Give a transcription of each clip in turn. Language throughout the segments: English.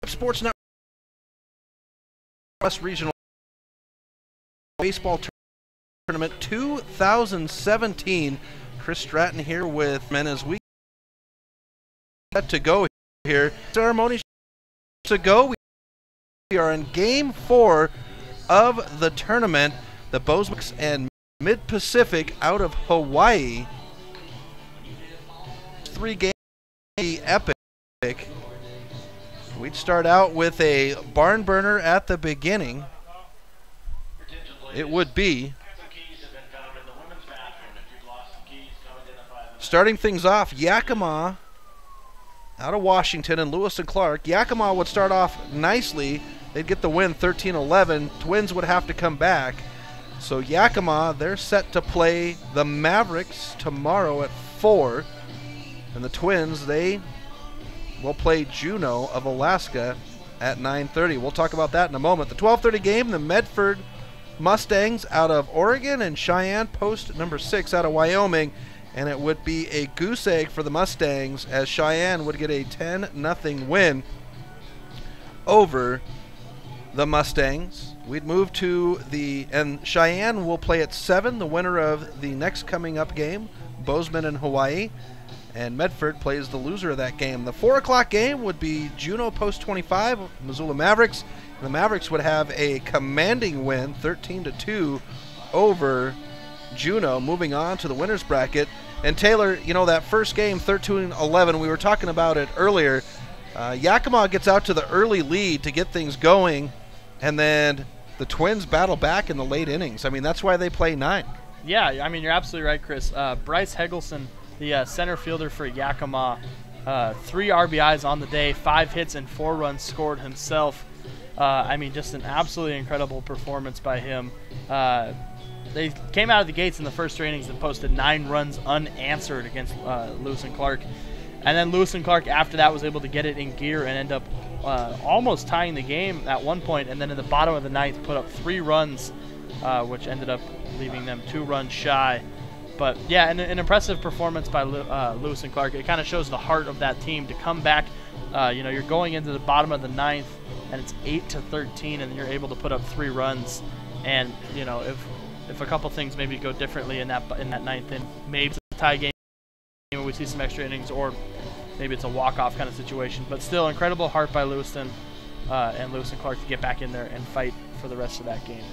Sports Network West Regional Baseball Tournament 2017. Chris Stratton here with men as we get to go here. Ceremony to go. We are in Game 4 of the tournament. The Bozeman and Mid-Pacific out of Hawaii. 3-game epic. We'd start out with a barn burner at the beginning. It would be starting things off, Yakima out of Washington and Lewis and Clark. Yakima would start off nicely. They'd get the win 13-11. Twins would have to come back. So Yakima, they're set to play the Mavericks tomorrow at 4. And the Twins, they will play Juneau of Alaska at 9:30. We'll talk about that in a moment. The 12:30 game, the Medford Mustangs out of Oregon and Cheyenne Post number 6 out of Wyoming. And it would be a goose egg for the Mustangs as Cheyenne would get a 10-0 win over the Mustangs. We'd move to and Cheyenne will play at 7, the winner of the next coming up game, Bozeman and Hawaii. And Medford plays the loser of that game. The 4 o'clock game would be Juneau Post 25, Missoula Mavericks. And the Mavericks would have a commanding win, 13-2 over Juneau, moving on to the winner's bracket. And Taylor, you know, that first game, 13-11, we were talking about it earlier. Yakima gets out to the early lead to get things going, and then the Twins battle back in the late innings. I mean, that's why they play 9. Yeah, I mean, you're absolutely right, Chris. Bryce Hegelson, the center fielder for Yakima, 3 RBIs on the day, 5 hits and 4 runs scored himself. I mean, just an absolutely incredible performance by him. They came out of the gates in the first 3 innings and posted 9 runs unanswered against Lewis and Clark. And then Lewis and Clark, after that, was able to get it in gear and end up almost tying the game at one point. And then in the bottom of the 9th, put up 3 runs, which ended up leaving them 2 runs shy. But, yeah, an impressive performance by Lewis and Clark. It kind of shows the heart of that team to come back. You know, you're going into the bottom of the 9th, and it's 8-13, and you're able to put up 3 runs. And, you know, if a couple things maybe go differently in that 9th, then maybe it's a tie game where we see some extra innings, or maybe it's a walk-off kind of situation. But still, incredible heart by Lewiston and Lewis and Clark to get back in there and fight for the rest of that game.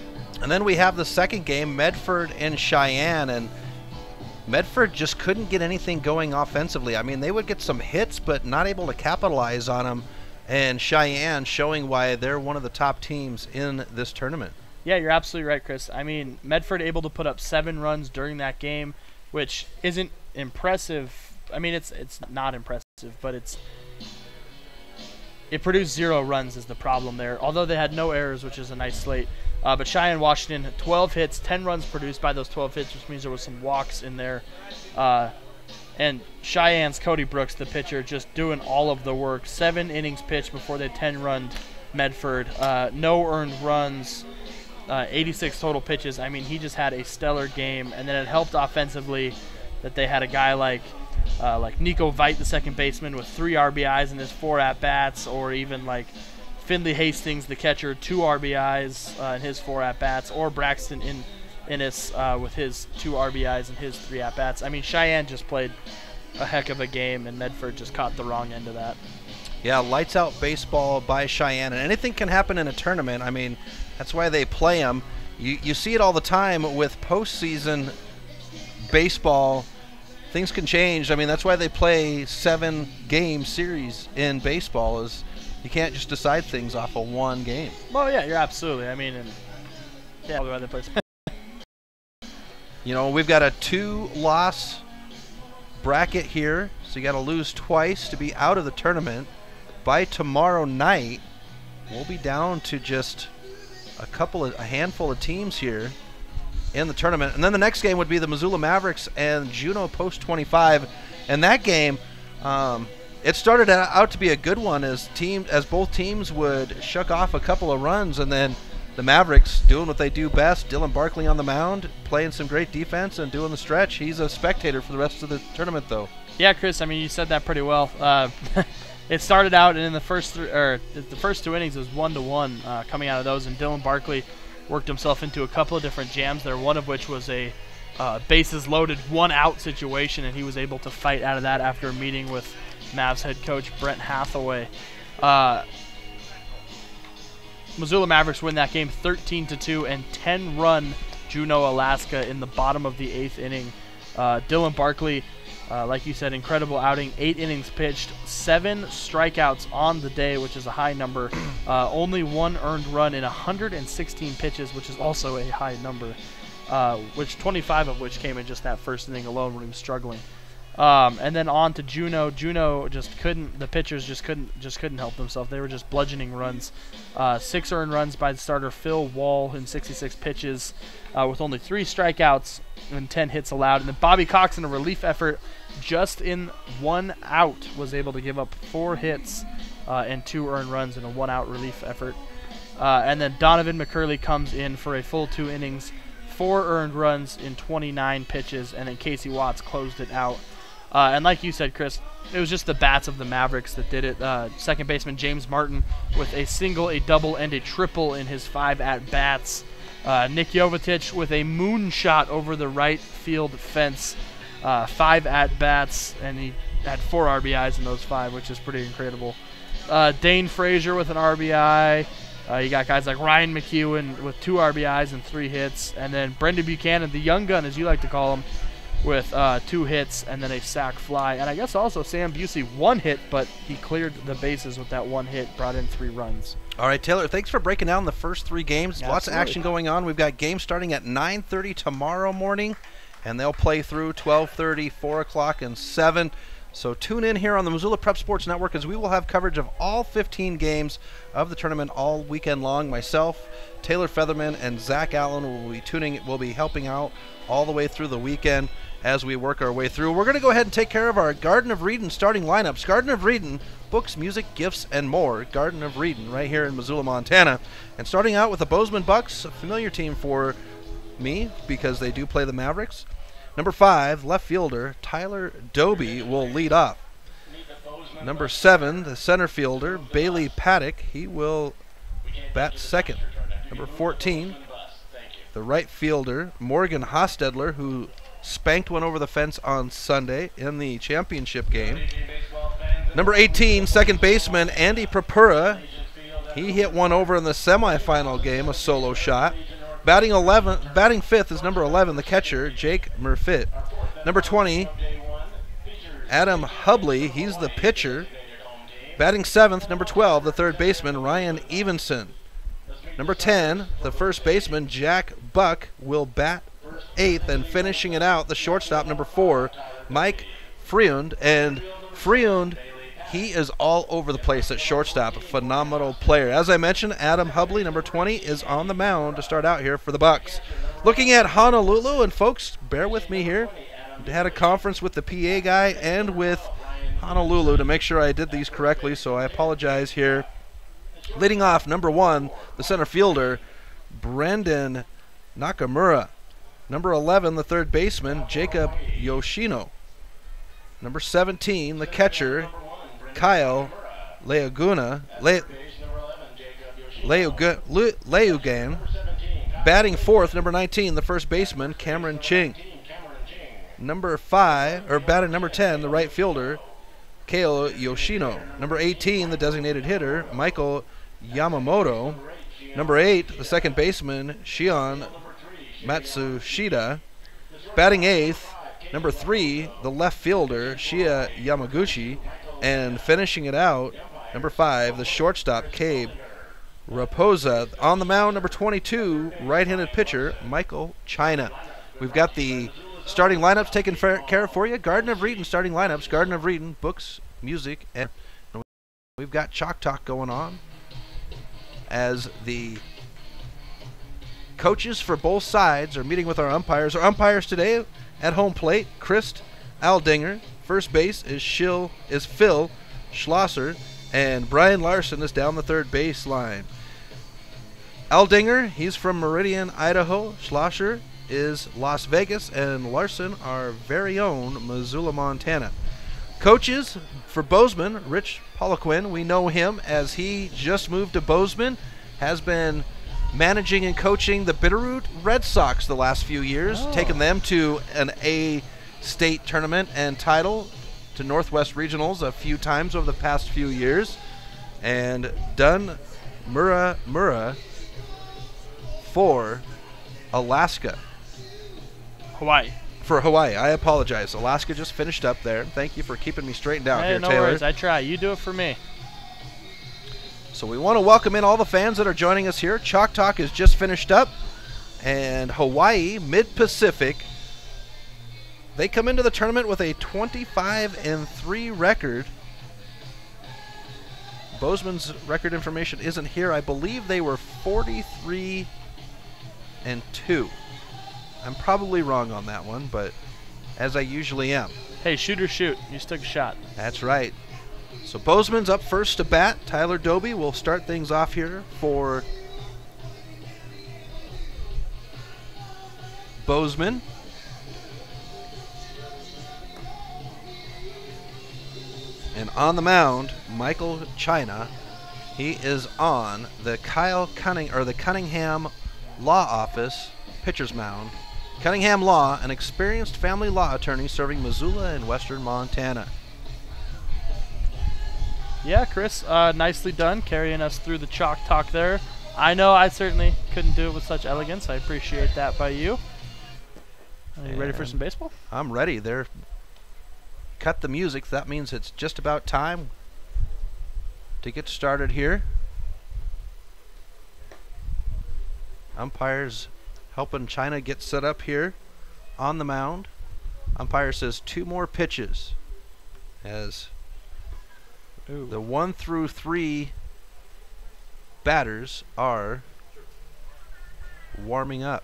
And then we have the second game, Medford and Cheyenne, and Medford just couldn't get anything going offensively. I mean, they would get some hits, but not able to capitalize on them. And Cheyenne showing why they're one of the top teams in this tournament. Yeah, you're absolutely right, Chris. I mean, Medford able to put up 7 runs during that game, which isn't impressive. I mean, it's not impressive, but it produced 0 runs is the problem there. Although they had no errors, which is a nice slate. But Cheyenne Washington, 12 hits, 10 runs produced by those 12 hits, which means there was some walks in there. And Cheyenne's Cody Brooks, the pitcher, just doing all of the work. 7 innings pitched before they 10-run Medford. No earned runs, 86 total pitches. I mean, he just had a stellar game. And then it helped offensively that they had a guy like Nico Veit, the second baseman, with 3 RBIs in his 4 at-bats, or even like Finley Hastings, the catcher, 2 RBIs in his 4 at-bats, or Braxton Innes with his 2 RBIs in his 3 at-bats. I mean, Cheyenne just played a heck of a game, and Medford just caught the wrong end of that. Yeah, lights out baseball by Cheyenne, and anything can happen in a tournament. I mean, that's why they play them. You see it all the time with postseason baseball. Things can change. I mean, that's why they play 7-game series in baseball. Is you can't just decide things off of 1 game. Well, yeah, you're absolutely. I mean, yeah, the other place. You know, we've got a 2-loss bracket here, so you got to lose twice to be out of the tournament. By tomorrow night, we'll be down to just a handful of teams here in the tournament. And then the next game would be the Missoula Mavericks and Juneau Post 25. And that game, it started out to be a good one as both teams would shuck off a couple of runs, and then the Mavericks doing what they do best. Dylan Barkley on the mound, playing some great defense and doing the stretch. He's a spectator for the rest of the tournament, though. Yeah, Chris, I mean, you said that pretty well. it started out, and in the first the first 2 innings, it was 1-1 coming out of those, and Dylan Barkley worked himself into a couple of different jams there, one of which was a bases loaded 1-out situation, and he was able to fight out of that after a meeting with Mavs head coach Brent Hathaway. Missoula Mavericks win that game 13-2, and 10-run Juneau, Alaska in the bottom of the 8th inning. Dylan Barkley, like you said, incredible outing. 8 innings pitched, 7 strikeouts on the day, which is a high number. Only 1 earned run in 116 pitches, which is also a high number. Which 25 of which came in just that first inning alone when he was struggling. And then on to Juneau. Juneau just couldn't. The pitchers just couldn't help themselves. They were just bludgeoning runs. 6 earned runs by the starter Phil Wall in 66 pitches, with only 3 strikeouts and 10 hits allowed. And then Bobby Cox, in a relief effort, just in 1 out, was able to give up 4 hits and 2 earned runs in a 1-out relief effort. And then Donovan McCurley comes in for a full 2 innings, 4 earned runs in 29 pitches, and then Casey Watts closed it out. And like you said, Chris, it was just the bats of the Mavericks that did it. Second baseman James Martin with a single, a double, and a triple in his 5 at-bats. Nick Jovetic with a moonshot over the right field fence. 5 at-bats, and he had 4 RBIs in those 5, which is pretty incredible. Dane Frazier with an RBI. You got guys like Ryan McEwen with 2 RBIs and 3 hits. And then Brendan Buchanan, the young gun as you like to call him, with 2 hits and then a sac fly. And I guess also Sam Busey 1 hit, but he cleared the bases with that 1 hit, brought in 3 runs. All right, Taylor, thanks for breaking down the first 3 games. Absolutely. Lots of action going on. We've got games starting at 9:30 tomorrow morning, and they'll play through 12:30, 4 o'clock, and 7. So tune in here on the Missoula Prep Sports Network, as we will have coverage of all 15 games of the tournament all weekend long. Myself, Taylor Featherman, and Zach Allen will be helping out all the way through the weekend as we work our way through. We're going to go ahead and take care of our Garden of Reading starting lineups. Garden of Reading, books, music, gifts, and more. Garden of Reading right here in Missoula, Montana. And starting out with the Bozeman Bucks, a familiar team for me because they do play the Mavericks. Number 5, left fielder Tyler Doby will lead off. Number 7, the center fielder Bailey Paddock, he will bat second. Number 14, the right fielder Morgan Hostetler, who spanked one over the fence on Sunday in the championship game. Number 18, second baseman Andy Prapura. He hit one over in the semifinal game, a solo shot. Batting 5th is number 11, the catcher Jake Murfitt. Number 20, Adam Hubley. He's the pitcher. Batting 7th, number 12, the third baseman Ryan Evenson. Number 10, the first baseman Jack Buck will bat 8th, and finishing it out, the shortstop, number 4, Mike Freund. And Freund, he is all over the place at shortstop, a phenomenal player. As I mentioned, Adam Hubley, number 20, is on the mound to start out here for the Bucks. Looking at Honolulu, and folks, bear with me here. I had a conference with the PA guy and with Honolulu to make sure I did these correctly, so I apologize here. Leading off, number 1, the center fielder, Brendan Nakamura. Number 11, the third baseman, Jacob Yoshino. Number 17, the catcher, Kyle Leugan. Batting 4th, number 19, the first baseman, Cameron Ching. Batting number 10, the right fielder, Kale Yoshino. Number 18, the designated hitter, Michael Yamamoto. Number 8, the second baseman, Shion Matsushita. Batting 8th, number 3, the left fielder, Shia Yamaguchi. And finishing it out, number 5, the shortstop, Cabe Raposa. On the mound, number 22, right-handed pitcher, Michael China. We've got the starting lineups taken care of for you. Garden of Reading starting lineups. Garden of Reading, books, music, and we've got Chalk Talk going on as the coaches for both sides are meeting with our umpires. Our umpires today at home plate, Chris Aldinger. First base is Phil Schlosser, and Brian Larson is down the third base line. Aldinger, he's from Meridian, Idaho. Schlosser is Las Vegas, and Larson, our very own Missoula, Montana. Coaches for Bozeman, Rich Poliquin, we know him as he just moved to Bozeman, has been managing and coaching the Bitterroot Red Sox the last few years, taking them to an A state tournament and title, to Northwest Regionals a few times over the past few years, and done Mura for Alaska. Hawaii. For Hawaii. I apologize. Alaska just finished up there. Thank you for keeping me straightened out here, no Taylor. worries. I try. You do it for me. So we want to welcome in all the fans that are joining us here. Chalk Talk is just finished up, and Hawaii Mid-Pacific, they come into the tournament with a 25-3 record. Bozeman's record information isn't here. I believe they were 43-2. I'm probably wrong on that one, but as I usually am. Hey, shoot or shoot. You just took a shot. That's right. So Bozeman's up first to bat. Tyler Doby will start things off here for Bozeman. And on the mound, Michael China. He is on the Cunningham Law Office pitcher's mound. Cunningham Law, an experienced family law attorney serving Missoula in western Montana. Yeah, Chris, nicely done carrying us through the Chalk Talk there. I know I certainly couldn't do it with such elegance. I appreciate that by you. Are you ready for some baseball? I'm ready. They're cut the music. That means it's just about time to get started here. Umpires helping China get set up here on the mound. Umpire says 2 more pitches as the 1 through 3 batters are warming up.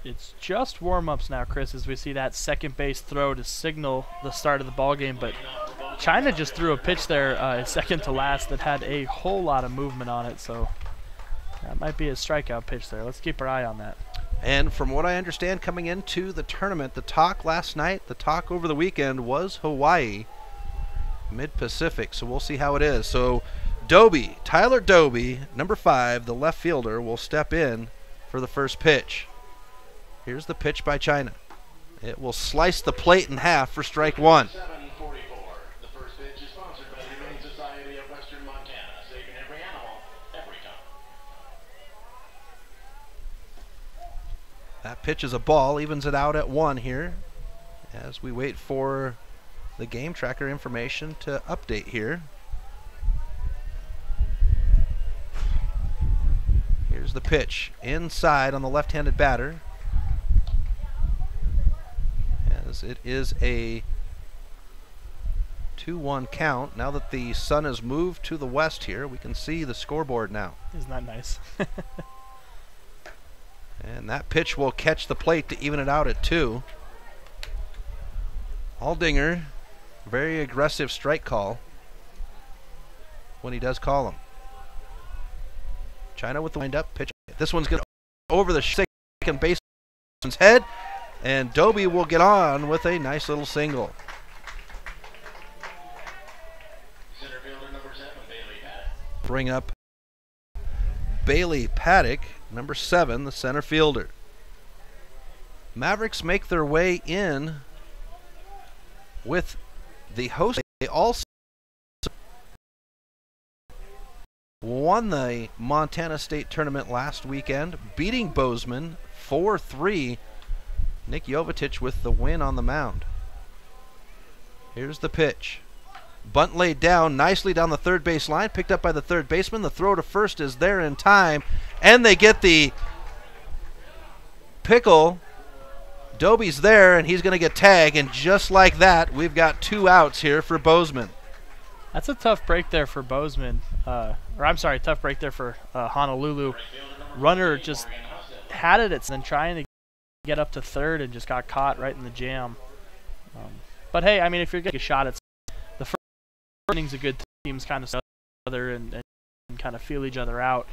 It's just warm-ups now, Chris, as we see that second base throw to signal the start of the ball game. But China just threw a pitch there second to last that had a whole lot of movement on it, so that might be a strikeout pitch there. Let's keep our eye on that. And from what I understand, coming into the tournament, the talk last night, the talk over the weekend was Hawaii Mid-Pacific. So we'll see how it is. So Doby, Tyler Doby, number 5, the left fielder, will step in for the first pitch. Here's the pitch by China. It will slice the plate in half for strike 1. The first pitch is sponsored by the Humane Society of Western Montana, saving every animal, every time. That pitch is a ball, evens it out at 1 here as we wait for the game tracker information to update here. Here's the pitch inside on the left-handed batter, as it is a 2-1 count. Now that the sun has moved to the west here, we can see the scoreboard now. Isn't that nice? And that pitch will catch the plate to even it out at 2. Aldinger, very aggressive strike call when he does call him. China with the wind-up pitch. This one's going to over the second baseman's head, and Doby will get on with a nice little single. Center fielder number 7, Bailey Paddock. Bring up Bailey Paddock, number 7, the center fielder. Mavericks make their way in with the host. They also won the Montana State Tournament last weekend, beating Bozeman 4-3. Nick Jovetic with the win on the mound. Here's the pitch. Bunt laid down nicely down the third base line, picked up by the third baseman. The throw to first is there in time, and they get the pickle. Doby's there, and he's going to get tagged, and just like that, we've got 2 outs here for Bozeman. That's a tough break there for Bozeman. Tough break there for Honolulu. Runner just had it and then trying to get up to third and just got caught right in the jam. But hey, I mean, if you're getting a shot at the first innings, a good teams kind of each other and kind of feel each other out.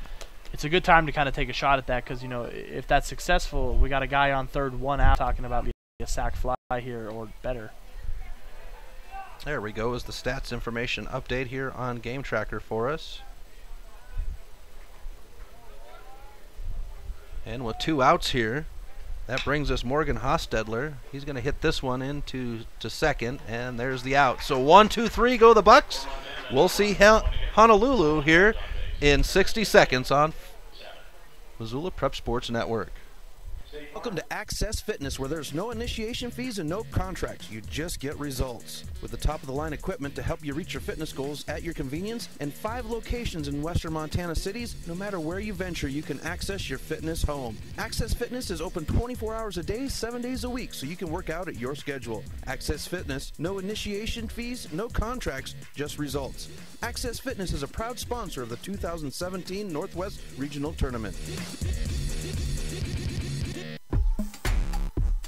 It's a good time to kind of take a shot at that because, you know, if that's successful, we got a guy on third, 1 out, talking about a sac fly here or better. There we go, is the stats information update here on Game Tracker for us. And with 2 outs here, that brings us Morgan Hostetler. He's going to hit this one into second, and there's the out. So 1, 2, 3 go the Bucks. We'll see Honolulu here in 60 seconds on Missoula Prep Sports Network. Welcome to Access Fitness, where there's no initiation fees and no contracts. You just get results. With the top-of-the-line equipment to help you reach your fitness goals at your convenience, and 5 locations in western Montana cities, no matter where you venture, you can access your fitness home. Access Fitness is open 24 hours a day, 7 days a week, so you can work out at your schedule. Access Fitness, no initiation fees, no contracts, just results. Access Fitness is a proud sponsor of the 2017 Northwest Regional Tournament.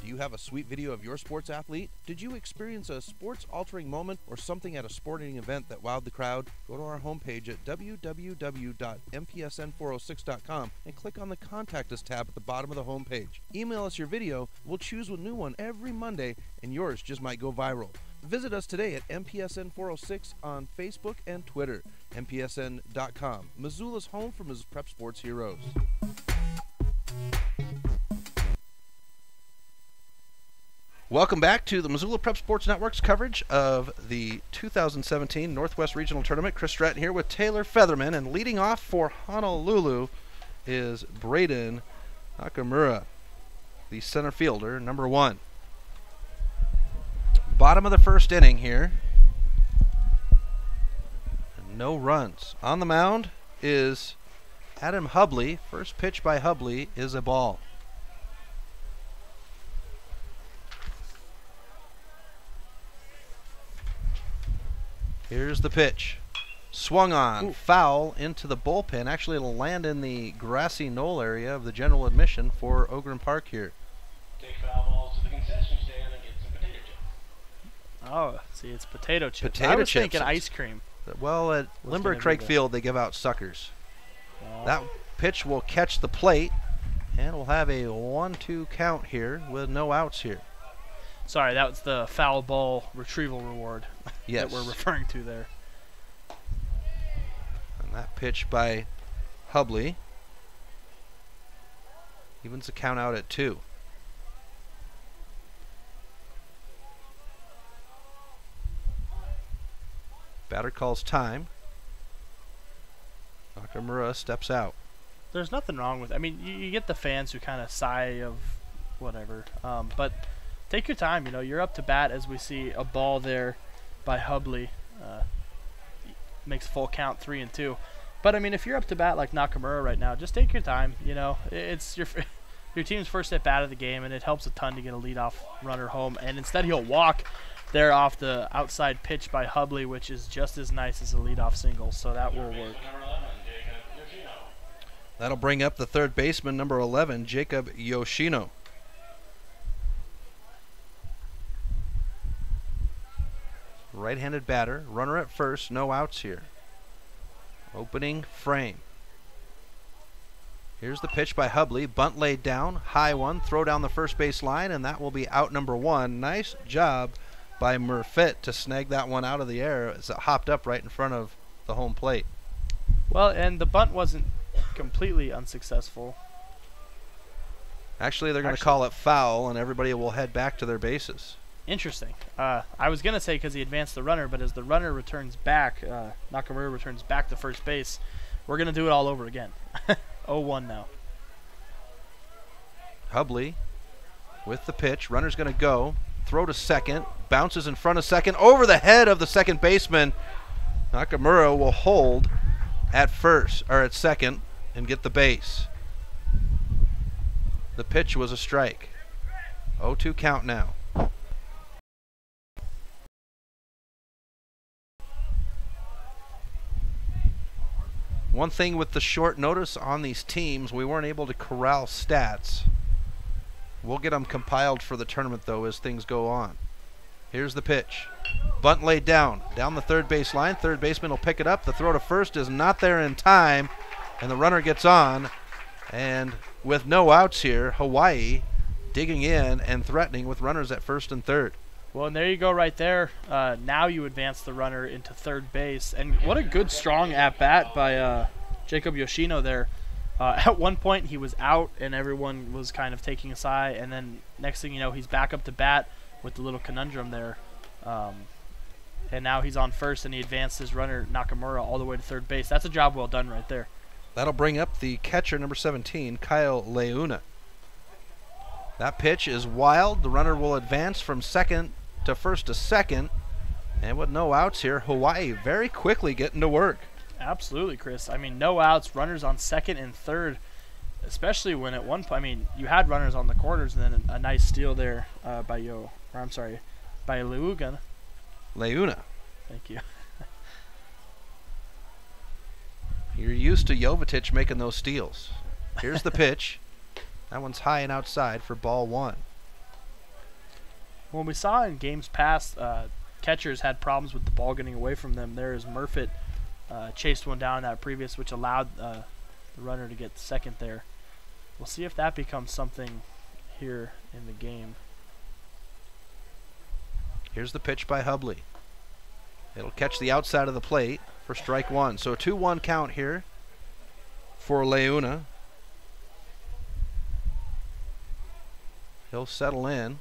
Do you have a sweet video of your sports athlete? Did you experience a sports-altering moment or something at a sporting event that wowed the crowd? Go to our homepage at www.mpsn406.com and click on the Contact Us tab at the bottom of the homepage. Email us your video. We'll choose a new one every Monday, and yours just might go viral. Visit us today at MPSN406 on Facebook and Twitter. MPSN.com, Missoula's home for Ms. Prep Sports Heroes. Welcome back to the Missoula Prep Sports Network's coverage of the 2017 Northwest Regional Tournament. Chris Stratton here with Taylor Featherman, and leading off for Honolulu is Braden Nakamura, the center fielder, number 1. Bottom of the first inning here. And no runs. On the mound is Adam Hubley. First pitch by Hubley is a ball. Here's the pitch. Swung on. Ooh. Foul into the bullpen. Actually, it'll land in the grassy knoll area of the general admission for Ogren Park here. Take foul balls to the concession stand and get some potato chips. Oh, see, it's potato chips. Potato I was chips. thinking ice cream. Well, at Limburg Craig Field, they give out suckers. Oh. That pitch will catch the plate, and we'll have a 1-2 count here with no outs here. Sorry, that was the foul ball retrieval reward that we're referring to there. And that pitch by Hubley evens the count out at 2. Batter calls time. Nakamura steps out. There's nothing wrong with it. I mean, you get the fans who kind of sigh of whatever, but take your time. You know, you're up to bat as we see a ball there by Hubley. Makes full count 3-2. But I mean, if you're up to bat like Nakamura right now, just take your time. You know, it's your team's first at bat of the game, and it helps a ton to get a leadoff runner home. And instead, he'll walk there off the outside pitch by Hubley, which is just as nice as a leadoff single. So that will work. That'll bring up the third baseman, number 11, Jacob Yoshino. Right-handed batter, runner at first, no outs here. Opening frame. Here's the pitch by Hubley. Bunt laid down, high one, throw down the first base line, and that will be out number 1. Nice job by Murfitt to snag that one out of the air as it hopped up right in front of the home plate. Well, and the bunt wasn't completely unsuccessful. Actually, they're going to call it foul, and everybody will head back to their bases. Interesting. I was going to say because he advanced the runner, but as the runner returns back, Nakamura returns back to first base, we're going to do it all over again. 0-1 now. Hubley with the pitch. Runner's going to go. Throw to second. Bounces in front of second. Over the head of the second baseman. Nakamura will hold at first, or at second, and get the base. The pitch was a strike. 0-2 count now. One thing with the short notice on these teams, we weren't able to corral stats. We'll get them compiled for the tournament, though, as things go on. Here's the pitch. Bunt laid down the third base line. Third baseman will pick it up. The throw to first is not there in time, and the runner gets on. And with no outs here, Hawaii digging in and threatening with runners at first and third. Well, and there you go right there. Now you advance the runner into third base. And what a good, strong at-bat by Jacob Yoshino there. At one point, he was out, and everyone was kind of taking a sigh. And then next thing you know, he's back up to bat with the little conundrum there. And now he's on first, and he advanced his runner, Nakamura, all the way to third base. That's a job well done right there. That'll bring up the catcher, number 17, Kyle Leuna. That pitch is wild. The runner will advance from second to first to second. And with no outs here, Hawaii very quickly getting to work. Absolutely, Chris. I mean, no outs, runners on second and third, especially when at one point, I mean, you had runners on the corners and then a nice steal there by Leuna. Leuna. Thank you. You're used to Jovetic making those steals. Here's the pitch. That one's high and outside for ball one. When we saw in games past, catchers had problems with the ball getting away from them. There's Murfitt chased one down in that previous, which allowed the runner to get second there. We'll see if that becomes something here in the game. Here's the pitch by Hubley. It'll catch the outside of the plate for strike one. So a 2-1 count here for Leuna. He'll settle in.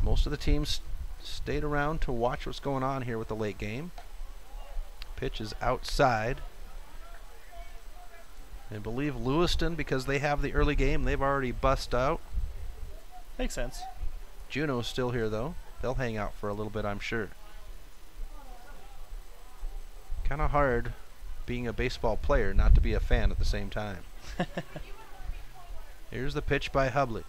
Most of the teams stayed around to watch what's going on here with the late game. Pitch is outside. I believe Lewiston, because they have the early game, they've already bust out. Makes sense. Juneau's still here, though. They'll hang out for a little bit, I'm sure. Kind of hard being a baseball player not to be a fan at the same time. Here's the pitch by Hubley.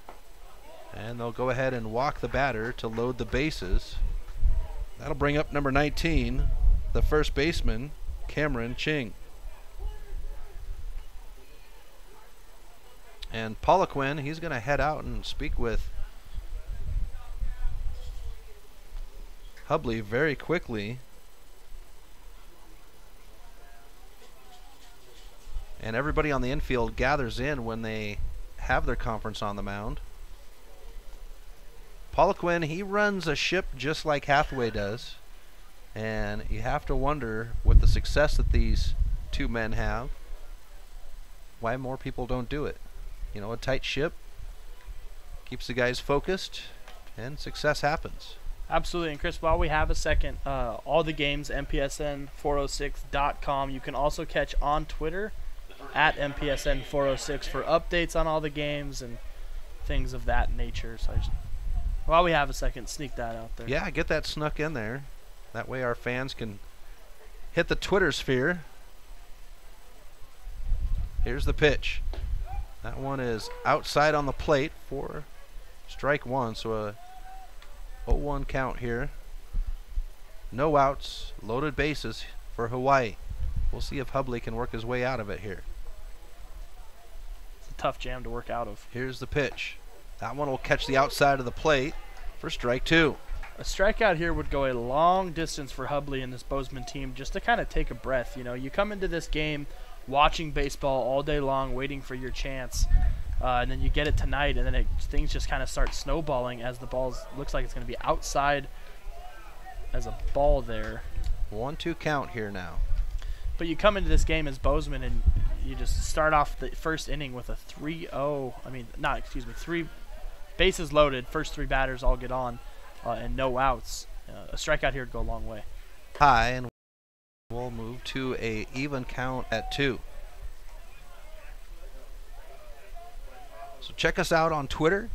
And they'll go ahead and walk the batter to load the bases. That'll bring up number 19, the first baseman, Cameron Ching. And Poliquin, he's going to head out and speak with Hubley very quickly. And everybody on the infield gathers in when they have their conference on the mound. Poliquin, he runs a ship just like Hathaway does. And you have to wonder, with the success that these two men have, why more people don't do it. You know, a tight ship keeps the guys focused, and success happens. Absolutely. And Chris, while we have a second, all the games, mpsn406.com. You can also catch on Twitter at mpsn406 for updates on all the games and things of that nature. So while we have a second, sneak that out there. Yeah, get that snuck in there. That way our fans can hit the Twitter sphere. Here's the pitch. That one is outside on the plate for strike one, so a 0-1 count here. No outs, loaded bases for Hawaii. We'll see if Hubley can work his way out of it here. It's a tough jam to work out of. Here's the pitch. That one will catch the outside of the plate for strike two. A strikeout here would go a long distance for Hubley and this Bozeman team just to kind of take a breath. You know, you come into this game watching baseball all day long, waiting for your chance, and then you get it tonight, and then things just kind of start snowballing as the ball looks like it's going to be outside as a ball there. 1-2 count here now. But you come into this game as Bozeman, and you just start off the first inning with a 3 bases loaded, first three batters all get on, and no outs. A strikeout here would go a long way. High, and we'll move to a even count at 2. So check us out on Twitter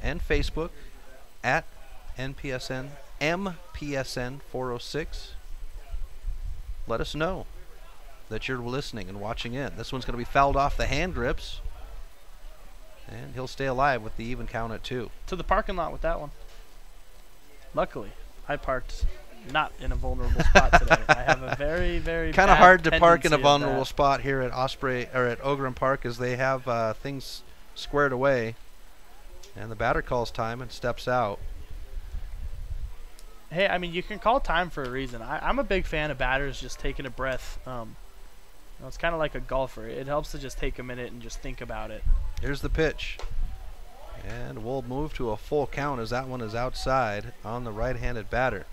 and Facebook at MPSN406. Let us know that you're listening and watching in. This one's going to be fouled off the hand grips, and he'll stay alive with the even count at 2. To the parking lot with that one. Luckily, I parked not in a vulnerable spot today. I have a very, very kind of hard to park in a tendency of vulnerable that. spot here at Osprey or at Ogren Park, as they have things squared away. And the batter calls time and steps out. Hey, I mean, you can call time for a reason. I'm a big fan of batters just taking a breath. You know, it's kind of like a golfer. It helps to just take a minute and just think about it. Here's the pitch. And we'll move to a full count as that one is outside on the right-handed batter.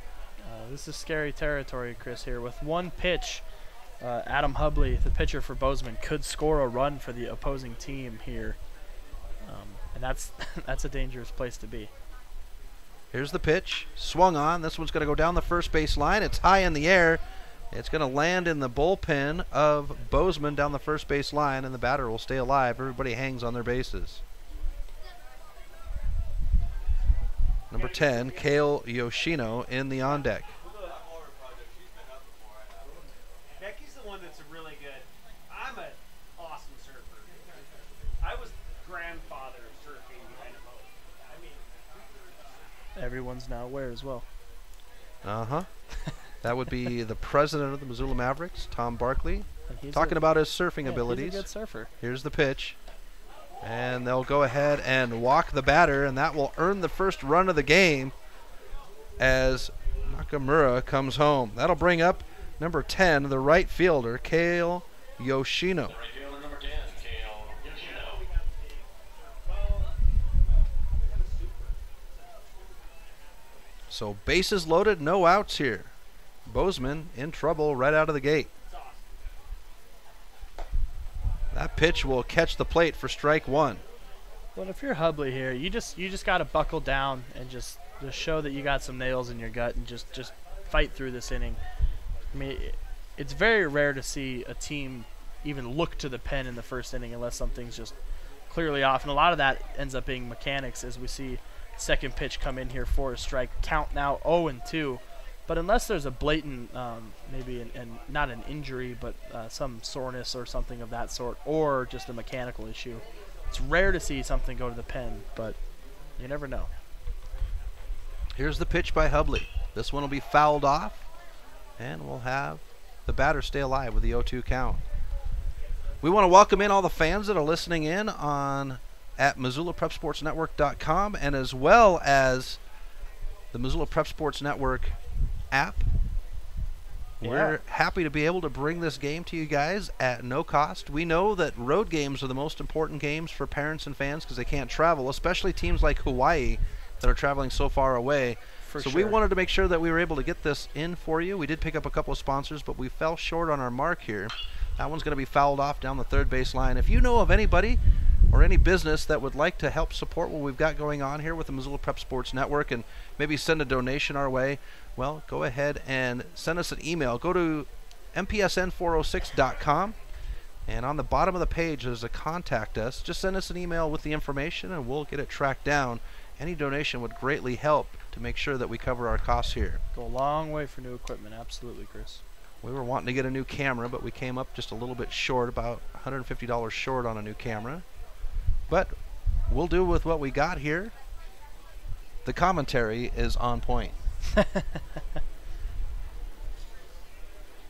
This is scary territory, Chris, here. With one pitch, Adam Hubley, the pitcher for Bozeman, could score a run for the opposing team here. And that's a dangerous place to be. Here's the pitch. Swung on. This one's going to go down the first base line. It's high in the air. It's going to land in the bullpen of Bozeman down the first base line, and the batter will stay alive. Everybody hangs on their bases. Number 10, Kale Yoshino in the on deck. Becky's the one that's really good. I'm an awesome surfer. I was grandfather of surfing behind a boat. I mean, Everyone's now aware as well. That would be the president of the Missoula Mavericks, Tom Barkley, And talking about his surfing yeah, abilities. He's a good surfer. Here's the pitch. And they'll go ahead and walk the batter, and that will earn the first run of the game as Nakamura comes home. That'll bring up number 10, the right fielder, Kale Yoshino. The right fielder, number 10, Kale Yoshino. So bases loaded, no outs here. Bozeman in trouble right out of the gate. That pitch will catch the plate for strike one. But if you're Hubley here, you just got to buckle down and just show that you got some nails in your gut and just fight through this inning. I mean, it's very rare to see a team even look to the pen in the first inning unless something's just clearly off. And a lot of that ends up being mechanics as we see second pitch come in here for a strike. Count now 0-2. But unless there's a blatant, maybe and not an injury, but some soreness or something of that sort, or just a mechanical issue, it's rare to see something go to the pen, but you never know. Here's the pitch by Hubley. This one will be fouled off, and we'll have the batter stay alive with the 0-2 count. We want to welcome in all the fans that are listening in at MissoulaPrepSportsNetwork.com, and as well as the Missoula Prep Sports Network app. Yeah. We're happy to be able to bring this game to you guys at no cost. We know that road games are the most important games for parents and fans because they can't travel, especially teams like Hawaii that are traveling so far away. So we wanted to make sure that we were able to get this in for you. We did pick up a couple of sponsors, but we fell short on our mark here. That one's going to be fouled off down the third base line. If you know of anybody or any business that would like to help support what we've got going on here with the Missoula Prep Sports Network and maybe send a donation our way, well, go ahead and send us an email. Go to mpsn406.com, and on the bottom of the page there's a contact us. Just send us an email with the information and we'll get it tracked down. Any donation would greatly help to make sure that we cover our costs here. Go a long way for new equipment, absolutely, Chris. We were wanting to get a new camera, but we came up just a little bit short, about $150 short on a new camera. But we'll do with what we got here. The commentary is on point.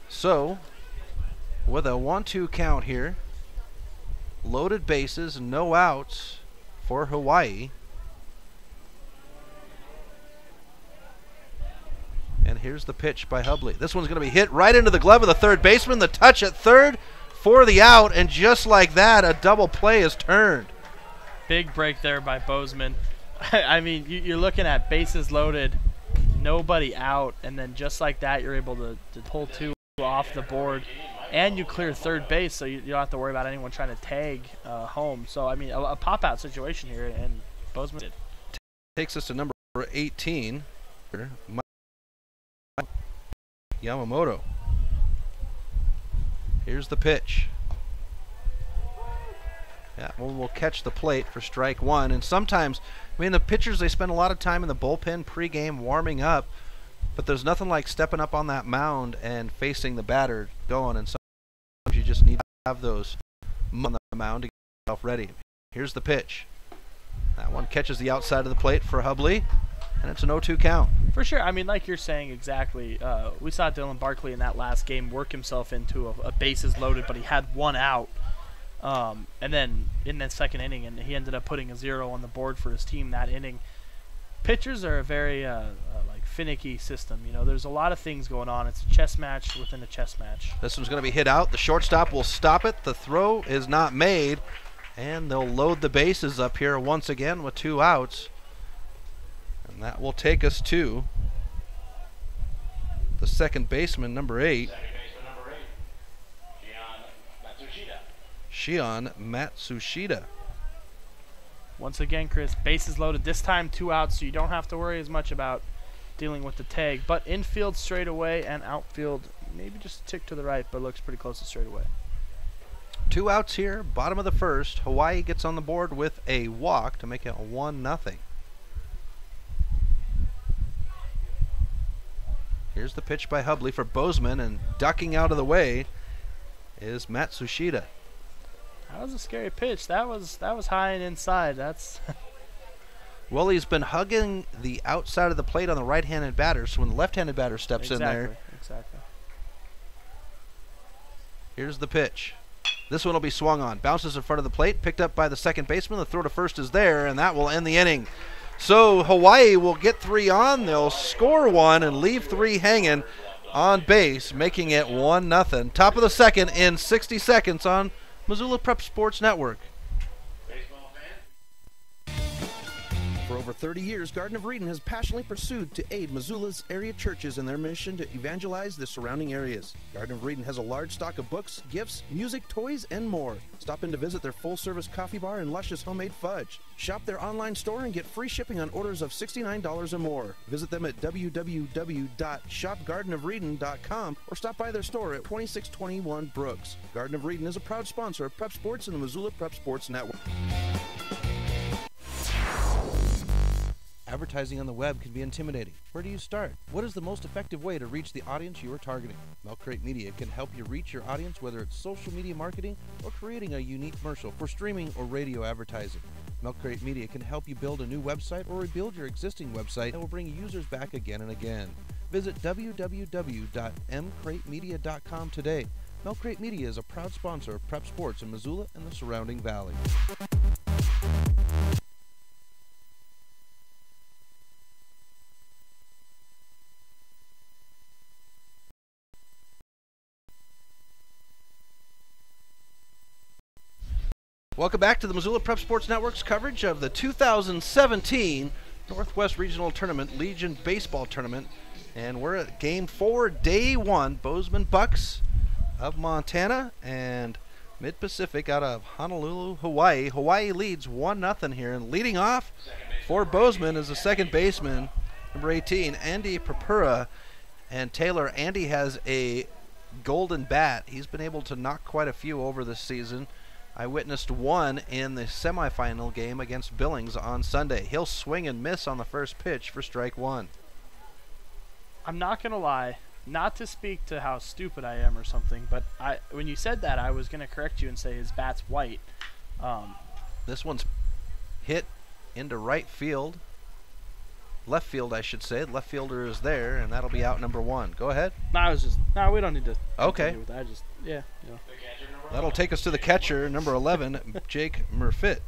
So, with a 1-2 count here, loaded bases, no outs for Hawaii. And here's the pitch by Hubley. This one's going to be hit right into the glove of the third baseman. The touch at third for the out, and just like that, a double play is turned. Big break there by Bozeman. I mean, you're looking at bases loaded, nobody out, and then just like that, you're able to pull two off the board, and you clear third base, so you don't have to worry about anyone trying to tag home. So, I mean, a pop-out situation here, and Bozeman did. Takes us to number 18, Yamamoto. Here's the pitch. Yeah, we'll catch the plate for strike one. And sometimes, I mean, the pitchers, they spend a lot of time in the bullpen pregame warming up, but there's nothing like stepping up on that mound and facing the batter going. And sometimes you just need to have those on the mound to get yourself ready. Here's the pitch. That one catches the outside of the plate for Hubley, and it's an 0-2 count. For sure. I mean, like you're saying exactly. We saw Dylan Barkley in that last game work himself into a bases loaded, but he had one out. And then in that second inning, and he ended up putting a 0 on the board for his team that inning. Pitchers are a very like finicky system. You know, there's a lot of things going on. It's a chess match within a chess match. This one's going to be hit out. The shortstop will stop it. The throw is not made, and they'll load the bases up here once again with 2 outs. And that will take us to the second baseman, number 8. Second baseman number 8, Shion Matsushita. Once again, Chris, bases loaded. This time 2 outs, so you don't have to worry as much about dealing with the tag. But infield straight away and outfield maybe just a tick to the right, but looks pretty close to straight away. 2 outs here, bottom of the first. Hawaii gets on the board with a walk to make it 1-0. Here's the pitch by Hubley for Bozeman, and ducking out of the way is Matsushita. That was a scary pitch. That was high and inside. That's Well, he's been hugging the outside of the plate on the right-handed batter, so when the left-handed batter steps in there. Exactly. Here's the pitch. This one will be swung on. Bounces in front of the plate, picked up by the second baseman. The throw to first is there, and that will end the inning. So Hawaii will get 3 on. They'll score 1 and leave 3 hanging on base, making it 1-0. Top of the second in 60 seconds on Missoula Prep Sports Network. baseball fan. For over 30 years, Garden of Eden has passionately pursued to aid Missoula's area churches in their mission to evangelize the surrounding areas. Garden of Eden has a large stock of books, gifts, music, toys, and more. Stop in to visit their full-service coffee bar and luscious homemade fudge. Shop their online store and get free shipping on orders of $69 or more. Visit them at www.shopgardenofreden.com or stop by their store at 2621 Brooks. Garden of Eden is a proud sponsor of Prep Sports and the Missoula Prep Sports Network. Advertising on the web can be intimidating. Where do you start? What is the most effective way to reach the audience you are targeting? Milk Crate Media can help you reach your audience, whether it's social media marketing or creating a unique commercial for streaming or radio advertising. Milk Crate Media can help you build a new website or rebuild your existing website that will bring users back again and again. Visit www.mcratemedia.com today. Milk Crate Media is a proud sponsor of Prep Sports in Missoula and the surrounding valley. Welcome back to the Missoula Prep Sports Network's coverage of the 2017 Northwest Regional Tournament Legion Baseball Tournament. And we're at Game 4, Day 1. Bozeman Bucks of Montana and Mid-Pacific out of Honolulu, Hawaii. Hawaii leads 1-0 here. And leading off for Bozeman is the second baseman, number 18, Andy Purpura. And Taylor, Andy has a golden bat. He's been able to knock quite a few over this season. I witnessed one in the semifinal game against Billings on Sunday. He'll swing and miss on the first pitch for strike 1. I'm not going to lie, not to speak to how stupid I am or something, but when you said that, I was going to correct you and say his bat's white. This one's hit into right field. Left field, I should say. The left fielder is there, and that'll be out number 1. Go ahead. No, we don't need to. Okay. continue with that. Yeah. That'll take us to the catcher, number 11, Jake Murfitt.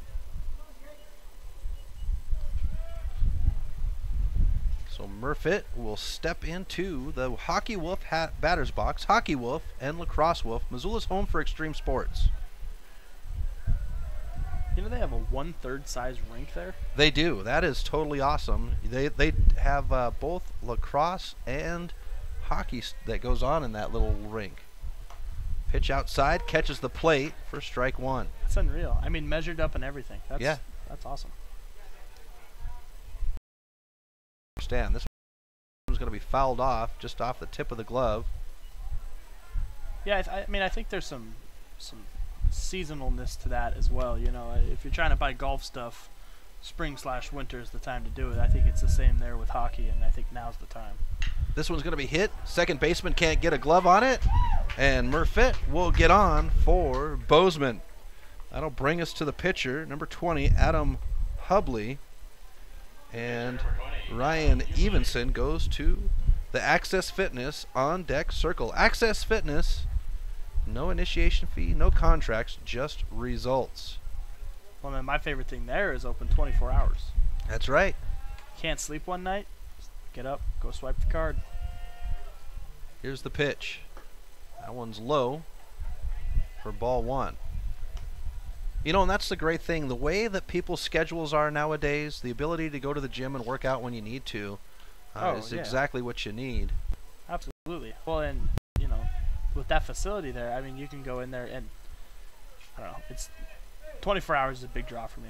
So Murfitt will step into the Hockey Wolf batter's box. Hockey Wolf and Lacrosse Wolf, Missoula's home for extreme sports. You know they have a 1/3 size rink there? They do. That is totally awesome. They have both lacrosse and hockey that goes on in that little rink. Pitch outside, catches the plate for strike 1. That's unreal. I mean, measured up and everything. That's awesome. Understand, this one's going to be fouled off, just off the tip of the glove. Yeah, I think there's some seasonalness to that as well. You know, if you're trying to buy golf stuff, spring/winter is the time to do it. I think it's the same there with hockey, and I think now's the time. This one's going to be hit. Second baseman can't get a glove on it, and Murfitt will get on for Bozeman. That'll bring us to the pitcher, number 20, Adam Hubley. And Ryan Evenson goes to the Access Fitness on deck circle. Access Fitness, no initiation fee, no contracts, just results. Well, man, my favorite thing there is open 24 hours. That's right. Can't sleep one night? Get up, go swipe the card. Here's the pitch. That one's low for ball one. You know, and that's the great thing. The way that people's schedules are nowadays, the ability to go to the gym and work out when you need to is exactly what you need. Absolutely. Well, and, you know, with that facility there, I mean, you can go in there and, I don't know, it's 24 hours is a big draw for me.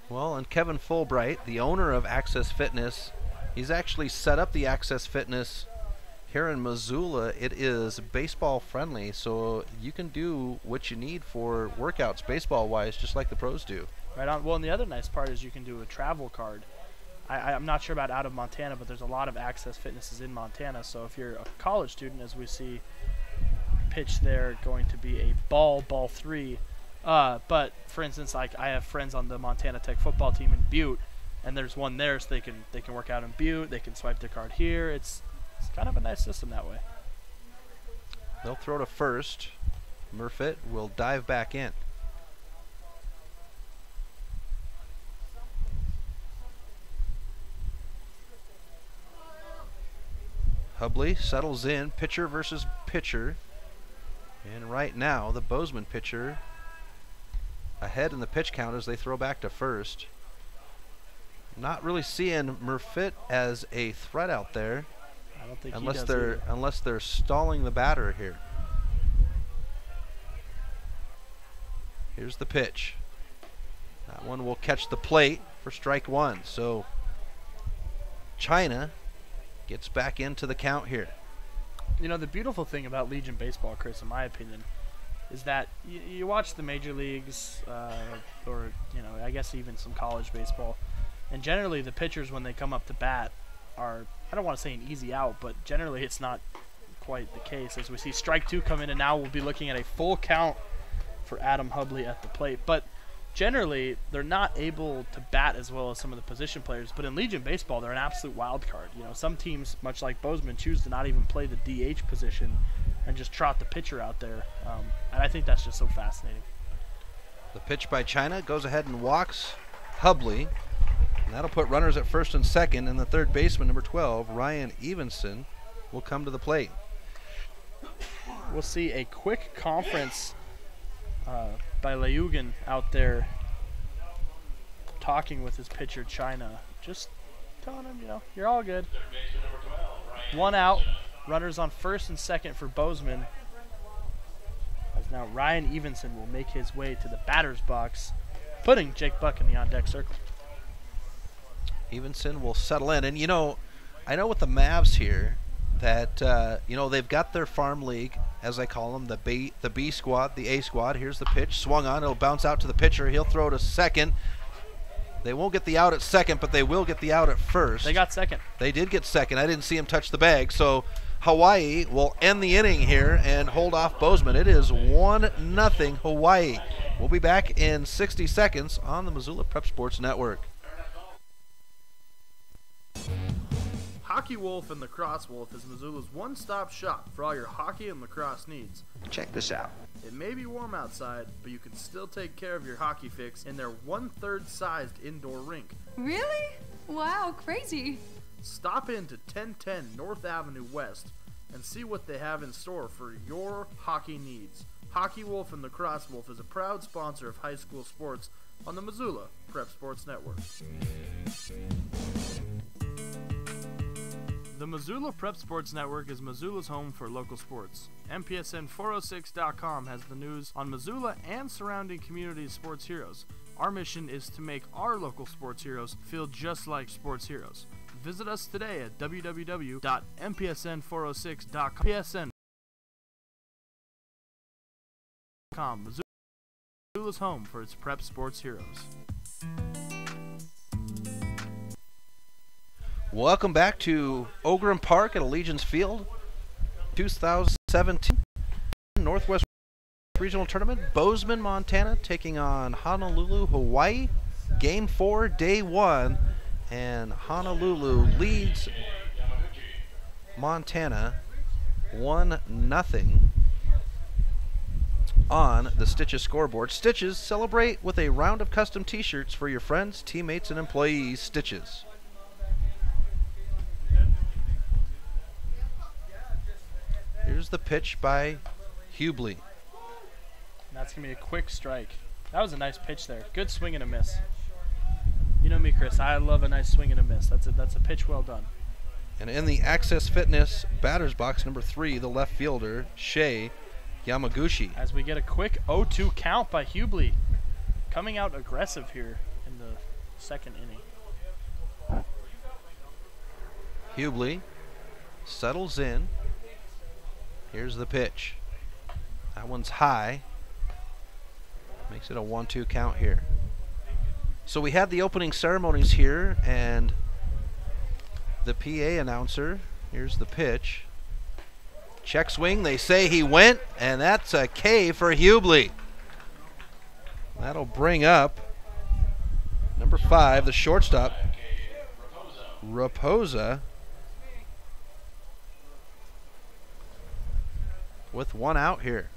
Well, and Kevin Fulbright, the owner of Access Fitness, he's actually set up the Access Fitness here in Missoula. It is baseball friendly, so you can do what you need for workouts baseball wise, just like the pros do. Right on. Well, and the other nice part is you can do a travel card. I'm not sure about out of Montana, but there's a lot of Access Fitnesses in Montana. So if you're a college student, as we see pitch there, going to be a ball 3. But for instance, like I have friends on the Montana Tech football team in Butte, and there's one there, so they can work out in Butte. They can swipe their card here. It's kind of a nice system that way. They'll throw to first. Murfitt will dive back in. Hubley settles in, pitcher versus pitcher. And right now, the Bozeman pitcher ahead in the pitch count as they throw back to first. Not really seeing Murfitt as a threat out there. I don't think unless they're stalling the batter here. Here's the pitch. That one will catch the plate for strike one. So China gets back into the count here. You know, the beautiful thing about Legion baseball, Chris, in my opinion, is that you watch the major leagues, or, you know, I guess even some college baseball, and generally the pitchers, when they come up to bat, are, I don't want to say an easy out, but generally it's not quite the case. As we see strike 2 come in, and now we'll be looking at a full count for Adam Hubley at the plate. But generally, they're not able to bat as well as some of the position players. But in Legion baseball, they're an absolute wild card. You know, some teams, much like Bozeman, choose to not even play the DH position and just trot the pitcher out there. And I think that's just so fascinating. The pitch by China goes ahead and walks Hubley. And that'll put runners at first and second, and the third baseman, number 12, Ryan Evenson, will come to the plate. We'll see a quick conference by Leugen out there talking with his pitcher, China. Just telling him, you know, you're all good. One out. Runners on first and second for Bozeman. As now Ryan Evenson will make his way to the batter's box, putting Jake Buck in the on-deck circle. Evenson will settle in. And, you know, I know with the Mavs here that, you know, they've got their farm league, as I call them, the B squad, the A squad. Here's the pitch. Swung on. It'll bounce out to the pitcher. He'll throw to second. They won't get the out at second, but they will get the out at first. They got second. They did get second. I didn't see him touch the bag. So Hawaii will end the inning here and hold off Bozeman. It is 1-0 Hawaii. We'll be back in 60 seconds on the Missoula Prep Sports Network. Hockey Wolf and Lacrosse Wolf is Missoula's one-stop shop for all your hockey and lacrosse needs. Check this out. It may be warm outside, but you can still take care of your hockey fix in their 1/3 sized indoor rink. Really? Wow, crazy. Stop in to 1010 North Avenue West and see what they have in store for your hockey needs. Hockey Wolf and Lacrosse Wolf is a proud sponsor of high school sports on the Missoula Prep Sports Network. The Missoula Prep Sports Network is Missoula's home for local sports. MPSN406.com has the news on Missoula and surrounding communities' sports heroes. Our mission is to make our local sports heroes feel just like sports heroes. Visit us today at www.mpsn406.com. MPSN.com, Missoula's home for its prep sports heroes. Welcome back to Ogren Park at Allegiance Field, 2017 Northwest Regional Tournament. Bozeman, Montana, taking on Honolulu, Hawaii. Game 4, Day 1, and Honolulu leads Montana 1-0 on the Stitches scoreboard. Stitches, celebrate with a round of custom t-shirts for your friends, teammates, and employees. Stitches. the pitch by Hubley. And that's going to be a quick strike. That was a nice pitch there. Good swing and a miss. You know me, Chris. I love a nice swing and a miss. That's a pitch well done. And in the Access Fitness batter's box, number 3, the left fielder, Shea Yamaguchi. As we get a quick 0-2 count by Hubley. Coming out aggressive here in the second inning. Hubley settles in. Here's the pitch. That one's high. Makes it a 1-2 count here. So we had the opening ceremonies here, and the PA announcer, here's the pitch. Check swing, they say he went, and that's a K for Hubley. That'll bring up number 5, the shortstop, Raposa, with 1 out here.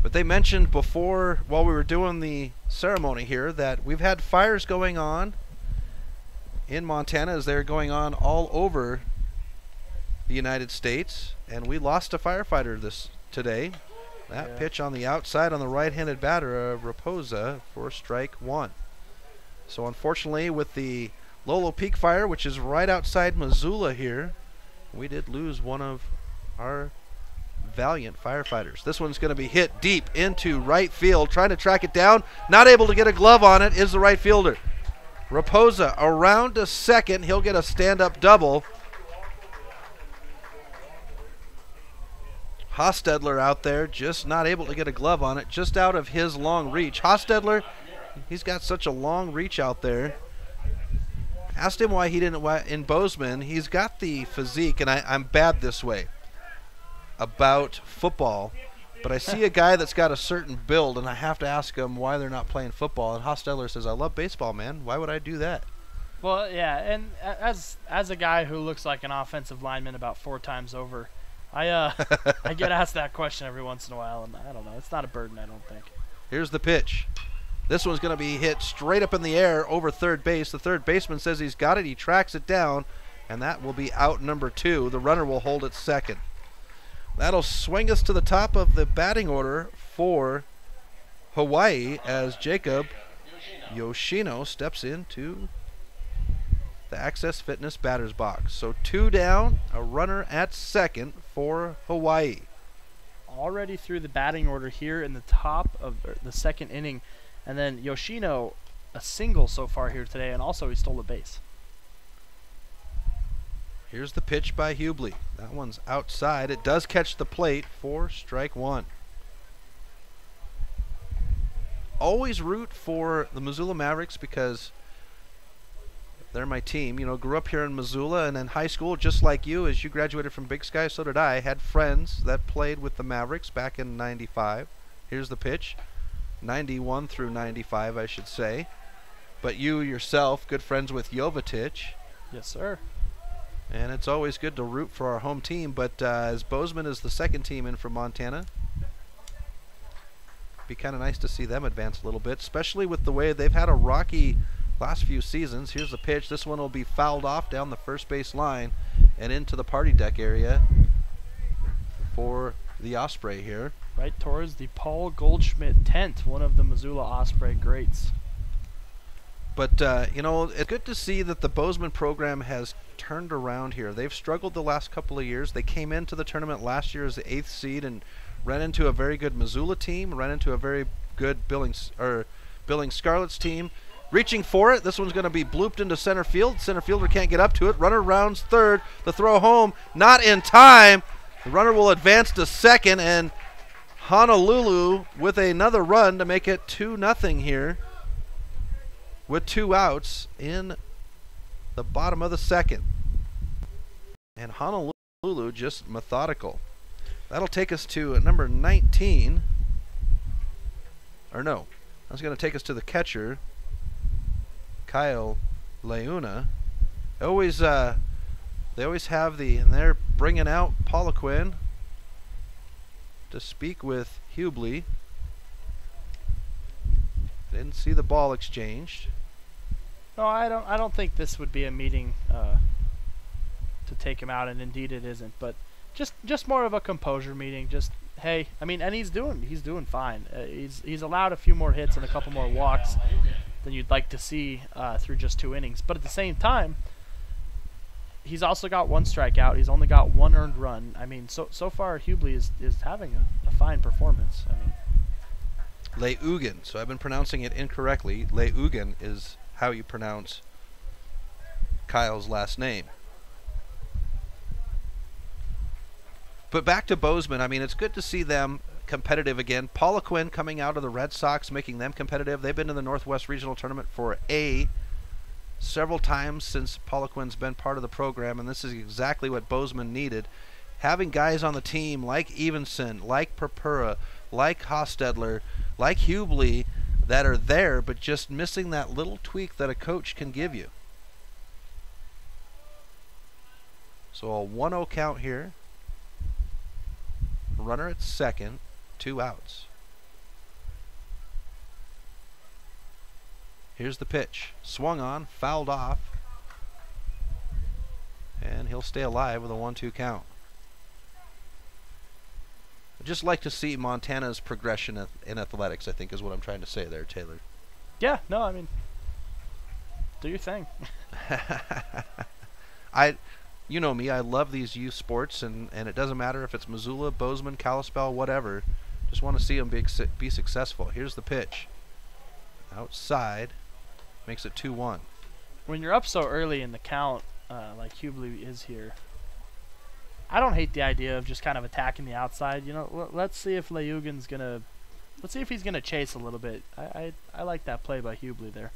But they mentioned before, while we were doing the ceremony here, that we've had fires going on in Montana as they're going on all over the United States, and we lost a firefighter today. That pitch on the outside on the right-handed batter of Raposa for strike 1. So unfortunately, with the Lolo Peak fire, which is right outside Missoula here, we did lose one of our valiant firefighters. This one's going to be hit deep into right field, trying to track it down. Not able to get a glove on it is the right fielder. Raposa around to second. He'll get a stand-up double. Hostetler out there, just not able to get a glove on it, just out of his long reach. Hostetler, he's got such a long reach out there. Asked him why he didn't, in Bozeman, he's got the physique, and I'm bad this way about football, but I see a guy that's got a certain build, and I have to ask him why they're not playing football. And Hostetler says, I love baseball, man. Why would I do that? Well, yeah, and as a guy who looks like an offensive lineman about 4 times over, I get asked that question every once in a while, and I don't know. It's not a burden, I don't think. Here's the pitch. This one's going to be hit straight up in the air over third base. The third baseman says he's got it. He tracks it down, and that will be out number 2. The runner will hold at second. That'll swing us to the top of the batting order for Hawaii as Jacob Yoshino steps into the Access Fitness batter's box. So 2 down, a runner at second for Hawaii. Already through the batting order here in the top of the second inning. And then Yoshino, a single so far here today, and also he stole a base. Here's the pitch by Hubley. That one's outside. It does catch the plate for strike 1. Always root for the Missoula Mavericks because they're my team. You know, grew up here in Missoula, and in high school, just like you, as you graduated from Big Sky, so did I. Had friends that played with the Mavericks back in '95. Here's the pitch. 91 through 95, I should say. But you yourself, good friends with Jovetic. Yes, sir. And it's always good to root for our home team, but as Bozeman is the second team in from Montana, be kind of nice to see them advance a little bit, especially with the way they've had a rocky last few seasons. Here's the pitch. This one will be fouled off down the first base line and into the party deck area for the Osprey here. Right towards the Paul Goldschmidt tent, one of the Missoula Osprey greats. But, you know, it's good to see that the Bozeman program has turned around here. They've struggled the last couple of years. They came into the tournament last year as the 8th seed and ran into a very good Missoula team, ran into a very good Billings Scarlets team. Reaching for it. This one's going to be blooped into center field. Center fielder can't get up to it. Runner rounds third. The throw home, not in time. The runner will advance to second, and Honolulu with another run to make it 2-0 here with 2 outs in the bottom of the second. And Honolulu just methodical. That'll take us to number 19. Or no, that's going to take us to the catcher, Kyle Leuna. They always have and they're bringing out Poliquin to speak with Hubley. Didn't see the ball exchanged. No, I don't think this would be a meeting to take him out, and indeed it isn't. But just more of a composure meeting. Just hey, I mean, and he's doing fine. He's allowed a few more hits and a couple more walks than you'd like to see through just 2 innings. But at the same time, he's also got 1 strikeout. He's only got 1 earned run. I mean, so far Hubley is having a fine performance. I mean, Leugen. So I've been pronouncing it incorrectly. Leugen is how you pronounce Kyle's last name. But back to Bozeman. I mean, it's good to see them competitive again. Paula Quinn coming out of the Red Sox, making them competitive. They've been in the Northwest Regional Tournament for several times since Paula Quinn's been part of the program, and this is exactly what Bozeman needed. Having guys on the team like Evenson, like Purpura, like Hostetler, like Hubley that are there, but just missing that little tweak that a coach can give you. So a 1-0 count here. Runner at second, 2 outs. Here's the pitch. Swung on, fouled off. And he'll stay alive with a 1-2 count. I'd just like to see Montana's progression in athletics, I think is what I'm trying to say there, Taylor. yeah, no, I mean, do your thing. You know me, I love these youth sports, and it doesn't matter if it's Missoula, Bozeman, Kalispell, whatever. Just want to see them be successful. Here's the pitch. Outside. Makes it 2-1. When you're up so early in the count, like Hubley is here, I don't hate the idea of just kind of attacking the outside. You know, let's see if Leugen's gonna, let's see if he's gonna chase a little bit. I like that play by Hubley there.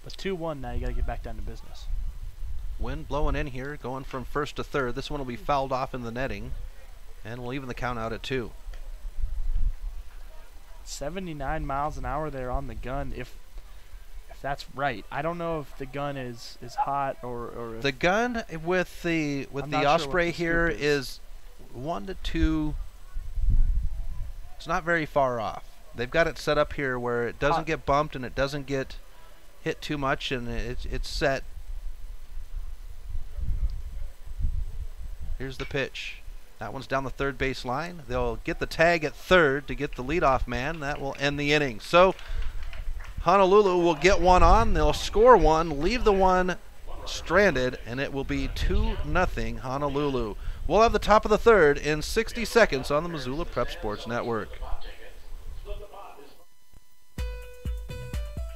But 2-1 now, you gotta get back down to business. Wind blowing in here, going from first to third. This one will be fouled off in the netting, and we'll even the count out at 2. 79 miles an hour there on the gun. If that's right, I don't know if the gun is hot or if the gun with the Osprey here is 1 to 2. It's not very far off. They've got it set up here where it doesn't get bumped and it doesn't get hit too much, and it's set. Here's the pitch. That one's down the third base line. They'll get the tag at third to get the leadoff man. That will end the inning. So Honolulu will get one on. They'll score one, leave the one stranded, and it will be 2-0 Honolulu. We'll have the top of the third in 60 seconds on the Missoula Prep Sports Network.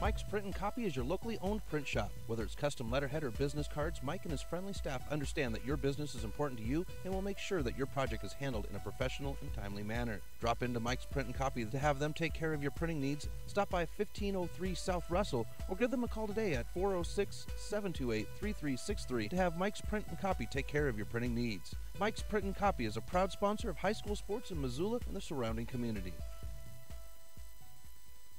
Mike's Print and Copy is your locally owned print shop. Whether it's custom letterhead or business cards, Mike and his friendly staff understand that your business is important to you and will make sure that your project is handled in a professional and timely manner. Drop into Mike's Print and Copy to have them take care of your printing needs. Stop by 1503 South Russell or give them a call today at 406-728-3363 to have Mike's Print and Copy take care of your printing needs. Mike's Print and Copy is a proud sponsor of high school sports in Missoula and the surrounding community.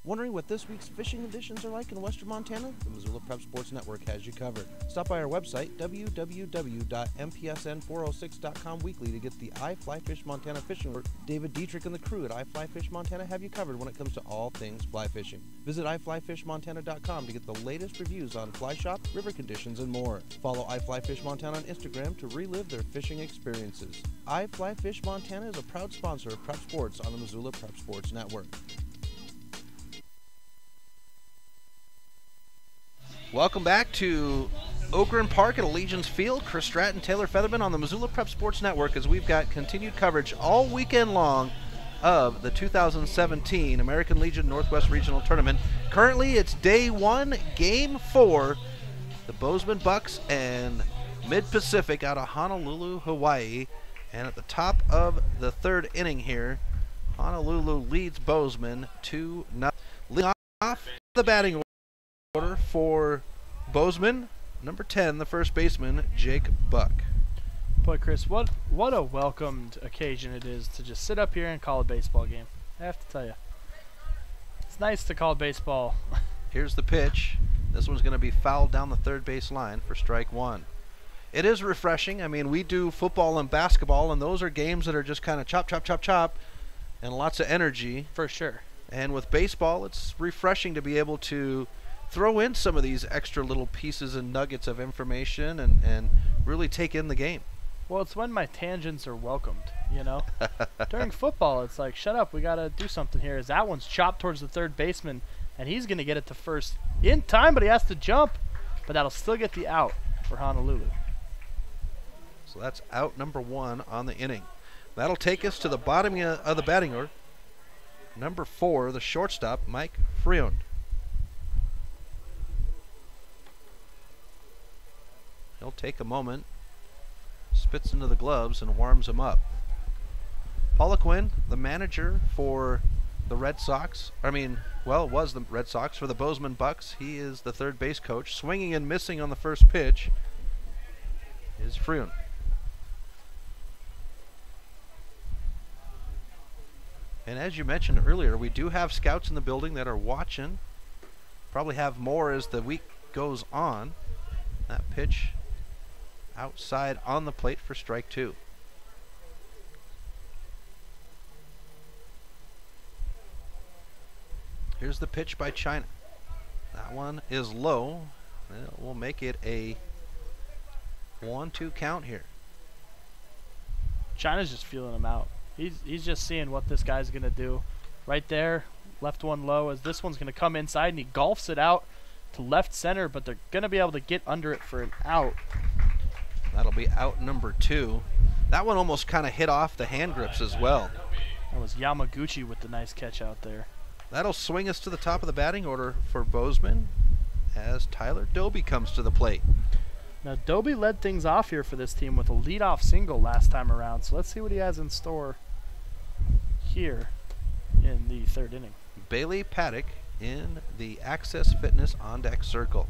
Wondering what this week's fishing editions are like in western Montana? The Missoula Prep Sports Network has you covered. Stop by our website, www.mpsn406.com weekly to get the I Fly Fish Montana fishing alert. David Dietrich and the crew at I Fly Fish Montana have you covered when it comes to all things fly fishing. Visit iflyfishmontana.com to get the latest reviews on fly shop, river conditions, and more. Follow I Fly Fish Montana on Instagram to relive their fishing experiences. I Fly Fish Montana is a proud sponsor of Prep Sports on the Missoula Prep Sports Network. Welcome back to Okran Park at Allegiance Field. Chris Stratton, Taylor Featherman on the Missoula Prep Sports Network as we've got continued coverage all weekend long of the 2017 American Legion Northwest Regional Tournament. Currently, it's day 1, game 4. The Bozeman Bucks and Mid-Pacific out of Honolulu, Hawaii. And at the top of the third inning here, Honolulu leads Bozeman 2-0. Leading off the batting order for Bozeman, number 10, the first baseman, Jake Buck. Boy, Chris, what a welcomed occasion it is to just sit up here and call a baseball game. I have to tell you. It's nice to call baseball. Here's the pitch. This one's going to be fouled down the third base line for strike 1. It is refreshing. I mean, we do football and basketball, and those are games that are just kind of chop, chop, chop, chop, and lots of energy. For sure. And with baseball, it's refreshing to be able to throw in some of these extra little pieces and nuggets of information and really take in the game. Well, it's when my tangents are welcomed, you know? During football, it's like, shut up, we got to do something here. As that one's chopped towards the third baseman, and he's going to get it to first in time, but he has to jump. But that'll still get the out for Honolulu. So that's out number 1 on the inning. That'll take us to the bottom of the batting order. Number 4, the shortstop, Mike Freund. He'll take a moment, spits into the gloves, and warms them up. Paula Quinn, the manager for the Red Sox, was the Red Sox for the Bozeman Bucks. He is the third base coach. Swinging and missing on the first pitch is Freund. And as you mentioned earlier, we do have scouts in the building that are watching. Probably have more as the week goes on. That pitch outside on the plate for strike 2. Here's the pitch by China. That one is low. We'll make it a 1-2 count here. China's just feeling him out. He's just seeing what this guy's going to do. Right there, left one low, as this one's going to come inside, and he golfs it out to left center, but they're going to be able to get under it for an out. That'll be out number 2. That one almost kind of hit off the hand grips as well. That was Yamaguchi with the nice catch out there. That'll swing us to the top of the batting order for Bozeman as Tyler Doby comes to the plate. Now, Doby led things off here for this team with a leadoff single last time around, so let's see what he has in store here in the third inning. Bailey Paddock in the Access Fitness on deck circle.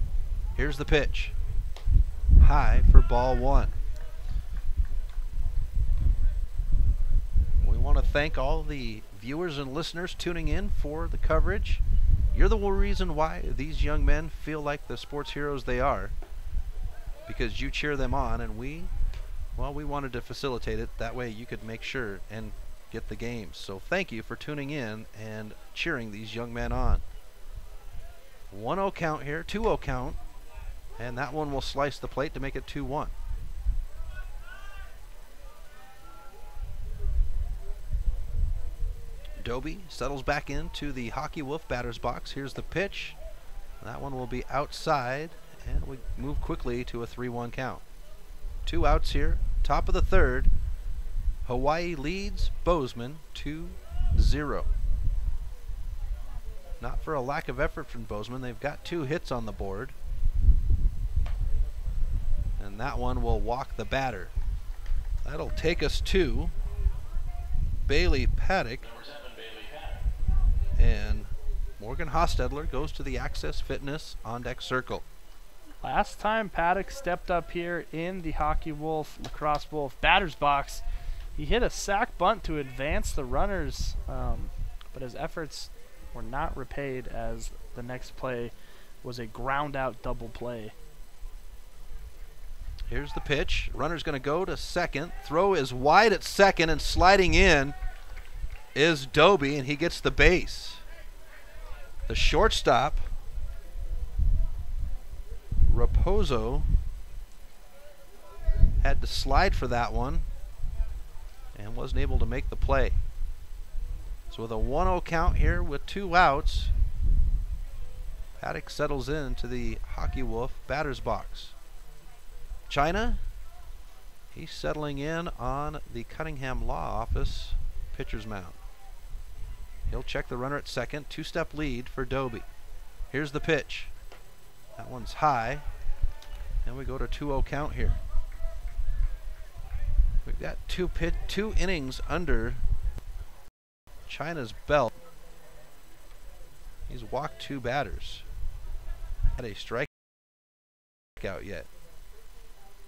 Here's the pitch. High for ball 1. We want to thank all the viewers and listeners tuning in for the coverage. You're the reason why these young men feel like the sports heroes they are, because you cheer them on, and we wanted to facilitate it. That way you could make sure and get the games. So thank you for tuning in and cheering these young men on. 1-0 count here, 2-0 count, and that one will slice the plate to make it 2-1. Doby settles back into the Hockey Wolf batter's box. Here's the pitch. That one will be outside, and we move quickly to a 3-1 count. 2 outs here, top of the third. Hawaii leads Bozeman 2-0. Not for a lack of effort from Bozeman. They've got 2 hits on the board. And that one will walk the batter. That'll take us to Bailey Paddock. And Morgan Hostetler goes to the Access Fitness on deck circle. Last time Paddock stepped up here in the Hockey Wolf, Lacrosse Wolf batter's box, he hit a sac bunt to advance the runners, but his efforts were not repaid as the next play was a ground out double play. Here's the pitch. Runner's going to go to second. Throw is wide at second, and sliding in is Doby, and he gets the base. The shortstop, Raposo, had to slide for that one and wasn't able to make the play. So with a 1-0 count here with 2 outs, Paddock settles into the Hockey Wolf batter's box. China, he's settling in on the Cunningham Law Office pitcher's mound. He'll check the runner at second. 2-step lead for Doby. Here's the pitch. That one's high. And we go to 2-0 count here. We've got 2 innings under China's belt. He's walked 2 batters. Had a strikeout yet.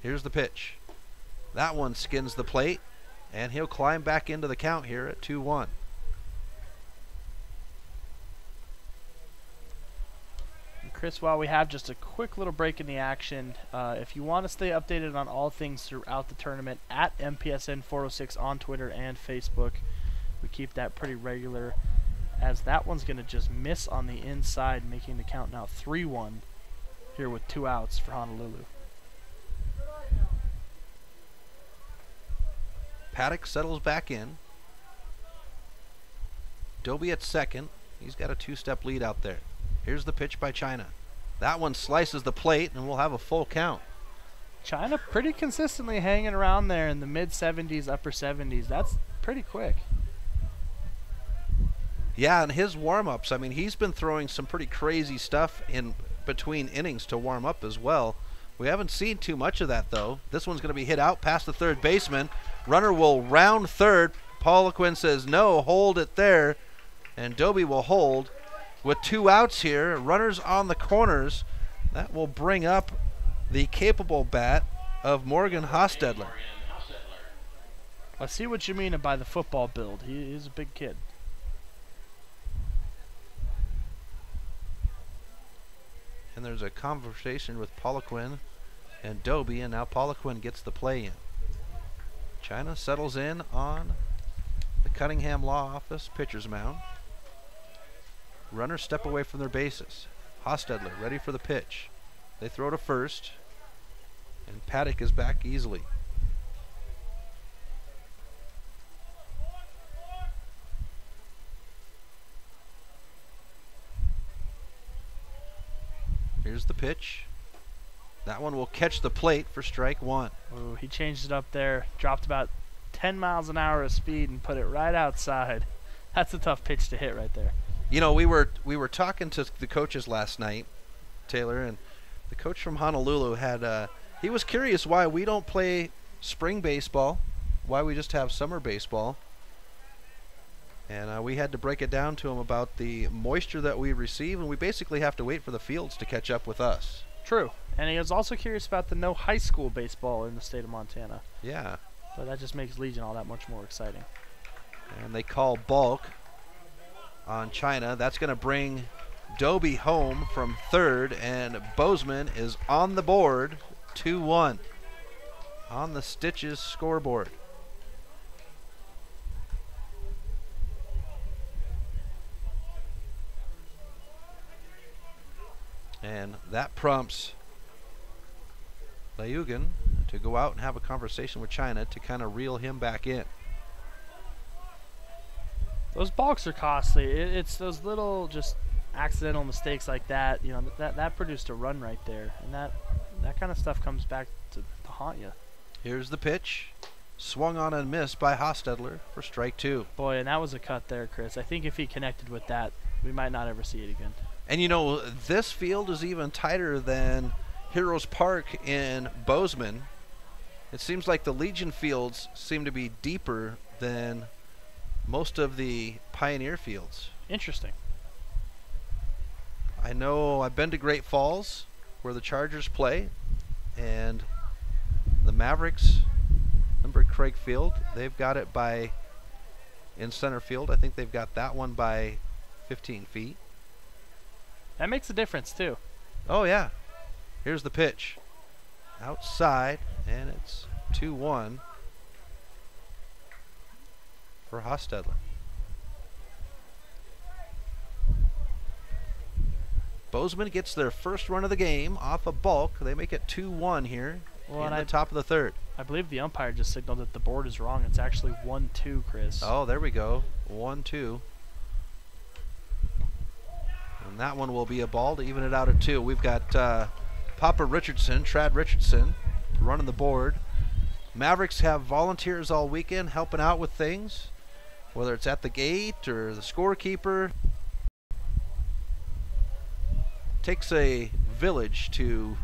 Here's the pitch. That one skins the plate, and he'll climb back into the count here at 2-1. Chris, while we have just a quick little break in the action, if you want to stay updated on all things throughout the tournament, at MPSN 406 on Twitter and Facebook. We keep that pretty regular, as that one's going to just miss on the inside, making the count now 3-1 here with 2 outs for Honolulu. Paddock settles back in. Doby at second. He's got a 2-step lead out there. Here's the pitch by China. That one slices the plate, and we'll have a full count. China pretty consistently hanging around there in the mid-70s, upper 70s. That's pretty quick. Yeah, and his warm-ups, I mean, he's been throwing some pretty crazy stuff in between innings to warm up as well. We haven't seen too much of that, though. This one's going to be hit out past the third baseman. Runner will round third. Poliquin says no, hold it there. And Doby will hold. With 2 outs here, runners on the corners. That will bring up the capable bat of Morgan Hostetler. I see what you mean by the football build. He's a big kid. And there's a conversation with Poliquin and Doby, and now Poliquin gets the play in. China settles in on the Cunningham Law Office pitcher's mound. Runners step away from their bases. Hostetler ready for the pitch. They throw to first, and Paddock is back easily. Here's the pitch. That one will catch the plate for strike 1. Ooh, he changed it up there, dropped about 10 miles an hour of speed and put it right outside. That's a tough pitch to hit right there. You know, we were talking to the coaches last night, Taylor, and the coach from Honolulu had he was curious why we don't play spring baseball, why we just have summer baseball. And we had to break it down to him about the moisture that we receive, and we basically have to wait for the fields to catch up with us. True. And he was also curious about the no high school baseball in the state of Montana. Yeah. But that just makes Legion all that much more exciting. And they call balk on China. That's going to bring Doby home from third, and Bozeman is on the board, 2-1 on the Stitches scoreboard. And that prompts Layugan to go out and have a conversation with China to kind of reel him back in. Those balks are costly. It's those little just accidental mistakes like that, you know, that produced a run right there. And that kind of stuff comes back to haunt you. Here's the pitch. Swung on and missed by Hostetler for strike 2. Boy, and that was a cut there, Chris. I think if he connected with that, we might not ever see it again. And you know, this field is even tighter than Heroes Park in Bozeman. It seems like the Legion fields seem to be deeper than most of the Pioneer fields. Interesting. I know I've been to Great Falls where the Chargers play, and the Mavericks, remember Craig Field, they've got it by, in center field, I think they've got that one by 15 feet. That makes a difference too. Oh yeah. Here's the pitch. Outside, and it's 2-1 for Hostetler. Bozeman gets their first run of the game off a balk. They make it 2-1 here in the top of the third. I believe the umpire just signaled that the board is wrong. It's actually 1-2, Chris. Oh, there we go. 1-2. And that one will be a ball to even it out at 2. We've got Papa Richardson, Trad Richardson, running the board. Mavericks have volunteers all weekend helping out with things, whether it's at the gate or the scorekeeper. Takes a village to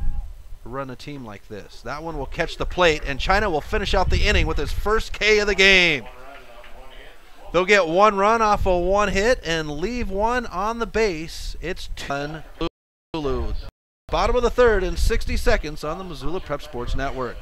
run a team like this. That one will catch the plate, and China will finish out the inning with his first K of the game. They'll get one run off of one hit and leave one on the base. It's 2-1 Honolulu. Bottom of the third in 60 seconds on the Missoula Prep Sports Network.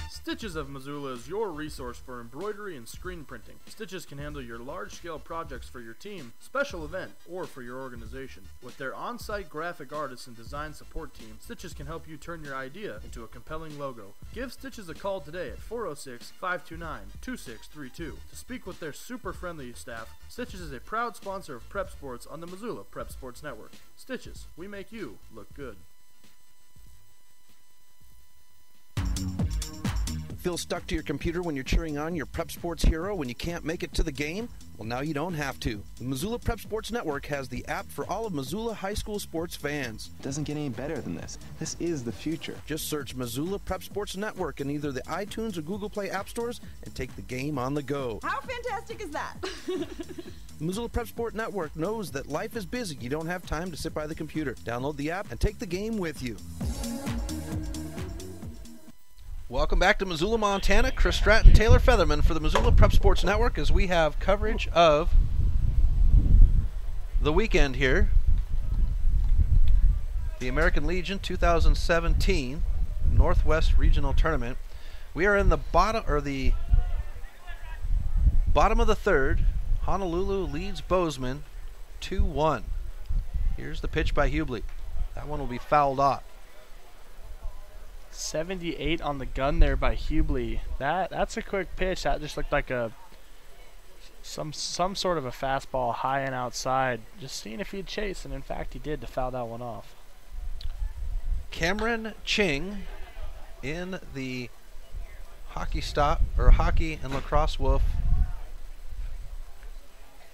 Stitches of Missoula is your resource for embroidery and screen printing. Stitches can handle your large-scale projects for your team, special event, or for your organization. With their on-site graphic artists and design support team, Stitches can help you turn your idea into a compelling logo. Give Stitches a call today at 406-529-2632 to speak with their super friendly staff. Stitches is a proud sponsor of Prep Sports on the Missoula Prep Sports Network. Stitches, we make you look good. Feel stuck to your computer when you're cheering on your Prep Sports hero when you can't make it to the game? Well, now you don't have to. The Missoula Prep Sports Network has the app for all of Missoula high school sports fans. It doesn't get any better than this. This is the future. Just search Missoula Prep Sports Network in either the iTunes or Google Play app stores and take the game on the go. How fantastic is that? The Missoula Prep Sport Network knows that life is busy. You don't have time to sit by the computer. Download the app and take the game with you. Welcome back to Missoula, Montana. Chris Stratton, Taylor Featherman for the Missoula Prep Sports Network as we have coverage of the weekend here. The American Legion 2017 Northwest Regional Tournament. We are in the bottom of the third. Honolulu leads Bozeman 2-1. Here's the pitch by Hubley. That one will be fouled off. 78 on the gun there by Hubley. That's a quick pitch. That just looked like some sort of a fastball high and outside. Just seeing if he'd chase, and in fact he did to foul that one off. Cameron Ching in the hockey and lacrosse wolf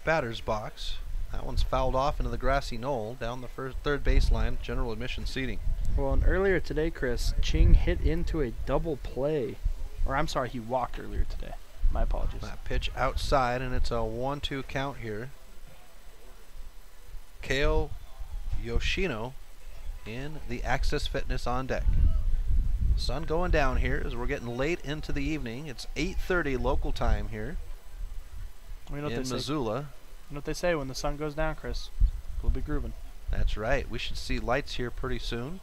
batter's box. That one's fouled off into the grassy knoll down the third baseline, general admission seating. Well, and earlier today, Chris, Ching hit into a double play. Or I'm sorry, he walked earlier today. My apologies. That pitch outside, and it's a 1-2 count here. Kale Yoshino in the Access Fitness on deck. Sun going down here as we're getting late into the evening. It's 8:30 local time here in Missoula. You know what they say, when the sun goes down, Chris? We'll be grooving. That's right. We should see lights here pretty soon.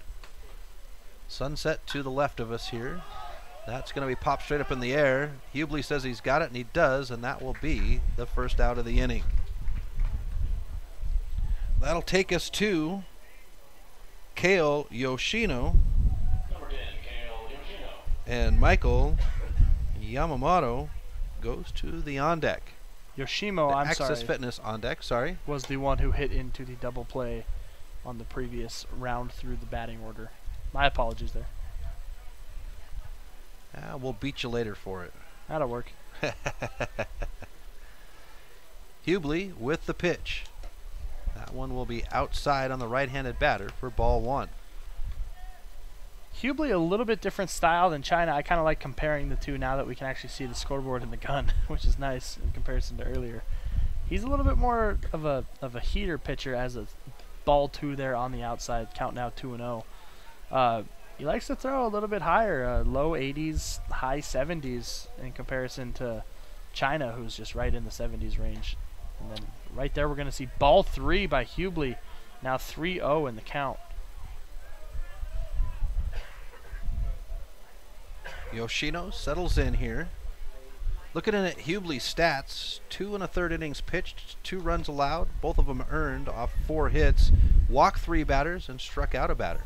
Sunset to the left of us here. That's going to be popped straight up in the air. Hubley says he's got it, and he does, and that will be the first out of the inning. That'll take us to Kale Yoshino. Number 10, Kale Yoshino. And Michael Yamamoto goes to the on deck. Yoshimo, I'm sorry, Access Fitness on deck, sorry. was the one who hit into the double play on the previous round through the batting order. My apologies there. We'll beat you later for it. That'll work. Hubley with the pitch. That one will be outside on the right-handed batter for ball one. Hubley, a little bit different style than China. I kind of like comparing the two now that we can actually see the scoreboard and the gun, which is nice in comparison to earlier. He's a little bit more of a heater pitcher as a ball two there on the outside, count now 2-0. He likes to throw a little bit higher, low 80s, high 70s in comparison to China, who's just right in the 70s range. And then right there we're going to see ball three by Hubley, now 3-0 in the count. Yoshino settles in here. Looking at Hubley's stats, 2 1/3 innings pitched, 2 runs allowed, both of them earned off 4 hits, walked 3 batters, and struck out a batter.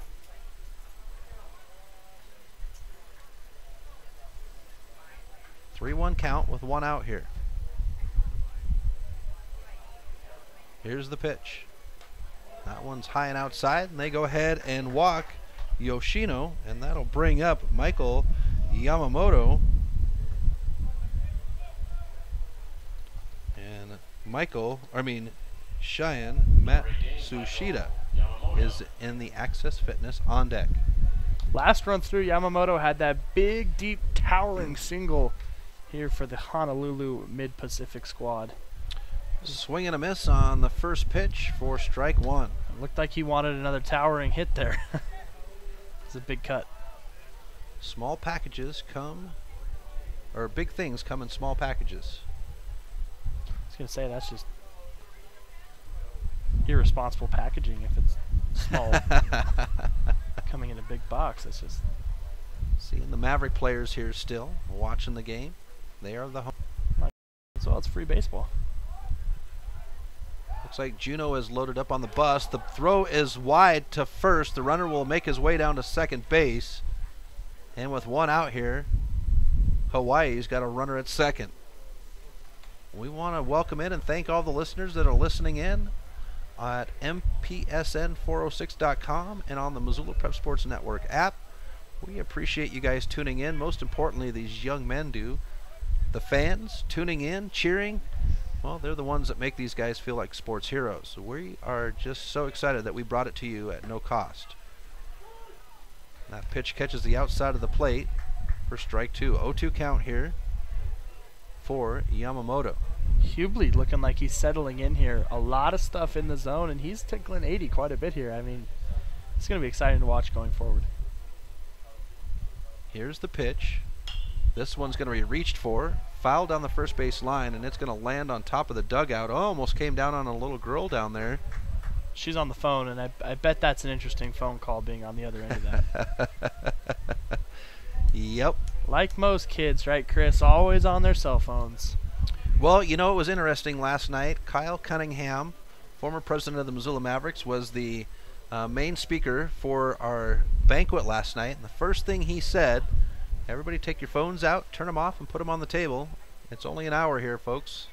Three-one count with 1 out here. Here's the pitch. That one's high and outside, and they go ahead and walk Yoshino, and that'll bring up Michael Yamamoto. And Cheyenne Matsushita is in the Access Fitness on deck. Last run through, Yamamoto had that big, deep, towering single here for the Honolulu Mid-Pacific squad. Swing and a miss on the first pitch for strike one. It looked like he wanted another towering hit there. It's a big cut. Small packages come, or big things come in small packages. I was going to say, that's just irresponsible packaging if it's small. Coming in a big box, that's just... Seeing the Maverick players here still, watching the game. They are the home. Well, it's free baseball. Looks like Juneau is loaded up on the bus. The throw is wide to first. The runner will make his way down to second base. And with 1 out here, Hawaii's got a runner at second. We want to welcome in and thank all the listeners that are listening in at mpsn406.com and on the Missoula Prep Sports Network app. We appreciate you guys tuning in. Most importantly, these young men do. The fans tuning in, cheering, well, they're the ones that make these guys feel like sports heroes. So we are just so excited that we brought it to you at no cost. That pitch catches the outside of the plate for strike 2. 0-2 count here for Yamamoto. Hubley looking like he's settling in here. A lot of stuff in the zone, and he's tickling 80 quite a bit here. I mean, it's going to be exciting to watch going forward. Here's the pitch. This one's going to be reached for, fouled down the first base line, and it's going to land on top of the dugout. Oh, almost came down on a little girl down there. She's on the phone, and I bet that's an interesting phone call being on the other end of that. Yep. Like most kids, right, Chris? Always on their cell phones. Well, you know, it was interesting last night. Kyle Cunningham, former president of the Missoula Mavericks, was the main speaker for our banquet last night. And the first thing he said, everybody take your phones out, turn them off, and put them on the table. It's only an hour here, folks.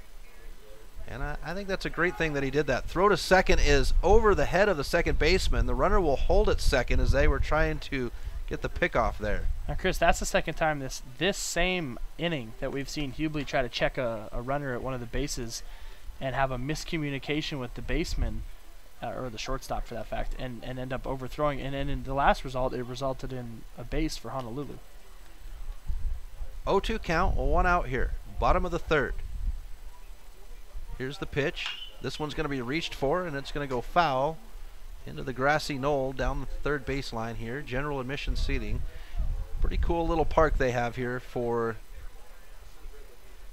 And I think that's a great thing that he did that. Throw to second is over the head of the second baseman. The runner will hold at second as they were trying to get the pickoff there. Now, Chris, that's the second time this same inning that we've seen Hubley try to check a runner at one of the bases and have a miscommunication with the baseman, or the shortstop for that fact, and end up overthrowing. And then in the last result, it resulted in a base for Honolulu. 0-2 count, 1 out here. Bottom of the third. Here's the pitch. This one's going to be reached for, and it's going to go foul into the grassy knoll down the third baseline here. General admission seating. Pretty cool little park they have here for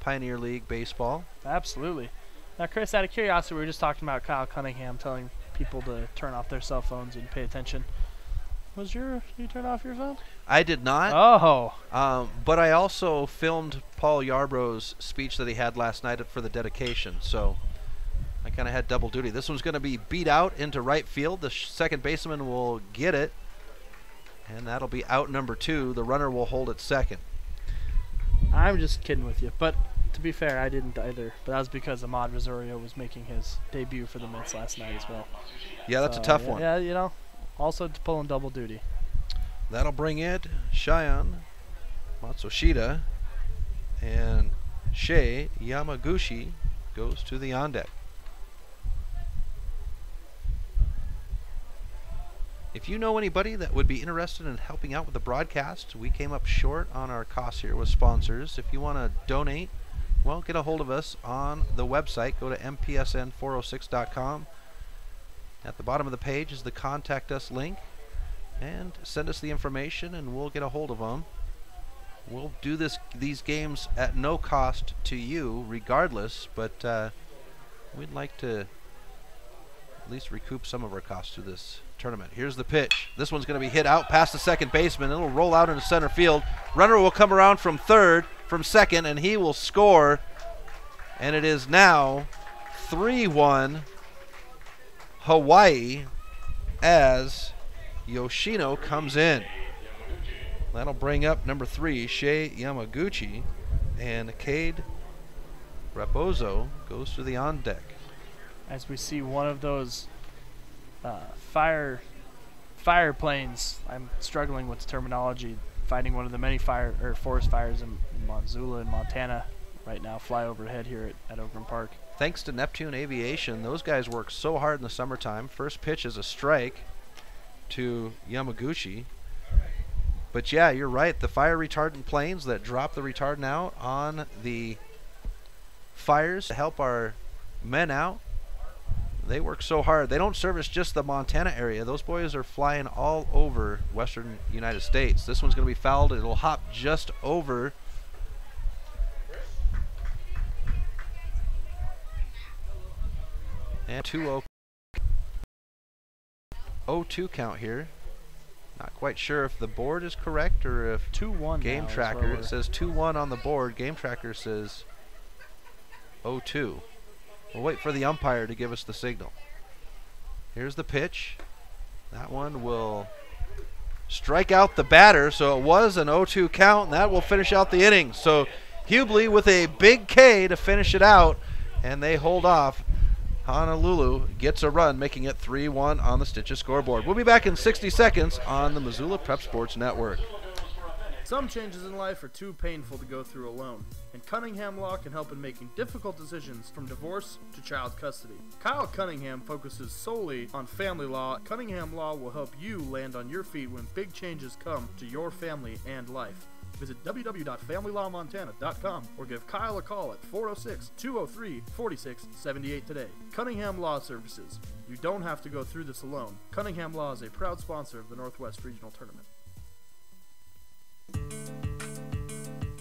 Pioneer League baseball. Absolutely. Now, Chris, out of curiosity, we were just talking about Kyle Cunningham telling people to turn off their cell phones and pay attention. Did you turn off your phone? I did not. Oh. But I also filmed Paul Yarbrough's speech that he had last night for the dedication, so I kind of had double duty. This one's going to be beat out into right field. The second baseman will get it, and that'll be out number 2. The runner will hold at second. I'm just kidding with you, but to be fair, I didn't either. But that was because Ahmad Rosario was making his debut for the Mets last night as well. Yeah, that's a tough one. Yeah, you know, also pulling double duty. That'll bring it Shion Matsushita, and Shei Yamaguchi goes to the on deck. If you know anybody that would be interested in helping out with the broadcast, we came up short on our costs here with sponsors. If you want to donate, well, get a hold of us on the website. Go to mpsn406.com. At the bottom of the page is the Contact Us link. And send us the information, and we'll get a hold of them. We'll do these games at no cost to you, regardless. But we'd like to at least recoup some of our costs through this tournament. Here's the pitch. This one's going to be hit out past the second baseman. It'll roll out into center field. Runner will come around from second, and he will score. And it is now 3-1 Hawaii as Yoshino comes in. That'll bring up number 3, Shei Yamaguchi, and Cade Raposo goes to the on deck. As we see one of those fire planes, I'm struggling with terminology, fighting one of the many forest fires in Missoula and Montana right now, fly overhead here at Oakland Park. Thanks to Neptune Aviation, those guys work so hard in the summertime. First pitch is a strike to Yamaguchi. But yeah, you're right. The fire retardant planes that drop the retardant out on the fires to help our men out, they work so hard. They don't service just the Montana area. Those boys are flying all over western United States. This one's going to be fouled. It'll hop just over. And 2-0. 0-2 count here. Not quite sure if the board is correct or if 2-1 Game Tracker, it says 2-1 on the board. Game Tracker says 0-2. We'll wait for the umpire to give us the signal. Here's the pitch. That one will strike out the batter, so it was an 0-2 count, and that will finish out the inning. So Hubley with a big K to finish it out, and they hold off. Honolulu gets a run, making it 3-1 on the Stitches scoreboard. We'll be back in 60 seconds on the Missoula Prep Sports Network. Some changes in life are too painful to go through alone, and Cunningham Law can help in making difficult decisions from divorce to child custody. Kyle Cunningham focuses solely on family law. Cunningham Law will help you land on your feet when big changes come to your family and life. Visit www.familylawmontana.com or give Kyle a call at 406-203-4678 today. Cunningham Law Services. You don't have to go through this alone. Cunningham Law is a proud sponsor of the Northwest Regional Tournament.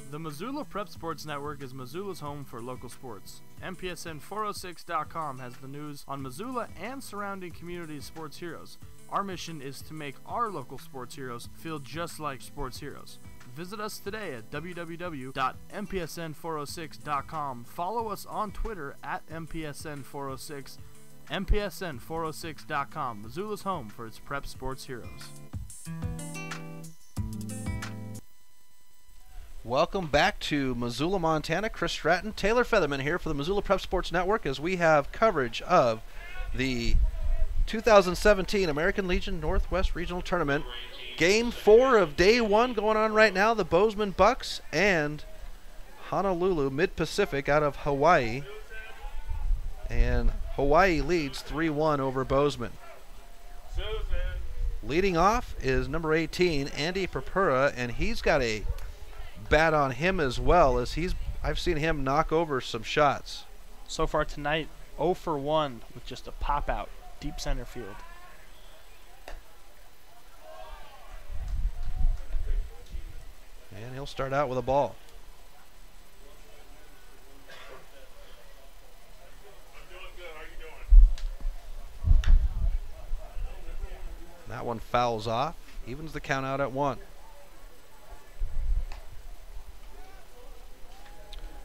The Missoula Prep Sports Network is Missoula's home for local sports. MPSN406.com has the news on Missoula and surrounding community sports heroes. Our mission is to make our local sports heroes feel just like sports heroes. Visit us today at www.mpsn406.com. Follow us on Twitter at mpsn406. mpsn406.com, Missoula's home for its prep sports heroes. Welcome back to Missoula, Montana. Chris Stratton, Taylor Featherman here for the Missoula Prep Sports Network as we have coverage of the 2017 American Legion Northwest Regional Tournament. Game 4 of Day 1 going on right now. The Bozeman Bucks and Honolulu Mid-Pacific out of Hawaii. And Hawaii leads 3-1 over Bozeman. Leading off is number 18, Andy Purpura, and he's got a bat on him as well, as I've seen him knock over some shots. So far tonight, 0 for 1 with just a pop out deep center field. And he'll start out with a ball. That one fouls off, evens the count out at 1.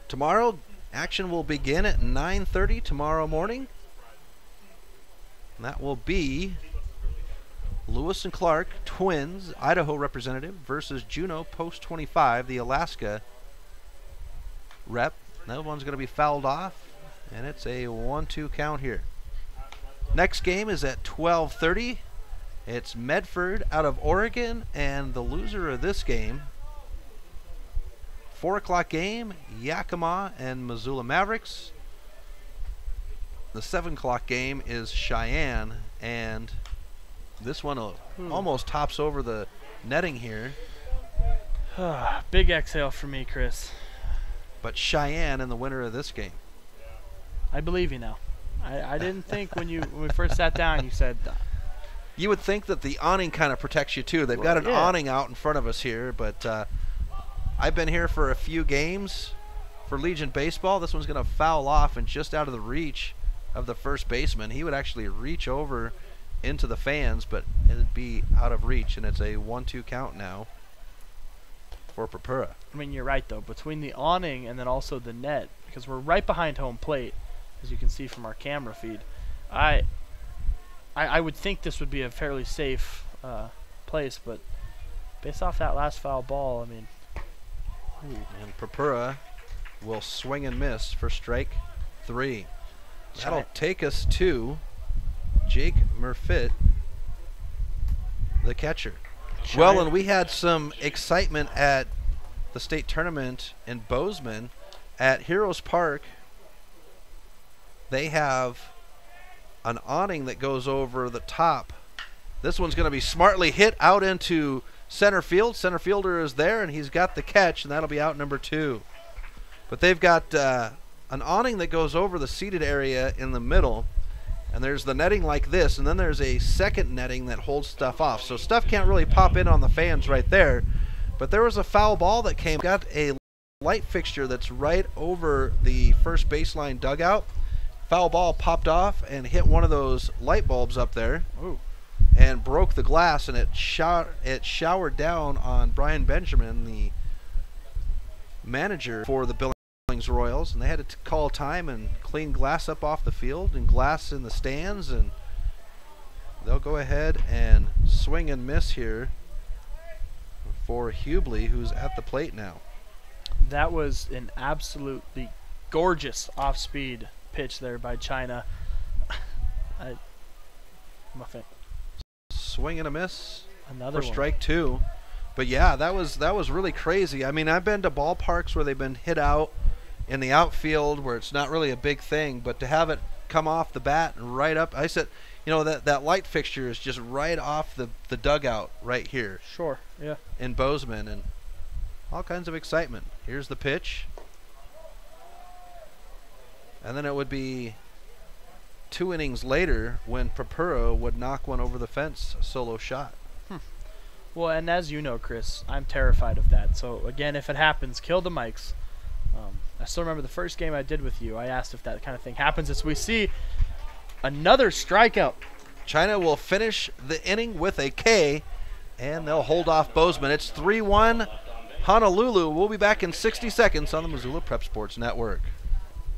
Tomorrow, action will begin at 9:30 tomorrow morning. And that will be Lewis and Clark, Twins, Idaho representative, versus Juneau Post 25, the Alaska rep. That one's going to be fouled off, and it's a 1-2 count here. Next game is at 12:30. It's Medford out of Oregon, and the loser of this game, 4 o'clock game, Yakima and Missoula Mavericks. The 7 o'clock game is Cheyenne, and this one almost tops over the netting here. Big exhale for me, Chris. But Cheyenne in the winner of this game. I believe you now. I didn't think when we first sat down you said you would think that the awning kind of protects you too. They've got an awning out in front of us here, but I've been here for a few games for Legion baseball. This one's going to foul off and just out of the reach of the first baseman. He would actually reach over into the fans, but it'd be out of reach, and it's a 1-2 count now for Purpura. I mean, you're right, though. Between the awning and then also the net, because we're right behind home plate, as you can see from our camera feed, I would think this would be a fairly safe place, but based off that last foul ball, I mean... And Purpura will swing and miss for strike 3. That'll take us to Jake Murfitt, the catcher. Well, and we had some excitement at the state tournament in Bozeman at Heroes Park. They have an awning that goes over the top. This one's going to be smartly hit out into center field. Center fielder is there, and he's got the catch, and that'll be out number 2. But they've got an awning that goes over the seated area in the middle, and there's the netting like this, and then there's a second netting that holds stuff off. So stuff can't really pop in on the fans right there. But there was a foul ball that came. Got a light fixture that's right over the first baseline dugout. Foul ball popped off and hit one of those light bulbs up there. Ooh. And broke the glass, and it showered down on Brian Benjamin, the manager for the Billings Royals, and they had to call time and clean glass up off the field and glass in the stands, and they'll go ahead and swing and miss here for Hubley, who's at the plate now. That was an absolutely gorgeous off-speed pitch there by China. I'm a fan. Swing and a miss Another for one. strike 2. But yeah, that was really crazy. I mean, I've been to ballparks where they've been hit out in the outfield where it's not really a big thing, but to have it come off the bat and right up, I said, you know, that light fixture is just right off the dugout right here. Sure, yeah. In Bozeman, and all kinds of excitement. Here's the pitch. And then it would be 2 innings later when Papuro would knock one over the fence, a solo shot. Well, and as you know, Chris, I'm terrified of that. So, again, if it happens, kill the mics. I still remember the first game I did with you. I asked if that kind of thing happens as we see another strikeout. China will finish the inning with a K, and they'll hold off Bozeman. It's 3-1 Honolulu. We'll be back in 60 seconds on the Missoula Prep Sports Network.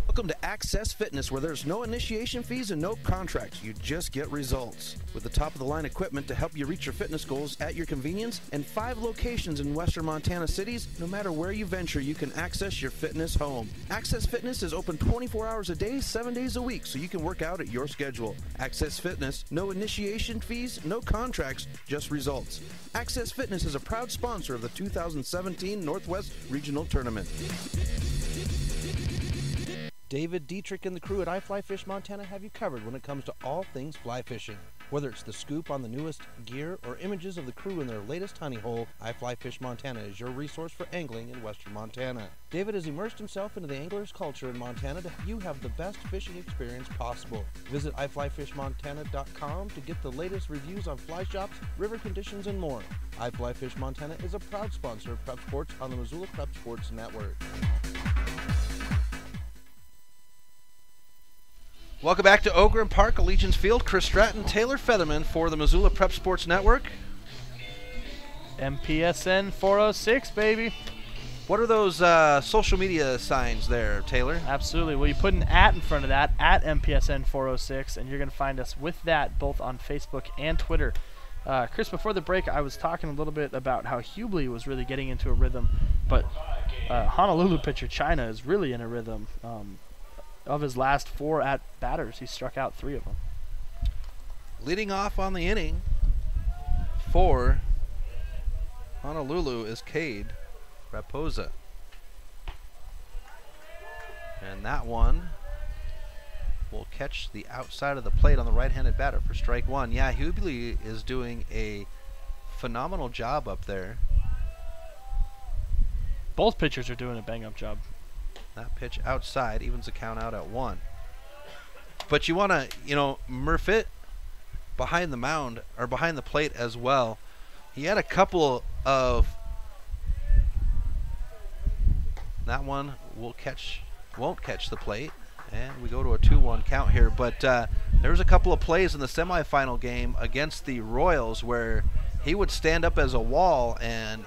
Welcome to Access Fitness, where there's no initiation fees and no contracts. You just get results. With the top-of-the-line equipment to help you reach your fitness goals at your convenience, and 5 locations in western Montana cities, no matter where you venture, you can access your fitness home. Access Fitness is open 24 hours a day, 7 days a week, so you can work out at your schedule. Access Fitness, no initiation fees, no contracts, just results. Access Fitness is a proud sponsor of the 2017 Northwest Regional Tournament. David Dietrich and the crew at iFlyFish Montana have you covered when it comes to all things fly fishing. Whether it's the scoop on the newest gear or images of the crew in their latest honey hole, iFlyFish Montana is your resource for angling in western Montana. David has immersed himself into the angler's culture in Montana to help you have the best fishing experience possible. Visit iFlyFishMontana.com to get the latest reviews on fly shops, river conditions, and more. iFlyFish Montana is a proud sponsor of Prep Sports on the Missoula Prep Sports Network. Welcome back to Ogren Park, Allegiance Field. Chris Stratton, Taylor Featherman for the Missoula Prep Sports Network. MPSN 406, baby. What are those social media signs there, Taylor? Absolutely. Well, you put an @ in front of that, at MPSN 406, and you're going to find us with that both on Facebook and Twitter. Chris, before the break, I was talking a little bit about how Hubley was really getting into a rhythm, but Honolulu pitcher China is really in a rhythm. Of his last 4 at-batters, he struck out 3 of them. Leading off on the inning for Honolulu is Cade Raposa. And that one will catch the outside of the plate on the right-handed batter for strike 1. Yeah, Hubley is doing a phenomenal job up there. Both pitchers are doing a bang-up job. That pitch outside evens the count out at 1. But you want to, Murfitt behind the mound, or behind the plate as well. He had a couple of, that one won't catch the plate. And we go to a 2-1 count here. But there was a couple of plays in the semifinal game against the Royals where he would stand up as a wall, and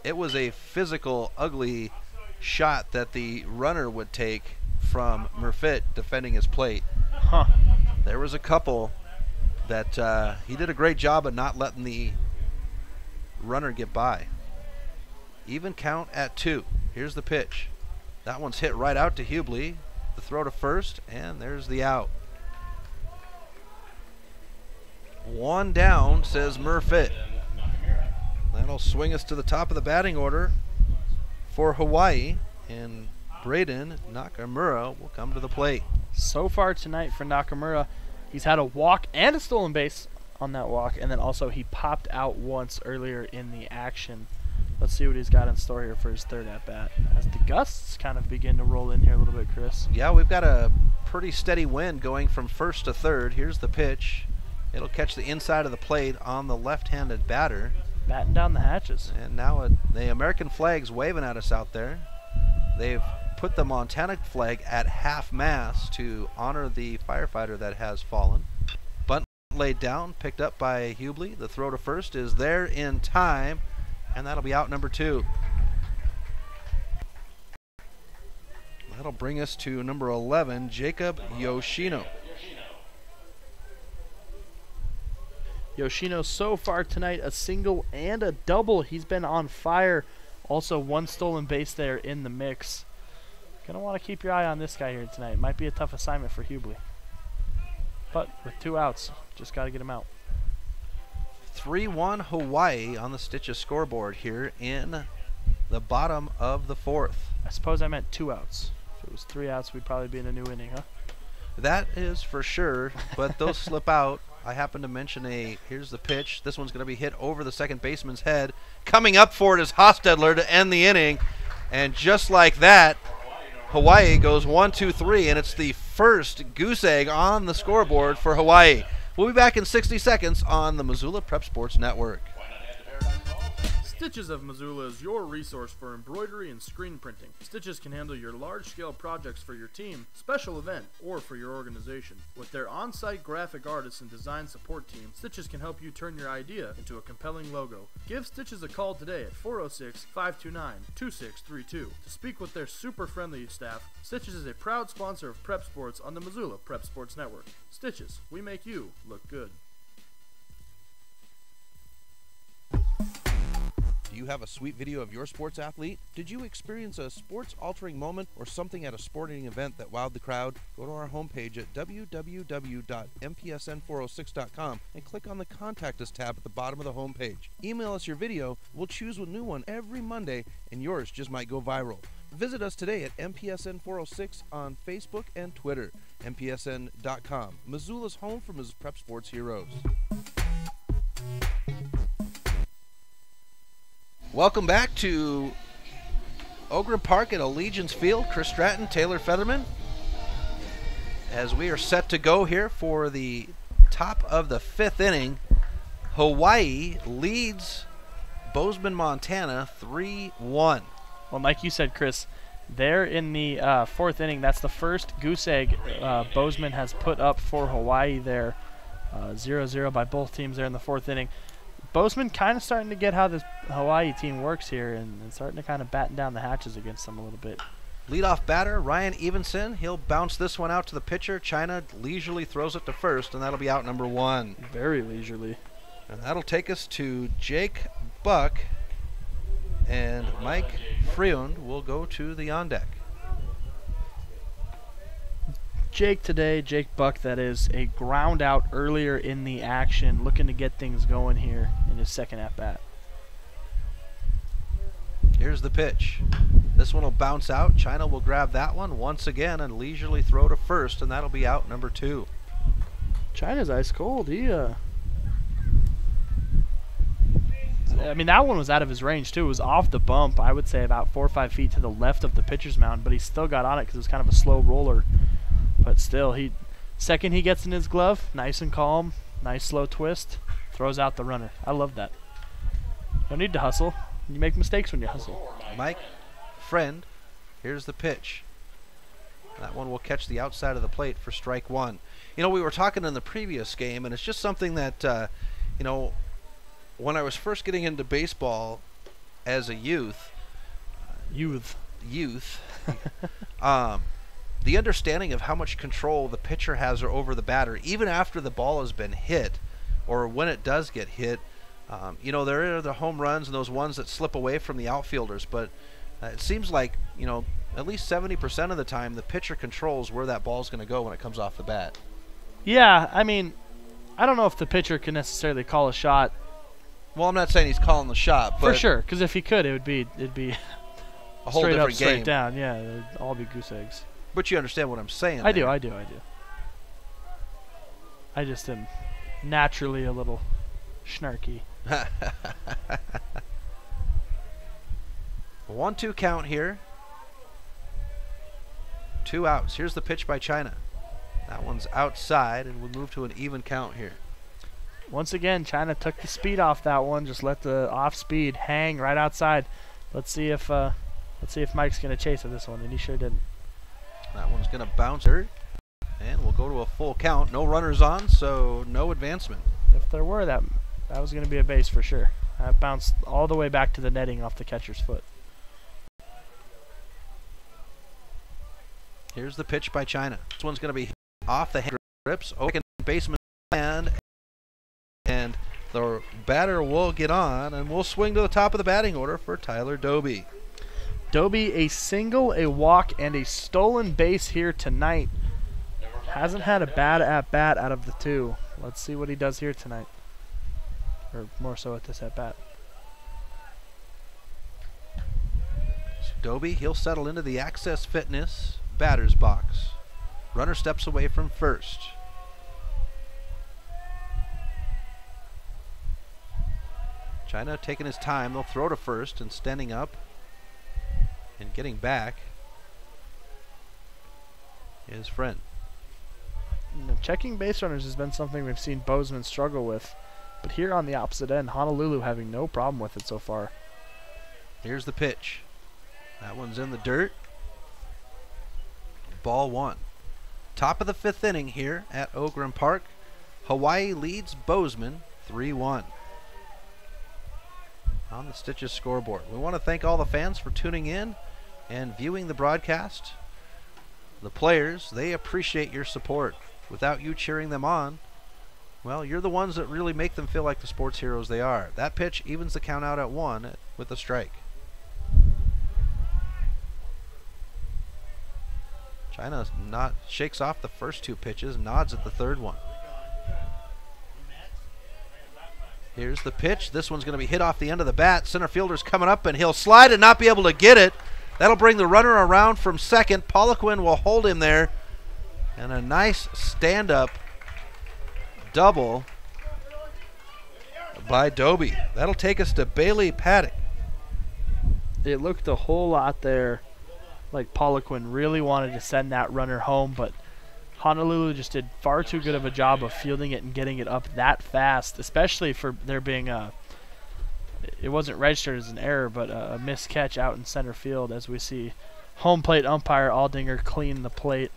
it was a physical, ugly shot that the runner would take from Murfitt defending his plate. There was a couple that he did a great job of not letting the runner get by. Even count at 2. Here's the pitch. That one's hit right out to Hubley. The throw to first, and there's the out. 1 down, says Murfitt. That'll swing us to the top of the batting order for Hawaii, and Braden Nakamura will come to the plate. So far tonight for Nakamura, he's had a walk and a stolen base on that walk, and then also he popped out once earlier in the action. Let's see what he's got in store here for his 3rd at-bat as the gusts kind of begin to roll in here a little bit, Chris. Yeah, we've got a pretty steady wind going from 1st to 3rd. Here's the pitch. It'll catch the inside of the plate on the left-handed batter. Batting down the hatches. And now the American flag's waving at us out there. They've put the Montana flag at half-mast to honor the firefighter that has fallen. Bunt laid down, picked up by Hubley. The throw to first is there in time, and that'll be out number 2. That'll bring us to number 11, Jacob Yoshino. Yoshino so far tonight, a single and a double. He's been on fire. Also 1 stolen base there in the mix. Gonna want to keep your eye on this guy here tonight. Might be a tough assignment for Hubley. But with 2 outs, just got to get him out. 3-1 Hawaii on the Stitches scoreboard here in the bottom of the 4th. I suppose I meant 2 outs. If it was 3 outs, we'd probably be in a new inning, huh? That is for sure, but those slip out. I happen to mention here's the pitch. This one's going to be hit over the second baseman's head. Coming up for it is Hostetler to end the inning. And just like that, Hawaii goes 1-2-3, and it's the first goose egg on the scoreboard for Hawaii. We'll be back in 60 seconds on the Missoula Prep Sports Network. Stitches of Missoula is your resource for embroidery and screen printing. Stitches can handle your large-scale projects for your team, special event, or for your organization. With their on-site graphic artists and design support team, Stitches can help you turn your idea into a compelling logo. Give Stitches a call today at 406-529-2632 to speak with their super friendly staff. Stitches is a proud sponsor of Prep Sports on the Missoula Prep Sports Network. Stitches, we make you look good. Do you have a sweet video of your sports athlete? Did you experience a sports-altering moment or something at a sporting event that wowed the crowd? Go to our homepage at www.mpsn406.com and click on the Contact Us tab at the bottom of the homepage. Email us your video. We'll choose a new one every Monday, and yours just might go viral. Visit us today at MPSN406 on Facebook and Twitter. MPSN.com, Missoula's home for Ms. Prep Sports heroes. Welcome back to Ogren Park at Allegiance Field. Chris Stratton, Taylor Featherman, as we are set to go here for the top of the 5th inning. Hawaii leads Bozeman, Montana 3-1. Well, like you said, Chris, there in the 4th inning, that's the first goose egg Bozeman has put up for Hawaii there. 0-0 by both teams there in the 4th inning. Bozeman kind of starting to get how this Hawaii team works here and starting to kind of batten down the hatches against them a little bit. Leadoff batter, Ryan Evenson. He'll bounce this one out to the pitcher. China leisurely throws it to first, and that'll be out number 1. Very leisurely. And that'll take us to Jake Buck, and Mike Freund will go to the on deck. Jake Buck, that is, a ground out earlier in the action, looking to get things going here in his second at bat. Here's the pitch. This one will bounce out. China will grab that one once again and leisurely throw to first, and that'll be out number 2. China's ice cold. I mean, that one was out of his range, too. It was off the bump, I would say about 4 or 5 feet to the left of the pitcher's mound, but he still got on it because it was kind of a slow roller. But still, second he gets in his glove, nice and calm, nice slow twist, throws out the runner. I love that. No need to hustle. You make mistakes when you hustle. Mike Friend, here's the pitch. That one will catch the outside of the plate for strike 1. You know, we were talking in the previous game, and it's just something that, you know, when I was first getting into baseball as a youth, the understanding of how much control the pitcher has over the batter, even after the ball has been hit, or when it does get hit, you know, there are the home runs and those ones that slip away from the outfielders, but it seems like, you know, at least 70% of the time the pitcher controls where that ball's going to go when it comes off the bat. Yeah, I mean, I don't know if the pitcher can necessarily call a shot. Well, I'm not saying he's calling the shot, but for sure, because if he could, it'd be a whole straight different up, game. straight down. Yeah, it'd all be goose eggs. But you understand what I'm saying. I do. I just am naturally a little snarky. 1-2 count here. 2 outs. Here's the pitch by China. That one's outside, and we'll move to an even count here. Once again, China took the speed off that one. Just let the off speed hang right outside. Let's see if Mike's gonna chase at this one, and he sure didn't. That one's gonna bounce her, and we'll go to a full count. No runners on, so no advancement. If there were, that was gonna be a base for sure. That bounced all the way back to the netting off the catcher's foot. Here's the pitch by China. This one's gonna be off the hand grips. Open baseman and the batter will get on, and we'll swing to the top of the batting order for Tyler Doby. Doby, a single, a walk, and a stolen base here tonight. Hasn't had a bad at-bat out of the 2. Let's see what he does here tonight. or more so at this at-bat. Dobie, he'll settle into the Access Fitness batter's box. Runner steps away from first. China taking his time. They'll throw to first and standing up and getting back his friend. Checking base runners has been something we've seen Bozeman struggle with, but here on the opposite end, Honolulu having no problem with it so far. Here's the pitch. That one's in the dirt. Ball one. Top of the fifth inning here at Ogren Park. Hawaii leads Bozeman 3-1. On the Stitches scoreboard. We want to thank all the fans for tuning in and viewing the broadcast. The players, they appreciate your support. Without you cheering them on, well, you're the ones that really make them feel like the sports heroes they are. That pitch evens the count out at 1 with a strike. China shakes off the first 2 pitches, nods at the third one. Here's the pitch. This one's going to be hit off the end of the bat. Center fielder's coming up, and he'll slide and not be able to get it. That'll bring the runner around from second. Poliquin will hold him there. And a nice stand-up double by Dobie. That'll take us to Bailey Paddock. It looked a whole lot there like Poliquin really wanted to send that runner home, but Honolulu just did far too good of a job of fielding it and getting it up that fast, especially for there being it wasn't registered as an error, but a missed catch out in center field as we see home plate umpire Aldinger clean the plate.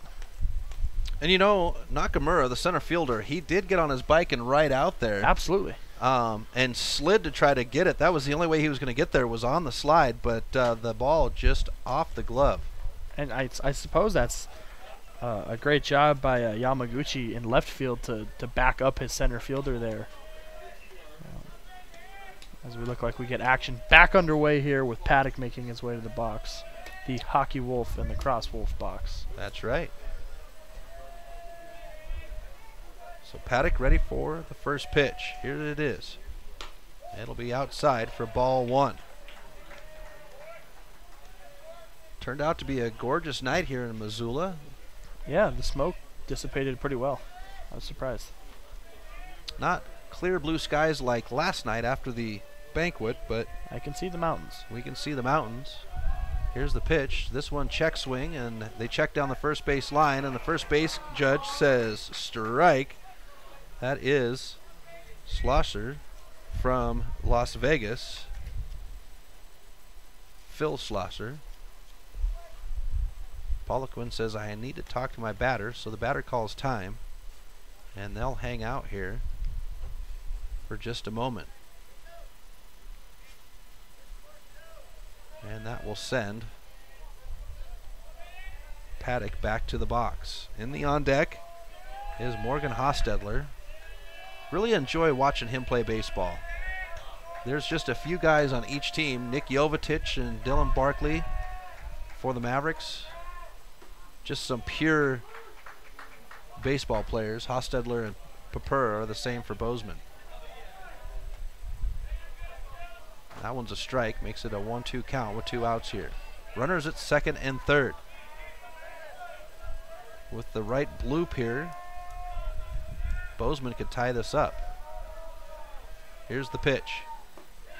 And you know, Nakamura, the center fielder, he did get on his bike and ride out there. Absolutely. And slid to try to get it. That was the only way he was going to get there, was on the slide, but the ball just off the glove. And I suppose that's a great job by Yamaguchi in left field to back up his center fielder there. As we look like we get action back underway here with Paddock making his way to the box. The Hockey Wolf and the Cross Wolf box. That's right. So Paddock ready for the first pitch. Here it is. It'll be outside for ball one. Turned out to be a gorgeous night here in Missoula. Yeah, the smoke dissipated pretty well. I was surprised. Not clear blue skies like last night after the banquet, but I can see the mountains. We can see the mountains. Here's the pitch. This one check swing, and they check down the first base line, and the first base judge says strike. That is Schlosser from Las Vegas. Phil Schlosser. Poliquin says, I need to talk to my batter, so the batter calls time, and they'll hang out here for just a moment. And that will send Paddock back to the box. In the on deck is Morgan Hostetler. Really enjoy watching him play baseball. There's just a few guys on each team, Nick Jovetic and Dylan Barkley for the Mavericks. Just some pure baseball players. Hostetler and Paper are the same for Bozeman. That one's a strike, makes it a 1-2 count with 2 outs here. Runners at second and third. With the right bloop here, Bozeman could tie this up. Here's the pitch.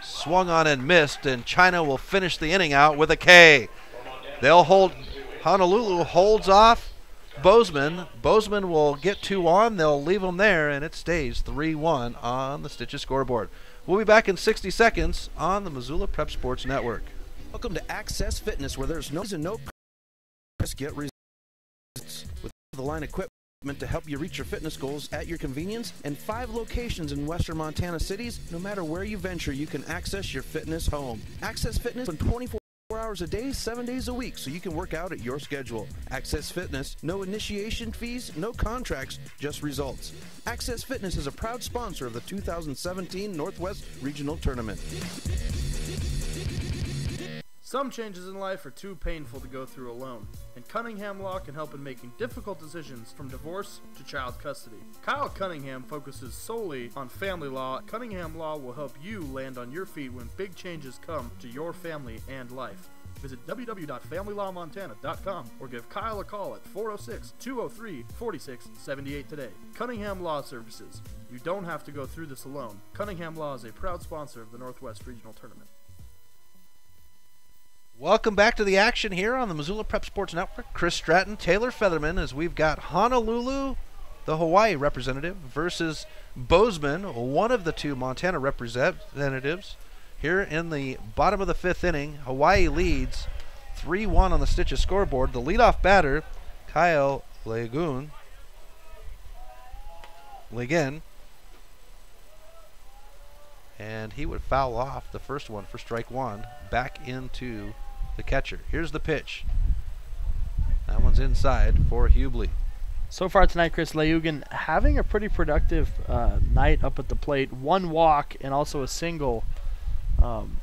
Swung on and missed, and China will finish the inning out with a K. They'll hold. Honolulu holds off Bozeman. Bozeman will get 2 on. They'll leave them there, and it stays 3-1 on the Stitches scoreboard. We'll be back in 60 seconds on the Missoula Prep Sports Network. Welcome to Access Fitness, where there's no just get results with the line equipment to help you reach your fitness goals at your convenience, and 5 locations in western Montana cities. No matter where you venture, you can access your fitness home. Access Fitness on 24 hours a day, 7 days a week, so you can work out at your schedule. Access Fitness, no initiation fees, no contracts, just results. Access Fitness is a proud sponsor of the 2017 Northwest Regional Tournament. Some changes in life are too painful to go through alone, and Cunningham Law can help in making difficult decisions from divorce to child custody. Kyle Cunningham focuses solely on family law. Cunningham Law will help you land on your feet when big changes come to your family and life. Visit www.familylawmontana.com or give Kyle a call at 406-203-4678 today. Cunningham Law Services. You don't have to go through this alone. Cunningham Law is a proud sponsor of the Northwest Regional Tournament. Welcome back to the action here on the Missoula Prep Sports Network. Chris Stratton, Taylor Featherman, as we've got Honolulu, the Hawaii representative, versus Bozeman, one of the two Montana representatives. Here in the bottom of the fifth inning, Hawaii leads 3-1 on the Stitches scoreboard. The leadoff batter, Kyle Ligon, and he would foul off the first one for strike one back into the catcher. Here's the pitch. That one's inside for Hubley. So far tonight, Chris, Ligon having a pretty productive night up at the plate. One walk and also a single,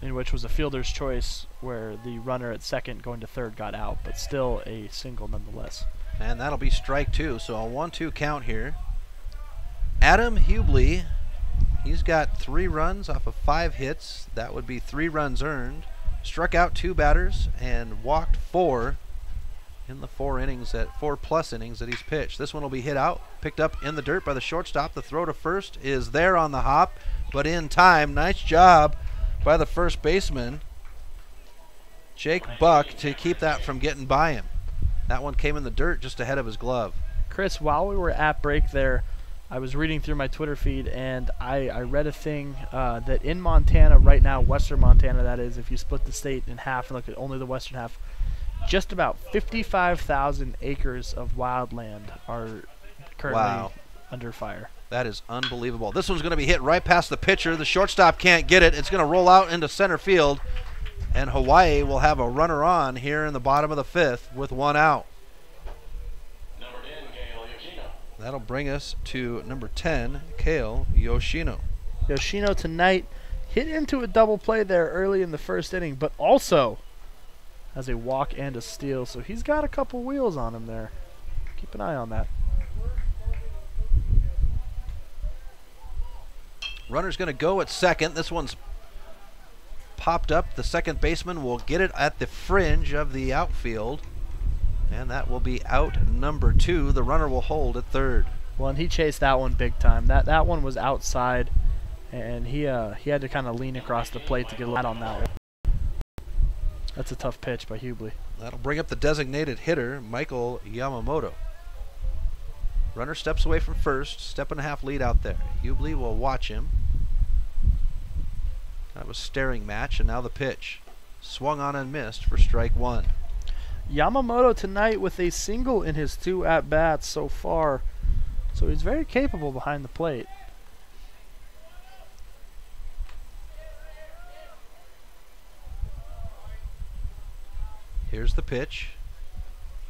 in which was a fielder's choice where the runner at second going to third got out, but still a single nonetheless. And that'll be strike two, so a 1-2 count here. Adam Hubley, he's got 3 runs off of 5 hits. That would be 3 runs earned. Struck out 2 batters and walked 4 in the 4+ innings that he's pitched. This one will be hit out, picked up in the dirt by the shortstop. The throw to first is there on the hop, but in time. Nice job by the first baseman, Jake Buck, to keep that from getting by him. That one came in the dirt just ahead of his glove. Chris, while we were at break there, I was reading through my Twitter feed, and I read a thing that in Montana right now, western Montana that is, if you split the state in half and look at only the western half, just about 55,000 acres of wildland are currently under fire. That is unbelievable. This one's going to be hit right past the pitcher. The shortstop can't get it. It's going to roll out into center field, and Hawaii will have a runner on here in the bottom of the fifth with 1 out. Number 10, Kale Yoshino. That'll bring us to number 10, Kale Yoshino. Yoshino tonight hit into a double play there early in the first inning, but also has a walk and a steal, so he's got a couple wheels on him there. Keep an eye on that. Runner's going to go at second. This one's popped up. The second baseman will get it at the fringe of the outfield, and that will be out number 2. The runner will hold at third. Well, and he chased that one big time. That one was outside, and he had to kind of lean across the plate to get a lot on that one. That's a tough pitch by Hubley. That'll bring up the designated hitter, Michael Yamamoto. Runner steps away from first, 1.5 lead out there. Hubley will watch him. That was a staring match, and now the pitch. Swung on and missed for strike 1. Yamamoto tonight with a single in his 2 at-bats so far, so he's very capable behind the plate. Here's the pitch.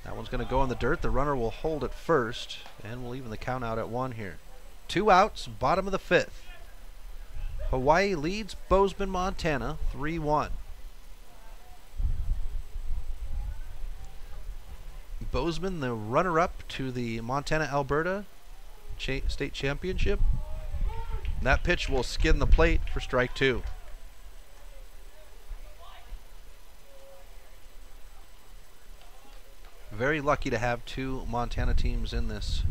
That one's going to go in the dirt. The runner will hold at first, and we'll even the count out at 1 here. 2 outs, bottom of the fifth. Hawaii leads Bozeman, Montana, 3-1. Bozeman, the runner-up to the Montana-Alberta State Championship. That pitch will skin the plate for strike 2. Very lucky to have 2 Montana teams in this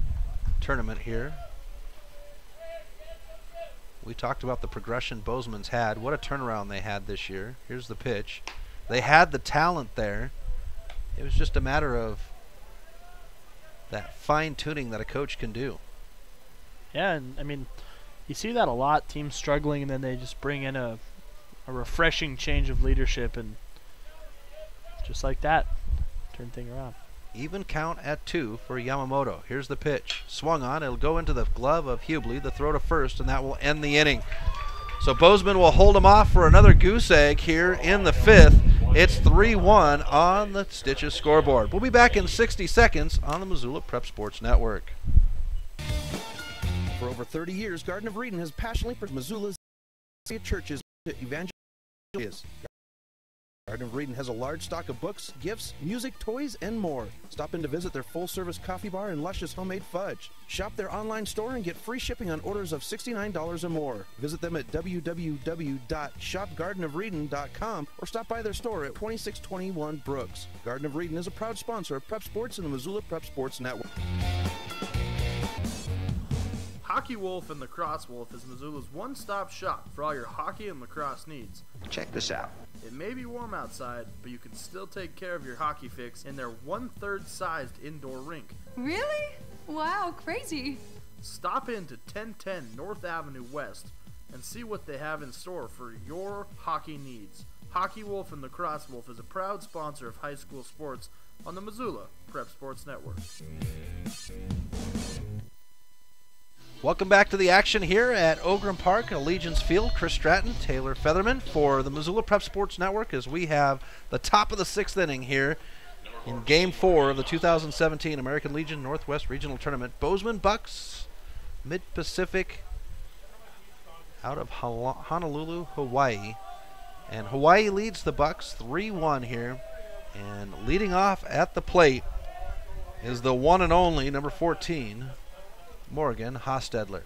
tournament here. We talked about the progression Bozeman's had. What a turnaround they had this year. Here's the pitch. They had the talent there. It was just a matter of that fine-tuning that a coach can do. Yeah, and I mean, you see that a lot, teams struggling, and then they just bring in a refreshing change of leadership, and just like that, turn thing around. Even count at 2 for Yamamoto. Here's the pitch. Swung on. It'll go into the glove of Hubley. The throw to first, and that will end the inning. So Bozeman will hold him off for another goose egg here in the fifth. It's 3-1 on the Stitches scoreboard. We'll be back in 60 seconds on the Missoula Prep Sports Network. For over 30 years, Garden of Eden has passionately for Missoula's churches to evangelize. Garden of Reading has a large stock of books, gifts, music, toys, and more. Stop in to visit their full-service coffee bar and luscious homemade fudge. Shop their online store and get free shipping on orders of $69 or more. Visit them at www.shopgardenofreading.com or stop by their store at 2621 Brooks. Garden of Reading is a proud sponsor of Prep Sports and the Missoula Prep Sports Network. Hockey Wolf and Lacrosse Wolf is Missoula's one-stop shop for all your hockey and lacrosse needs. Check this out. It may be warm outside, but you can still take care of your hockey fix in their 1/3 sized indoor rink. Really? Wow, crazy. Stop in to 1010 North Avenue West and see what they have in store for your hockey needs. Hockey Wolf and Lacrosse Wolf is a proud sponsor of high school sports on the Missoula Prep Sports Network. Welcome back to the action here at Ogren Park, Allegiance Field. Chris Stratton, Taylor Featherman for the Missoula Prep Sports Network as we have the top of the 6th inning here in Game 4 of the 2017 American Legion Northwest Regional Tournament. Bozeman Bucks, Mid-Pacific, out of Honolulu, Hawaii. And Hawaii leads the Bucks 3-1 here. And leading off at the plate is the one and only number 14, Morgan Hostetler.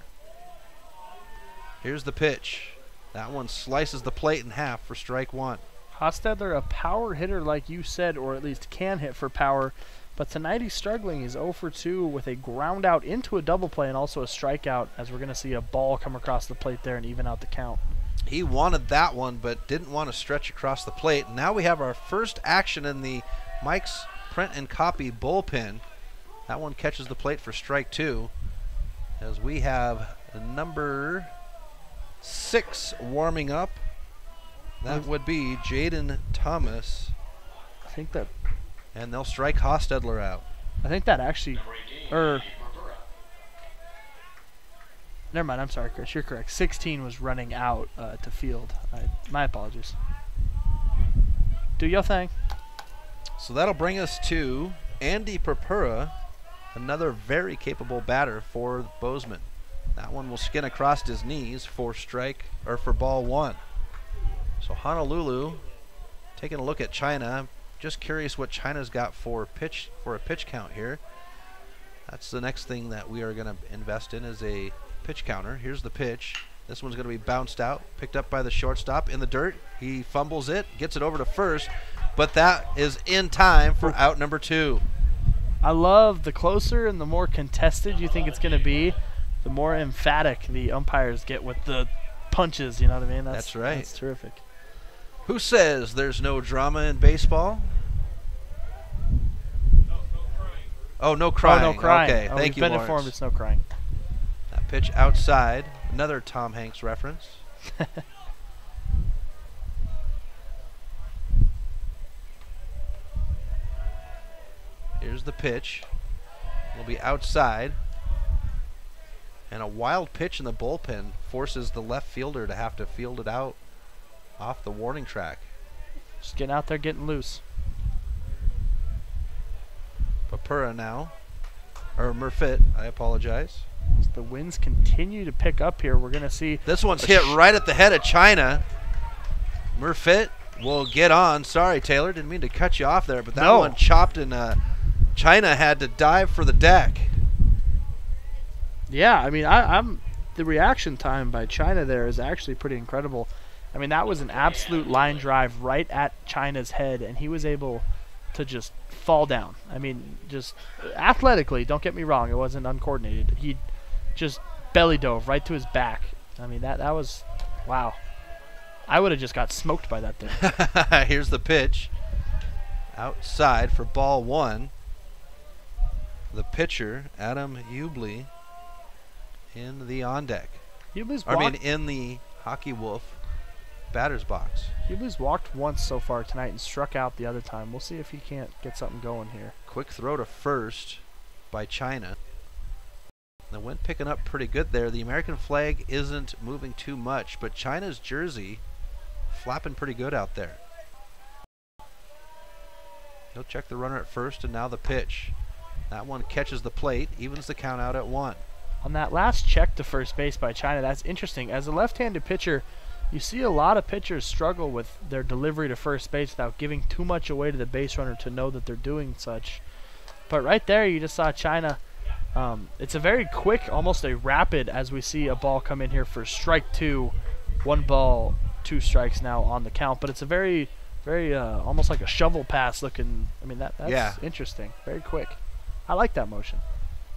Here's the pitch. That one slices the plate in half for strike one. Hostetler, a power hitter like you said, or at least can hit for power, but tonight he's struggling. He's 0 for 2 with a ground out into a double play and also a strikeout, as we're going to see a ball come across the plate there and even out the count. He wanted that one but didn't want to stretch across the plate. Now we have our first action in the Mike's Print and Copy bullpen. That one catches the plate for strike two, as we have number 6 warming up. That would be Jaden Thomas. I think that... And they'll strike Hostetler out. I think that actually... Never mind, I'm sorry, Chris. You're correct. 16 was running out to field. My apologies. Do your thing. So that'll bring us to Andy Purpura, another very capable batter for Bozeman. That one will skin across his knees for ball one. So Honolulu taking a look at China. Just curious what China's got for a pitch count here. That's the next thing that we are going to invest in, is a pitch counter. Here's the pitch. This one's going to be bounced out, picked up by the shortstop in the dirt. He fumbles it, gets it over to first, but that is in time for out number 2. I love the closer and the more contested you think it's going to be, the more emphatic the umpires get with the punches, you know what I mean? That's right. That's terrific. Who says there's no drama in baseball? Oh, no crying. Oh, no crying. Okay, thank you, We've been Lawrence. informed it's no crying. That pitch outside, another Tom Hanks reference. Here's the pitch. It'll be outside. And a wild pitch in the bullpen forces the left fielder to have to field it out off the warning track. Just getting out there, getting loose. Papura now. Or Murfitt, I apologize. As the winds continue to pick up here, we're going to see... This one's hit right at the head of China. Murfitt will get on. Sorry, Taylor, didn't mean to cut you off there, but that one chopped, and China had to dive for the deck. Yeah, I mean, I'm the reaction time by China there is actually pretty incredible. I mean, that was an absolute line drive right at China's head, and he was able to just fall down. I mean, just athletically, don't get me wrong, it wasn't uncoordinated. He just belly dove right to his back. I mean, that was, wow. I would have just got smoked by that thing. Here's the pitch. Outside for ball one. The pitcher, Adam Hubley, in the on deck. In the Hockey Wolf batter's box. Hubley's walked once so far tonight and struck out the other time. We'll see if he can't get something going here. Quick throw to first by China. The wind picking up pretty good there. The American flag isn't moving too much, but China's jersey flapping pretty good out there. He'll check the runner at first, and now the pitch. That one catches the plate, evens the count out at 1. On that last check to first base by China, that's interesting. As a left-handed pitcher, You see a lot of pitchers struggle with their delivery to first base without giving too much away to the base runner to know that they're doing such. But right there, you just saw China. It's a very quick, almost a rapid, as we see a ball come in here for strike 2. 1 ball, 2 strikes now on the count. But it's a very, very almost like a shovel pass looking. I mean, that's interesting. Very quick. I like that motion.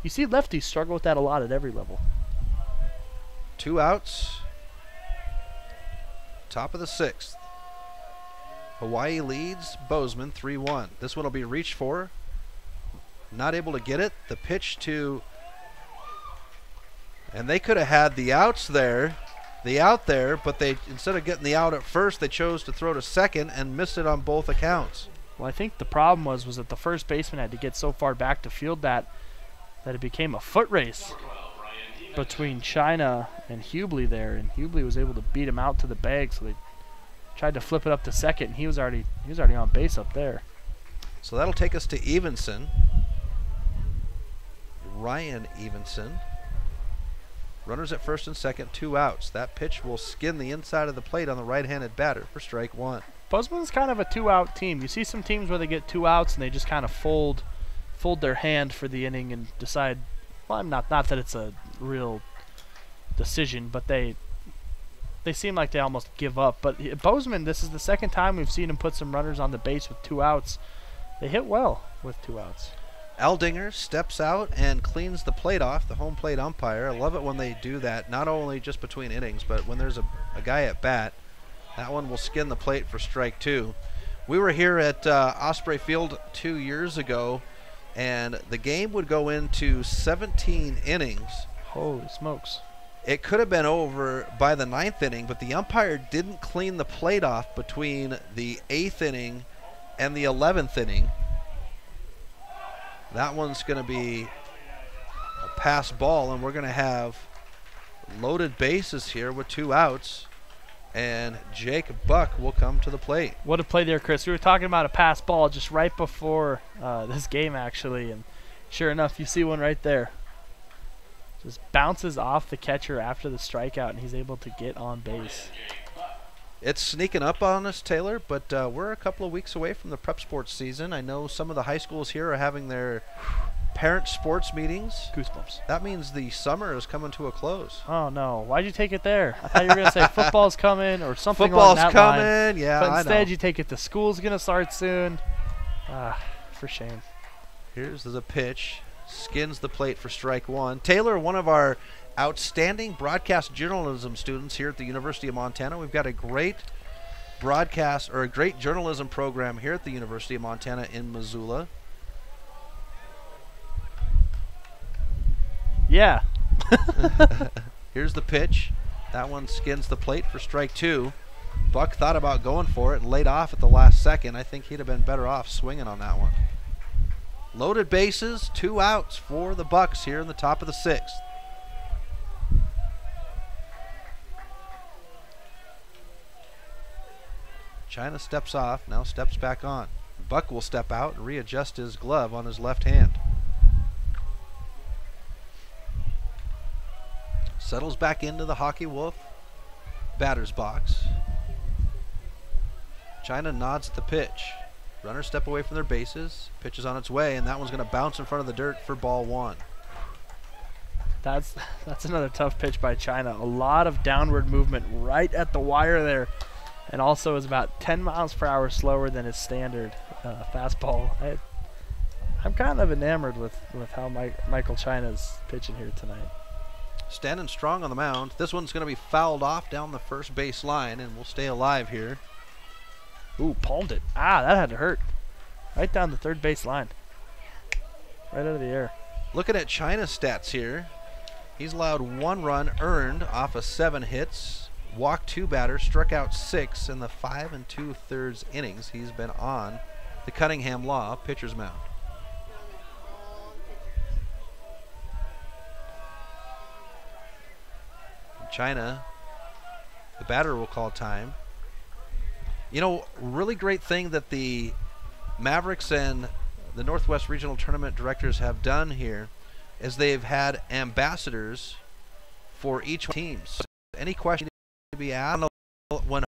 You see lefties struggle with that a lot at every level. 2 outs. Top of the 6th. Hawaii leads Bozeman 3-1. This one will be reached for. Not able to get it. The pitch to, and they could have had the outs there, the out there, but they, instead of getting the out at first, they chose to throw to second and missed it on both accounts. Well, I think the problem was that the first baseman had to get so far back to field that it became a foot race between China and Hubley there, and Hubley was able to beat him out to the bag, so they tried to flip it up to second, and he was already on base up there. So that'll take us to Evenson. Ryan Evenson. Runners at first and second, 2 outs. That pitch will skin the inside of the plate on the right-handed batter for strike 1. Bozeman's kind of a 2-out team. You see some teams where they get 2 outs and they just kind of fold their hand for the inning and decide, well, not that it's a real decision, but they seem like they almost give up. But Bozeman, this is the second time we've seen him put some runners on the base with 2 outs. They hit well with 2 outs. Aldinger steps out and cleans the plate off, the home plate umpire. I love it when they do that, not only just between innings, but when there's a guy at bat. That one will skin the plate for strike 2. We were here at Osprey Field 2 years ago, and the game would go into 17 innings. Holy smokes. It could have been over by the 9th inning, but the umpire didn't clean the plate off between the 8th inning and the 11th inning. That one's going to be a pass ball, and we're going to have loaded bases here with 2 outs, and Jake Buck will come to the plate. What a play there, Chris. We were talking about a pass ball just right before this game, actually, and sure enough, you see one right there. Just bounces off the catcher after the strikeout, and he's able to get on base. It's sneaking up on us, Taylor, but we're a couple of weeks away from the prep sports season. I know some of the high schools here are having their parent sports meetings. Goosebumps. That means the summer is coming to a close. Oh, no. Why'd you take it there? I thought you were going to say football's coming or something football's along that coming, line. yeah, But I instead know. you take it to school's going to start soon. For shame. Here's the pitch. Skins the plate for strike 1. Taylor, one of our outstanding broadcast journalism students here at the University of Montana. We've got a great broadcast, or a great journalism program here at the University of Montana in Missoula. Yeah. Here's the pitch. That one skins the plate for strike 2. Buck thought about going for it and laid off at the last second. I think he'd have been better off swinging on that one. Loaded bases, 2 outs for the Bucks here in the top of the 6th. China steps off, now steps back on. Buck will step out and readjust his glove on his left hand. Settles back into the Hockey Wolf batter's box. China nods at the pitch. Runners step away from their bases. Pitch is on its way, and that one's going to bounce in front of the dirt for ball 1. That's another tough pitch by China. A lot of downward movement right at the wire there, and also is about 10 miles per hour slower than his standard fastball. I'm kind of enamored with how Michael China's pitching here tonight. Standing strong on the mound. This one's going to be fouled off down the first base line, and we'll stay alive here. Ooh, palmed it. That had to hurt. Right down the third base line. Right out of the air. Looking at China's stats here, he's allowed 1 run earned off of 7 hits, walked 2 batters, struck out 6 in the 5 2/3 innings he's been on the Cunningham Law pitcher's mound. China, the batter will call time. You know, really great thing that the Mavericks and the Northwest Regional Tournament directors have done here is they've had ambassadors for each team. So any question to be asked on when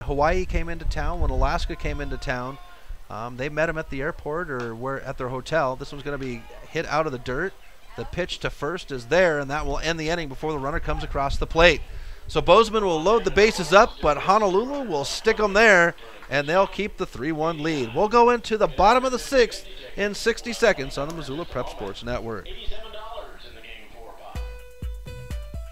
Hawaii came into town, when Alaska came into town, they met them at the airport or were at their hotel. This one's going to be hit out of the dirt. The pitch to first is there, and that will end the inning before the runner comes across the plate. So Bozeman will load the bases up, but Honolulu will stick them there, and they'll keep the 3-1 lead. We'll go into the bottom of the 6th in 60 seconds on the Missoula Prep Sports Network.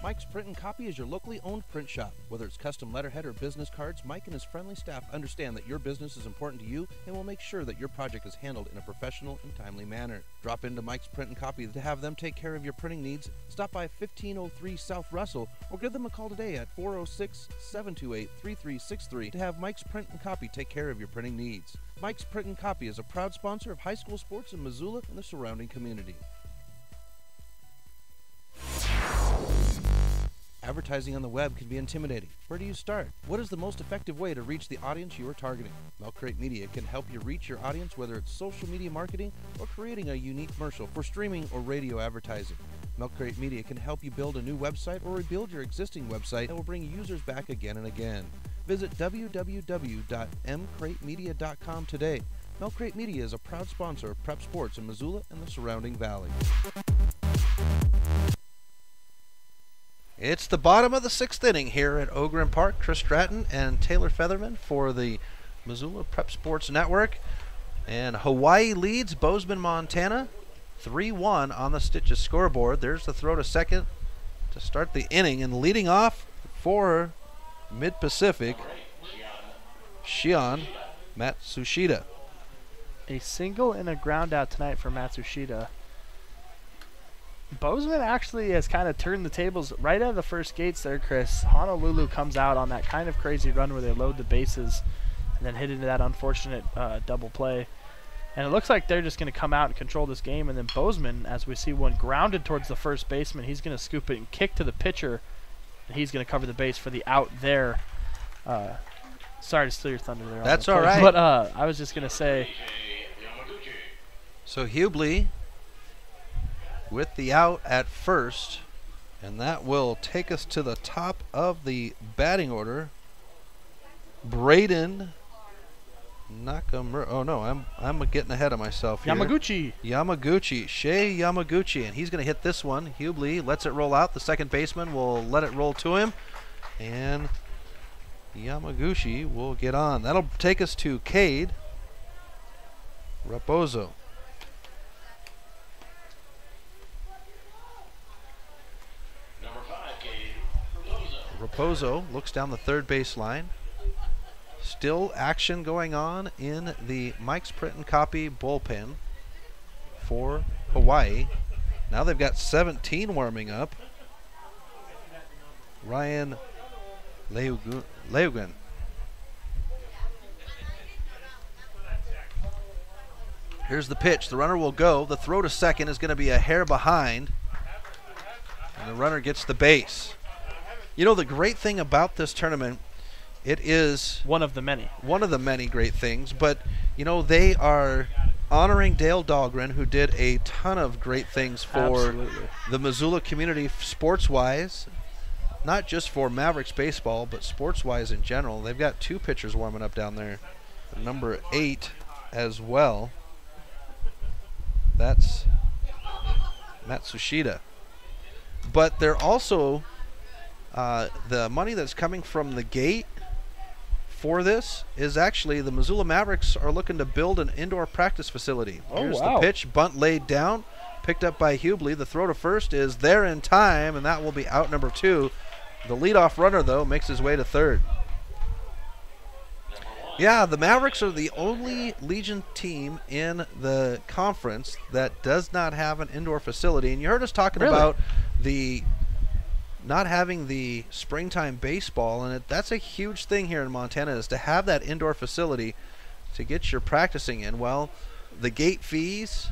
Mike's Print and Copy is your locally owned print shop. Whether it's custom letterhead or business cards, Mike and his friendly staff understand that your business is important to you and will make sure that your project is handled in a professional and timely manner. Drop into Mike's Print and Copy to have them take care of your printing needs. Stop by 1503 South Russell or give them a call today at 406-728-3363 to have Mike's Print and Copy take care of your printing needs. Mike's Print and Copy is a proud sponsor of high school sports in Missoula and the surrounding community. Advertising on the web can be intimidating. Where do you start? What is the most effective way to reach the audience you are targeting? Milk Crate Media can help you reach your audience, whether it's social media marketing or creating a unique commercial for streaming or radio advertising. Milk Crate Media can help you build a new website or rebuild your existing website that will bring users back again and again. Visit www.mcratemedia.com today. Milk Crate Media is a proud sponsor of prep sports in Missoula and the surrounding valley. It's the bottom of the 6th inning here at Ogren Park. Chris Stratton and Taylor Featherman for the Missoula Prep Sports Network. And Hawaii leads Bozeman, Montana, 3-1 on the Stitches scoreboard. There's the throw to second to start the inning. And leading off for Mid-Pacific, Shion Matsushita. A single and a ground out tonight for Matsushita. Bozeman actually has kind of turned the tables right out of the first gates there, Chris. Honolulu comes out on that kind of crazy run where they load the bases and then hit into that unfortunate double play. And it looks like they're just going to come out and control this game. And then Bozeman, as we see one grounded towards the first baseman, he's going to scoop it and kick to the pitcher. And he's going to cover the base for the out there. Sorry to steal your thunder there. That's all right. But I was just going to say. So Hubley with the out at first, and that will take us to the top of the batting order. Braden Nakamura. Oh no, I'm getting ahead of myself here. Yamaguchi, Shea Yamaguchi, and he's going to hit this one. Hubley lets it roll out. The second baseman will let it roll to him, and Yamaguchi will get on. That'll take us to Cade Raposo. Raposo looks down the third base line. Still action going on in the Mike's Print and Copy bullpen for Hawaii. Now they've got 17 warming up. Ryan Leugen. Here's the pitch. The runner will go. The throw to second is going to be a hair behind, and the runner gets the base. You know, the great thing about this tournament, it is one of the many great things, but you know, they are honoring Dale Dahlgren, who did a ton of great things for the Missoula community sports-wise, not just for Mavericks baseball, but sports-wise in general. They've got 2 pitchers warming up down there. Number 8 as well. That's Matsushita. But they're also the money that's coming from the gate for this is actually the Missoula Mavericks are looking to build an indoor practice facility. Here's the pitch, bunt laid down, picked up by Hubley. The throw to first is there in time, and that will be out number 2. The leadoff runner, though, makes his way to third. Yeah, the Mavericks are the only Legion team in the conference that does not have an indoor facility. And you heard us talking about the not having the springtime baseball, and that's a huge thing here in Montana, is to have that indoor facility to get your practicing in. Well, the gate fees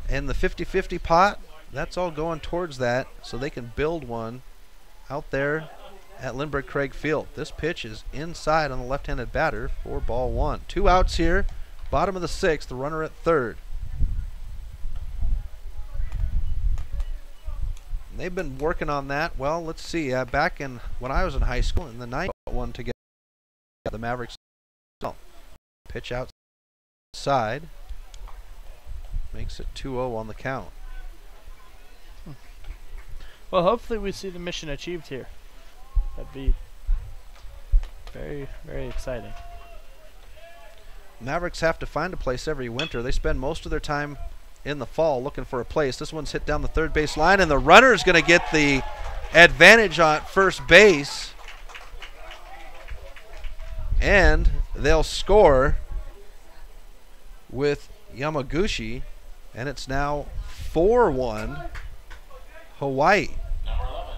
and the 50-50 pot, that's all going towards that, so they can build one out there at Lindbergh Craig Field. This pitch is inside on the left-handed batter for ball 1. 2 outs here, bottom of the 6th, the runner at third. They've been working on that. Well, let's see. Back in when I was in high school in the 90s, one together. The Mavericks pitch outside. Makes it 2-0 on the count. Well, hopefully we see the mission achieved here. That'd be very, very exciting. Mavericks have to find a place every winter. They spend most of their time in the fall looking for a place. This one's hit down the third base line, and the runner's going to get the advantage on first base. And they'll score with Yamaguchi, and it's now 4-1 Hawaii.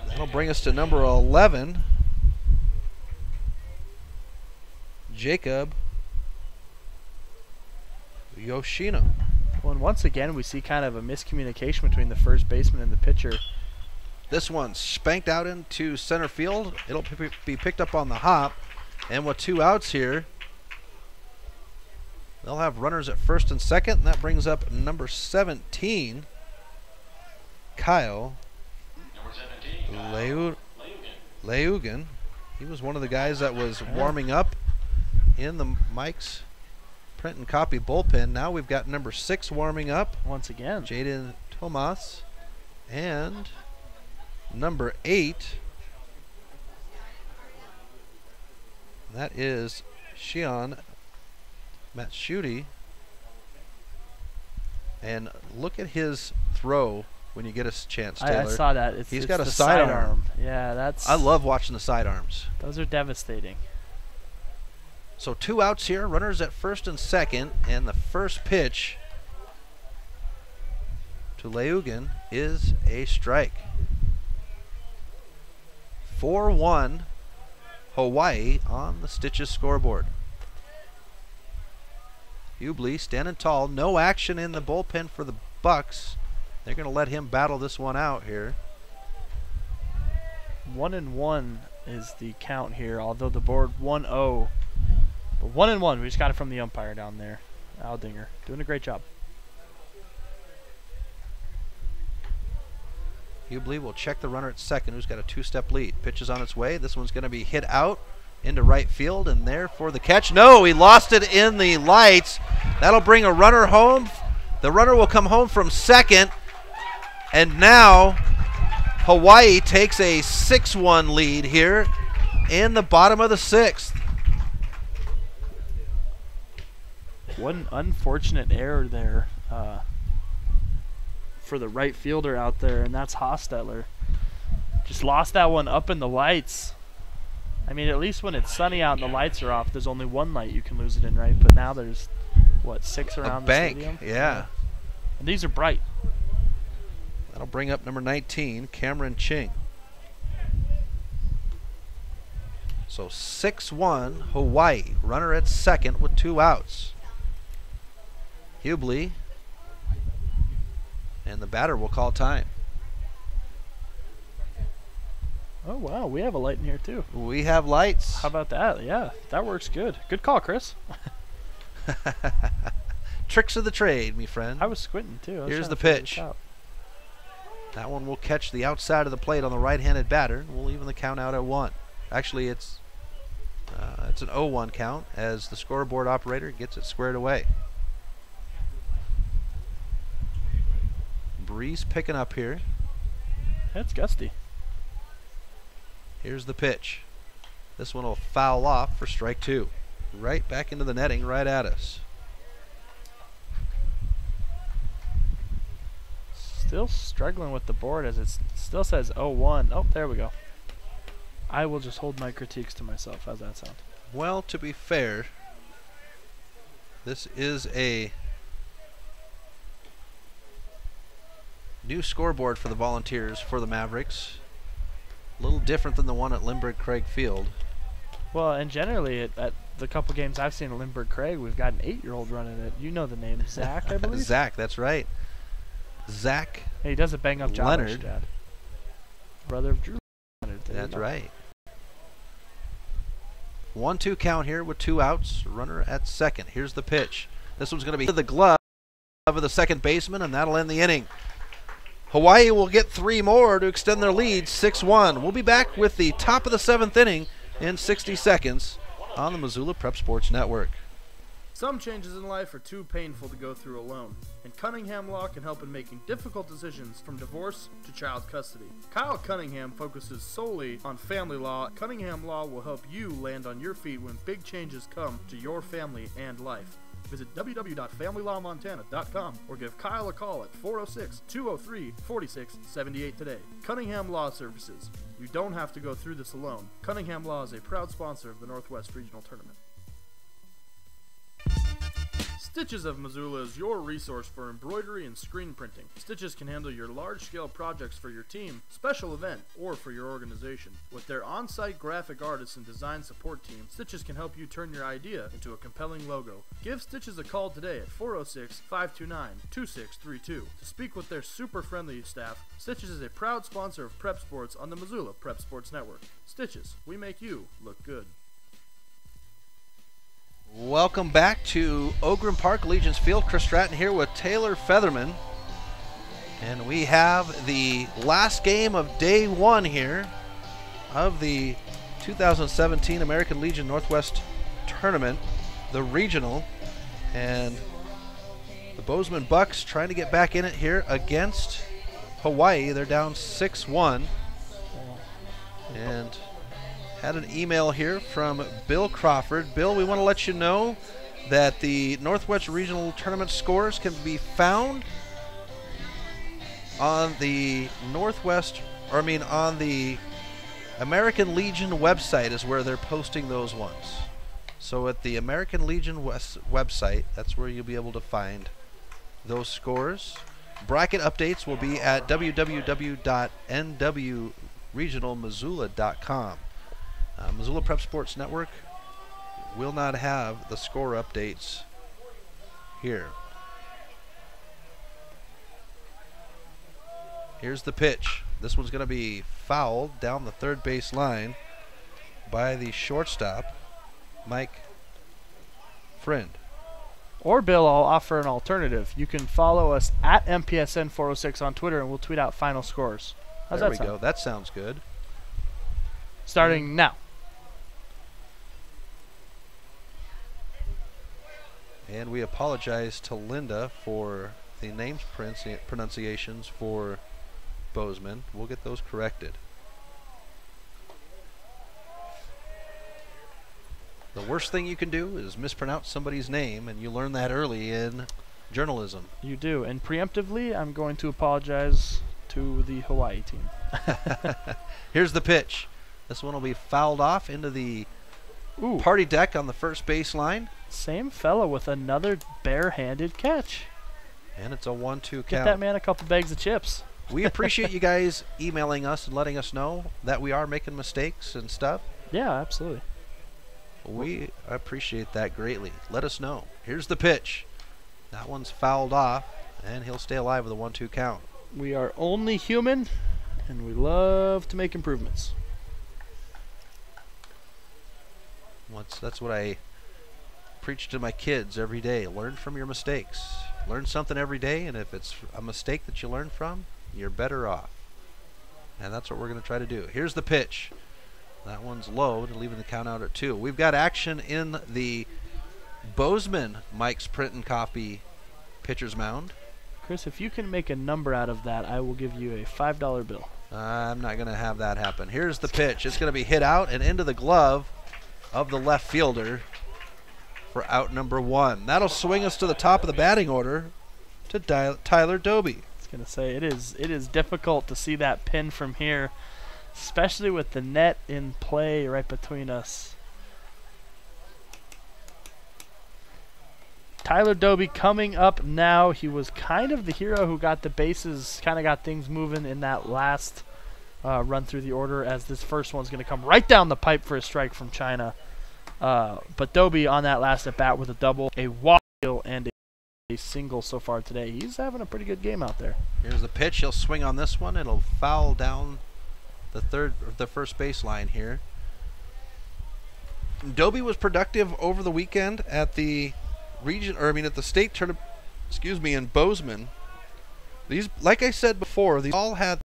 That'll bring us to number 11, Jacob Yoshino. Well, and once again, we see kind of a miscommunication between the first baseman and the pitcher. This one's spanked out into center field. It'll be picked up on the hop. And with 2 outs here, they'll have runners at first and second. And that brings up number 17, Kyle Leugen. He was one of the guys that was warming up in the Mike's print and copy bullpen. Now we've got number 6 warming up. Once again. Jaden Tomas. And number 8. That is Shion Matsuda. And look at his throw when you get a chance, Taylor. I saw that. He's it's got a the sidearm. Yeah, that's... I love watching the sidearms. Those are devastating. So 2 outs here, runners at first and second, and the first pitch to Leugen is a strike. 4-1 Hawaii on the Stitches scoreboard. Hubley standing tall, no action in the bullpen for the Bucks. They're going to let him battle this one out here. 1-1 is the count here, although the board 1-0. But 1-1, we just got it from the umpire down there. Aldinger, doing a great job. Hubley will check the runner at second, who's got a 2-step lead. Pitch is on its way. This one's going to be hit out into right field, and there for the catch. No, he lost it in the lights. That'll bring a runner home. The runner will come home from second, and now Hawaii takes a 6-1 lead here in the bottom of the 6th. One unfortunate error there for the right fielder out there, and that's Hostetler. Just lost that one up in the lights. I mean, at least when it's sunny out and the lights are off, there's only one light you can lose it in, right? But now there's, what, 6 around the stadium? Yeah. And these are bright. That'll bring up number 19, Cameron Ching. So 6-1 Hawaii. Runner at second with 2 outs. Hubley. And the batter will call time. Oh, wow. We have a light in here, too. We have lights. How about that? Yeah, that works good. Good call, Chris. Tricks of the trade, me friend. I was squinting, too. Here's the pitch. That one will catch the outside of the plate on the right-handed batter. We'll even the count out at 1. Actually, it's an 0-1 count as the scoreboard operator gets it squared away. Breeze picking up here. It's gusty. Here's the pitch. This one will foul off for strike 2. Right back into the netting, right at us. Still struggling with the board as it still says 0-1. Oh, there we go. I will just hold my critiques to myself. How's that sound? Well, to be fair, this is a new scoreboard for the Volunteers for the Mavericks. A little different than the one at Lindbergh Craig Field. Well, and generally at the couple games I've seen at Lindbergh Craig, we've got an 8-year-old running it. You know the name, Zach, I believe? Zach, that's right. Zach Hey, he does a bang-up job. Leonard. Dad. Brother of Drew Leonard. That's right. 1-2 count here with 2 outs. Runner at second. Here's the pitch. This one's going to be to the glove of the second baseman, and that'll end the inning. Hawaii will get 3 more to extend their lead, 6-1. We'll be back with the top of the 7th inning in 60 seconds on the Missoula Prep Sports Network. Some changes in life are too painful to go through alone, and Cunningham Law can help in making difficult decisions from divorce to child custody. Kyle Cunningham focuses solely on family law. Cunningham Law will help you land on your feet when big changes come to your family and life. Visit www.familylawmontana.com or give Kyle a call at 406-203-4678 today. Cunningham Law Services. You don't have to go through this alone. Cunningham Law is a proud sponsor of the Northwest Regional Tournament. Stitches of Missoula is your resource for embroidery and screen printing. Stitches can handle your large-scale projects for your team, special event, or for your organization. With their on-site graphic artists and design support team, Stitches can help you turn your idea into a compelling logo. Give Stitches a call today at 406-529-2632 to speak with their super friendly staff. Stitches is a proud sponsor of Prep Sports on the Missoula Prep Sports Network. Stitches, we make you look good. Welcome back to Ogren Park, Legion's Field. Chris Stratton here with Taylor Featherman. And we have the last game of day one here of the 2017 American Legion Northwest Tournament, the regional. And the Bozeman Bucks trying to get back in it here against Hawaii. They're down 6-1. And had an email here from Bill Crawford. Bill, we want to let you know that the Northwest Regional Tournament scores can be found on the on the American Legion website is where they're posting those ones. So at the American Legion website, that's where you'll be able to find those scores. Bracket updates will be at www.nwregionalmissoula.com. Missoula Prep Sports Network will not have the score updates here. Here's the pitch. This one's going to be fouled down the third base line by the shortstop, Mike Friend. Or, Bill, I'll offer an alternative. You can follow us at MPSN406 on Twitter, and we'll tweet out final scores. How's there that we sound? go. That sounds good. Starting now. And we apologize to Linda for the names pronunciations for Bozeman. We'll get those corrected. The worst thing you can do is mispronounce somebody's name, and you learn that early in journalism. You do. And preemptively, I'm going to apologize to the Hawaii team. Here's the pitch. This one will be fouled off into the party deck on the first base line. Same fella with another barehanded catch. And it's a 1-2 count. Get that man a couple bags of chips. We appreciate you guys emailing us and letting us know that we are making mistakes and stuff. Yeah, absolutely. We appreciate that greatly. Let us know. Here's the pitch. That one's fouled off, and he'll stay alive with a 1-2 count. We are only human, and we love to make improvements. That's what I preach to my kids every day. Learn from your mistakes. Learn something every day, and if it's a mistake that you learn from, you're better off. And that's what we're going to try to do. Here's the pitch. That one's low, leaving the count out at 2. We've got action in the Bozeman Mike's Print and Copy pitcher's mound. Chris, if you can make a number out of that, I will give you a $5 bill. I'm not going to have that happen. Here's the pitch. It's going to be hit out and into the glove of the left fielder for out number 1. That'll swing us to the top of the batting order to Tyler Doby. I was going to say, it is difficult to see that pin from here, especially with the net in play right between us. Tyler Doby coming up now. He was kind of the hero who got the bases, kind of got things moving in that last run through the order, as this first one's going to come right down the pipe for a strike from China. But Doby on that last at bat with a double, a walk, and a single so far today. He's having a pretty good game out there. Here's the pitch. He'll swing on this one. It'll foul down the first baseline here. Doby was productive over the weekend at the at the state tournament, in Bozeman. These, like I said before, these all had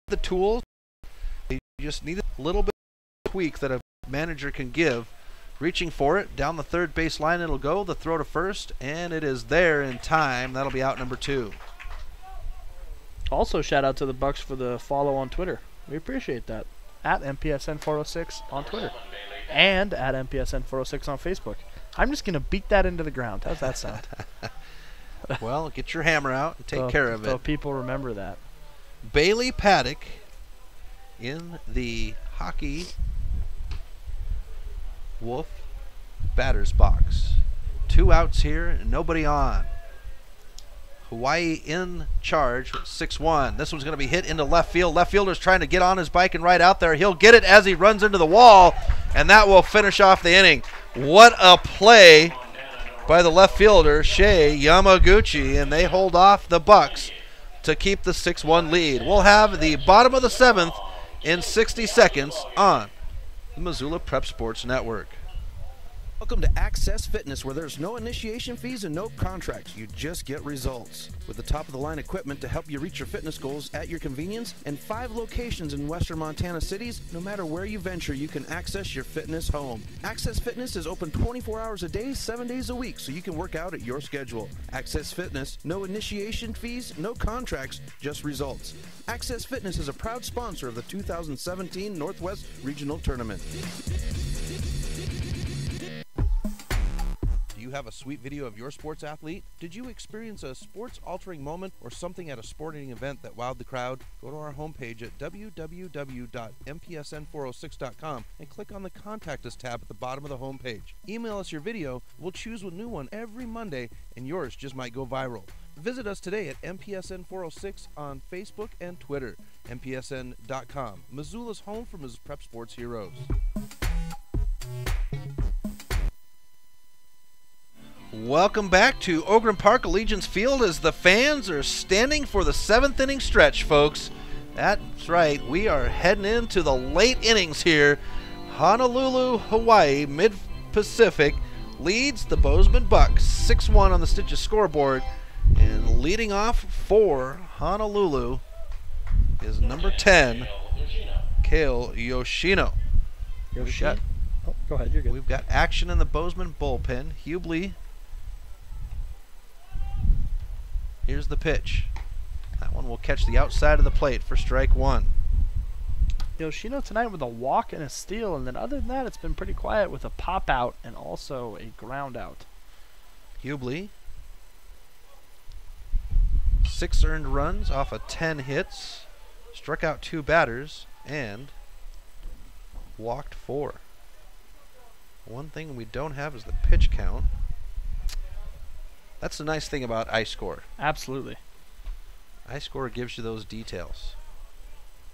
the tools. They just needed a little bit of tweak that a manager can give. Reaching for it, down the third base line it'll go. The throw to first, and it is there in time. That'll be out number 2. Also, shout out to the Bucks for the follow on Twitter. We appreciate that. At MPSN406 on Twitter. And at MPSN406 on Facebook. I'm just going to beat that into the ground. How's that sound? Well, get your hammer out and take care of it. So people remember that. Bailey Paddock in the hockey Wolf batter's box. 2 outs here and nobody on. Hawaii in charge, 6-1. This one's going to be hit into left field. Left fielder's trying to get on his bike and right out there. He'll get it as he runs into the wall, and that will finish off the inning. What a play by the left fielder, Shea Yamaguchi, and they hold off the Bucks to keep the 6-1 lead. We'll have the bottom of the 7th in 60 seconds on the Missoula Prep Sports Network. Welcome to Access Fitness, where there's no initiation fees and no contracts. You just get results. With the top-of-the-line equipment to help you reach your fitness goals at your convenience, and 5 locations in western Montana cities, no matter where you venture, you can access your fitness home. Access Fitness is open 24 hours a day, 7 days a week, so you can work out at your schedule. Access Fitness, no initiation fees, no contracts, just results. Access Fitness is a proud sponsor of the 2017 Northwest Regional Tournament. Do you have a sweet video of your sports athlete? Did you experience a sports-altering moment or something at a sporting event that wowed the crowd? Go to our homepage at www.mpsn406.com and click on the Contact Us tab at the bottom of the homepage. Email us your video. We'll choose a new one every Monday, and yours just might go viral. Visit us today at MPSN406 on Facebook and Twitter. MPSN.com, Missoula's home for Ms. Prep Sports Heroes. Welcome back to Ogren Park Allegiance Field as the fans are standing for the 7th inning stretch, folks. That's right, we are heading into the late innings here. Honolulu, Hawaii, Mid-Pacific leads the Bozeman Bucks 6-1 on the Stitches scoreboard. And leading off for Honolulu is number 10, Kale Yoshino. Oh, go ahead, you're good. We've got action in the Bozeman bullpen. Hubley. Here's the pitch. That one will catch the outside of the plate for strike 1. Yoshino tonight with a walk and a steal, and then other than that, it's been pretty quiet with a pop out and also a ground out. Hubley. 6 earned runs off of 10 hits. Struck out 2 batters and walked 4. One thing we don't have is the pitch count. That's the nice thing about iScore. Absolutely. iScore gives you those details.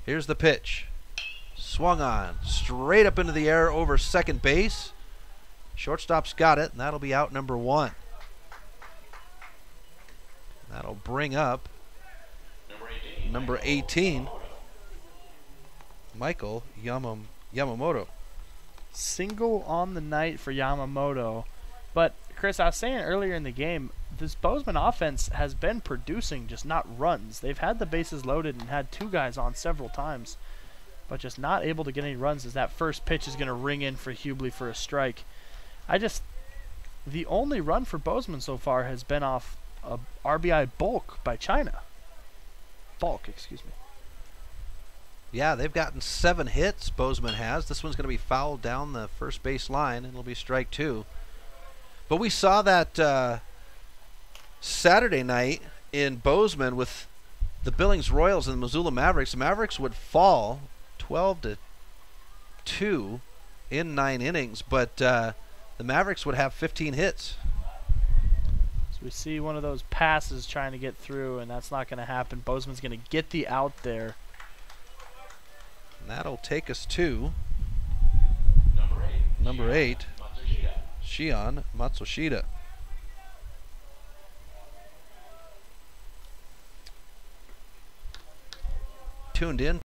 Here's the pitch. Swung on. Straight up into the air over second base. Shortstop's got it, and that'll be out number 1. That'll bring up number 18, Michael Yamamoto. Single on the night for Yamamoto. But, Chris, I was saying earlier in the game, this Bozeman offense has been producing, just not runs. They've had the bases loaded and had 2 guys on several times, but just not able to get any runs as that first pitch is going to ring in for Hubley for a strike. The only run for Bozeman so far has been off a RBI bulk by China. Excuse me. Yeah, they've gotten 7 hits, Bozeman has. This one's going to be fouled down the first base line, and it'll be strike 2. But we saw that Saturday night in Bozeman with the Billings Royals and the Missoula Mavericks. The Mavericks would fall 12-2 in 9 innings, but the Mavericks would have 15 hits. So we see one of those passes trying to get through, and that's not going to happen. Bozeman's going to get the out there. And that'll take us to number 8, Shion Matsushita. Tuned in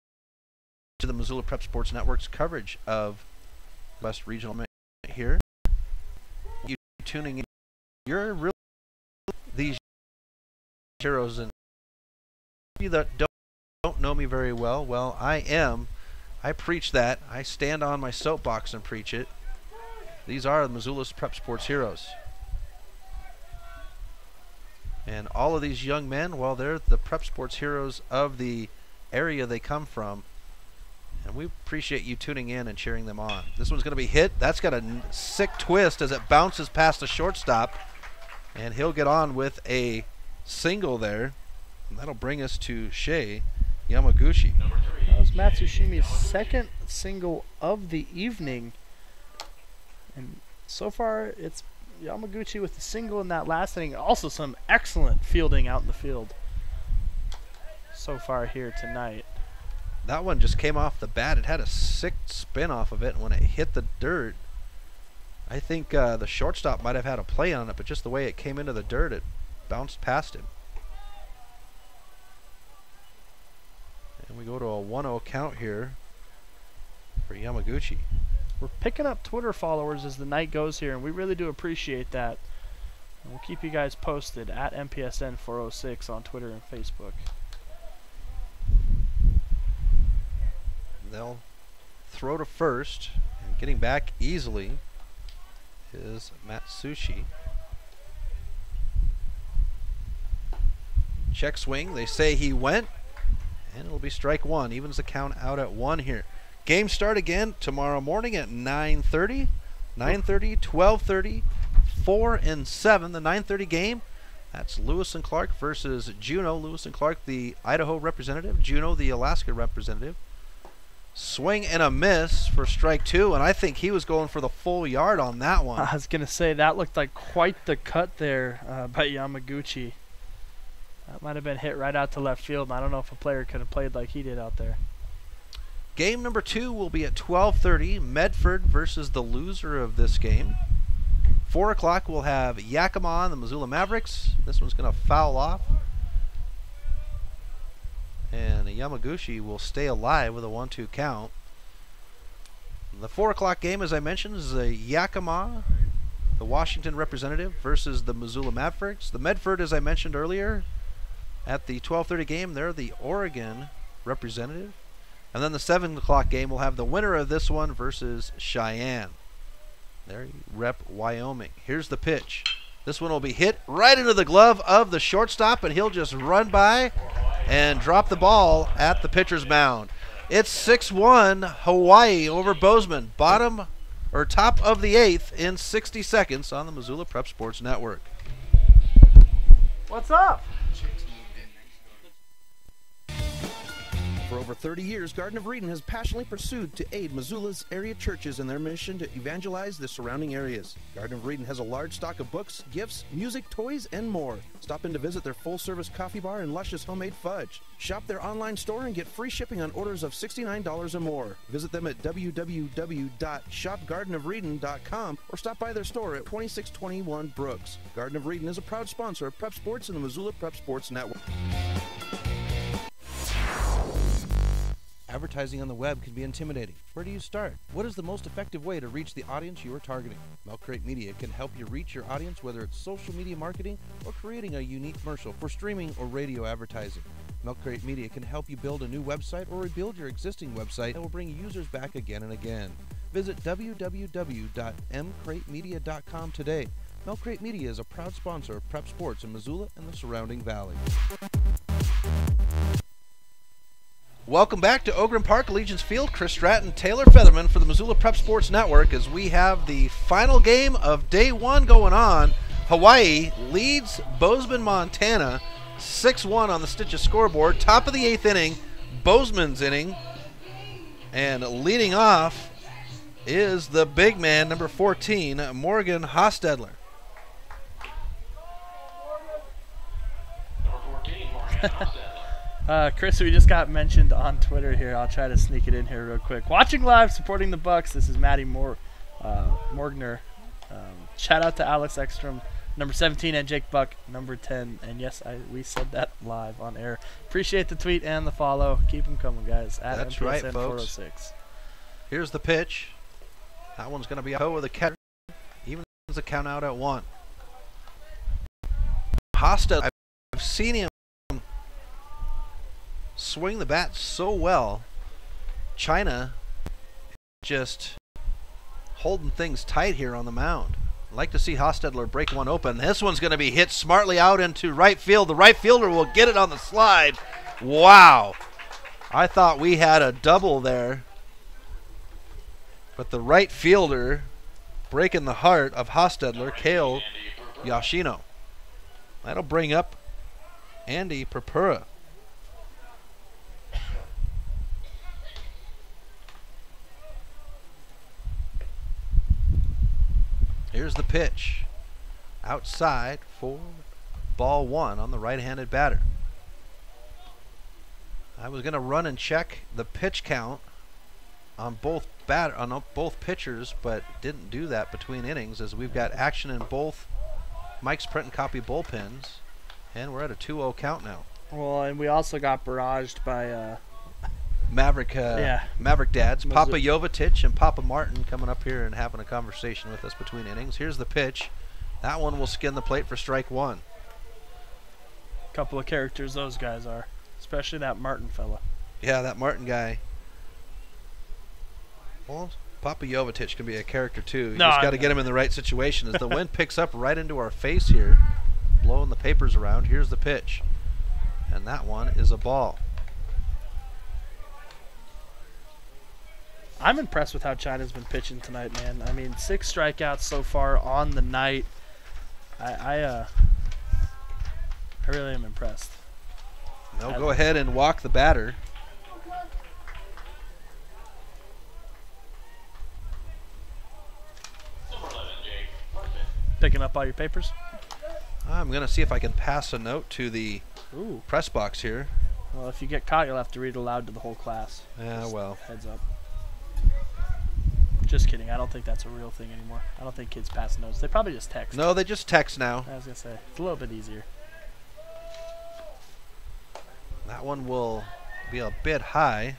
to the Missoula Prep Sports Network's coverage of West Regional here. You tuning in. You're really these heroes, and you that don't know me very well, well, I am I preach that. I stand on my soapbox and preach it. These are Missoula's prep sports heroes. And all of these young men, well, they're the prep sports heroes of the area they come from. And we appreciate you tuning in and cheering them on. This one's going to be hit. That's got a sick twist as it bounces past the shortstop. And he'll get on with a single there. And that'll bring us to Shea Yamaguchi. That was Matsushimi's second single of the evening. And so far, it's Yamaguchi with the single in that last inning. Also some excellent fielding out in the field so far here tonight. That one just came off the bat. It had a sick spin off of it, and when it hit the dirt, I think the shortstop might have had a play on it, but just the way it came into the dirt, it bounced past him. And we go to a 1-0 count here for Yamaguchi. We're picking up Twitter followers as the night goes here, and we really do appreciate that. And we'll keep you guys posted at MPSN406 on Twitter and Facebook. They'll throw to first, and getting back easily is Matsushi. Check swing. They say he went, and it'll be strike one. Evens the count out at 1 here. Game start again tomorrow morning at 9:30, 9:30, 12:30, 4 and 7. The 9:30 game. That's Lewis and Clark versus Juneau. Lewis and Clark, the Idaho representative. Juneau, the Alaska representative. Swing and a miss for strike 2, and I think he was going for the full yard on that one. I was going to say, that looked like quite the cut there by Yamaguchi. That might have been hit right out to left field, and I don't know if a player could have played like he did out there. Game number 2 will be at 12:30, Medford versus the loser of this game. 4 o'clock we'll have Yakima and the Missoula Mavericks. This one's going to foul off. And Yamaguchi will stay alive with a 1-2 count. The 4 o'clock game, as I mentioned, is Yakima, the Washington representative, versus the Missoula Mavericks. The Medford, as I mentioned earlier, at the 12:30 game, they're the Oregon representative. And then the 7 o'clock game will have the winner of this one versus Cheyenne. They rep Wyoming. Here's the pitch. This one will be hit right into the glove of the shortstop, and he'll just run by and drop the ball at the pitcher's mound. It's 6-1 Hawaii over Bozeman. Bottom or top of the 8th in 60 seconds on the Missoula Prep Sports Network. What's up? For over 30 years, Garden of Eden has passionately pursued to aid Missoula's area churches in their mission to evangelize the surrounding areas. Garden of Eden has a large stock of books, gifts, music, toys, and more. Stop in to visit their full-service coffee bar and luscious homemade fudge. Shop their online store and get free shipping on orders of $69 or more. Visit them at www.shopgardenofreden.com or stop by their store at 2621 Brooks. Garden of Eden is a proud sponsor of Prep Sports and the Missoula Prep Sports Network. Advertising on the web can be intimidating. Where do you start? What is the most effective way to reach the audience you are targeting? Milk Crate Media can help you reach your audience, whether it's social media marketing or creating a unique commercial for streaming or radio advertising. Milk Crate Media can help you build a new website or rebuild your existing website that will bring users back again and again. Visit www.mcratemedia.com today. Milk Crate Media is a proud sponsor of Prep Sports in Missoula and the surrounding valley. Welcome back to Ogren Park, Allegiance Field. Chris Stratton, Taylor Featherman for the Missoula Prep Sports Network as we have the final game of day 1 going on. Hawaii leads Bozeman, Montana, 6-1 on the Stitches scoreboard. Top of the 8th inning, Bozeman's inning. And leading off is the big man, number 14, Morgan Hostetler. Number 14, Morgan Hostetler. Chris, we just got mentioned on Twitter here. I'll try to sneak it in here real quick. Watching live, supporting the Bucks. This is Maddie Morgner. Shout out to Alex Ekstrom, number 17, and Jake Buck, number 10. And yes, we said that live on air. Appreciate the tweet and the follow. Keep them coming, guys. At That's MPSN right, folks. 406. Here's the pitch. That one's going to be a hoe with a catcher. Even as a count out at 1. Hostetler, I've seen him swing the bat so well. China just holding things tight here on the mound. I'd like to see Hostetler break one open. This one's going to be hit smartly out into right field. The right fielder will get it on the slide. Wow. I thought we had a double there. But the right fielder breaking the heart of Hostetler, Kale Yoshino. That'll bring up Andy Purpura. Here's the pitch. Outside for ball one on the right-handed batter. I was going to run and check the pitch count on both pitchers, but didn't do that between innings as we've got action in both Mike's Print and Copy bullpens, and we're at a 2-0 count now. Well, and we also got barraged by Maverick dads, Papa Jovetic and Papa Martin coming up here and having a conversation with us between innings. Here's the pitch. That one will skin the plate for strike one. Couple of characters those guys are, especially that Martin fella. Yeah, that Martin guy. Well, Papa Jovetic can be a character too. You just got to get him in the right situation. As the wind picks up right into our face here, blowing the papers around. Here's the pitch, and that one is a ball. I'm impressed with how China's been pitching tonight, man. I mean, 6 strikeouts so far on the night. I really am impressed. They'll go ahead and walk the batter. Picking up all your papers? I'm going to see if I can pass a note to the press box here. Well, if you get caught, you'll have to read aloud to the whole class. Yeah, Just well. Heads up. Just kidding. I don't think that's a real thing anymore. I don't think kids pass notes. They probably just text. No, they just text now. I was going to say, it's a little bit easier. That one will be a bit high.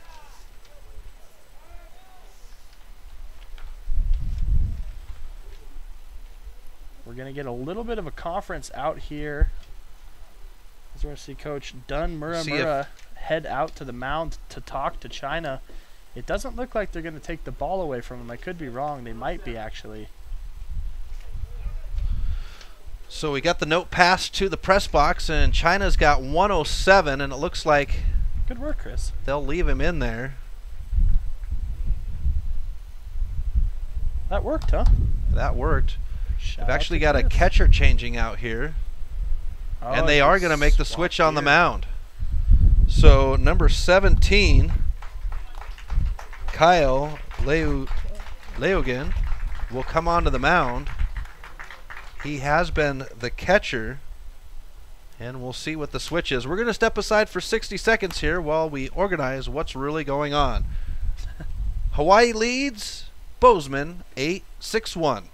We're going to get a little bit of a conference out here. As we're going to see Coach Dunn Muramura head out to the mound to talk to China. It doesn't look like they're going to take the ball away from him. I could be wrong. They might be, actually. So we got the note passed to the press box, and China's got 107, and it looks like good work, Chris. They'll leave him in there. That worked, huh? That worked. Shout They've out actually to got a Chris. catcher changing out here, and they are going to make the switch on the mound. So number 17, Kyle Leogin, will come onto the mound. He has been the catcher, and we'll see what the switch is. We're going to step aside for 60 seconds here while we organize what's really going on. Hawaii leads Bozeman 8-6-1.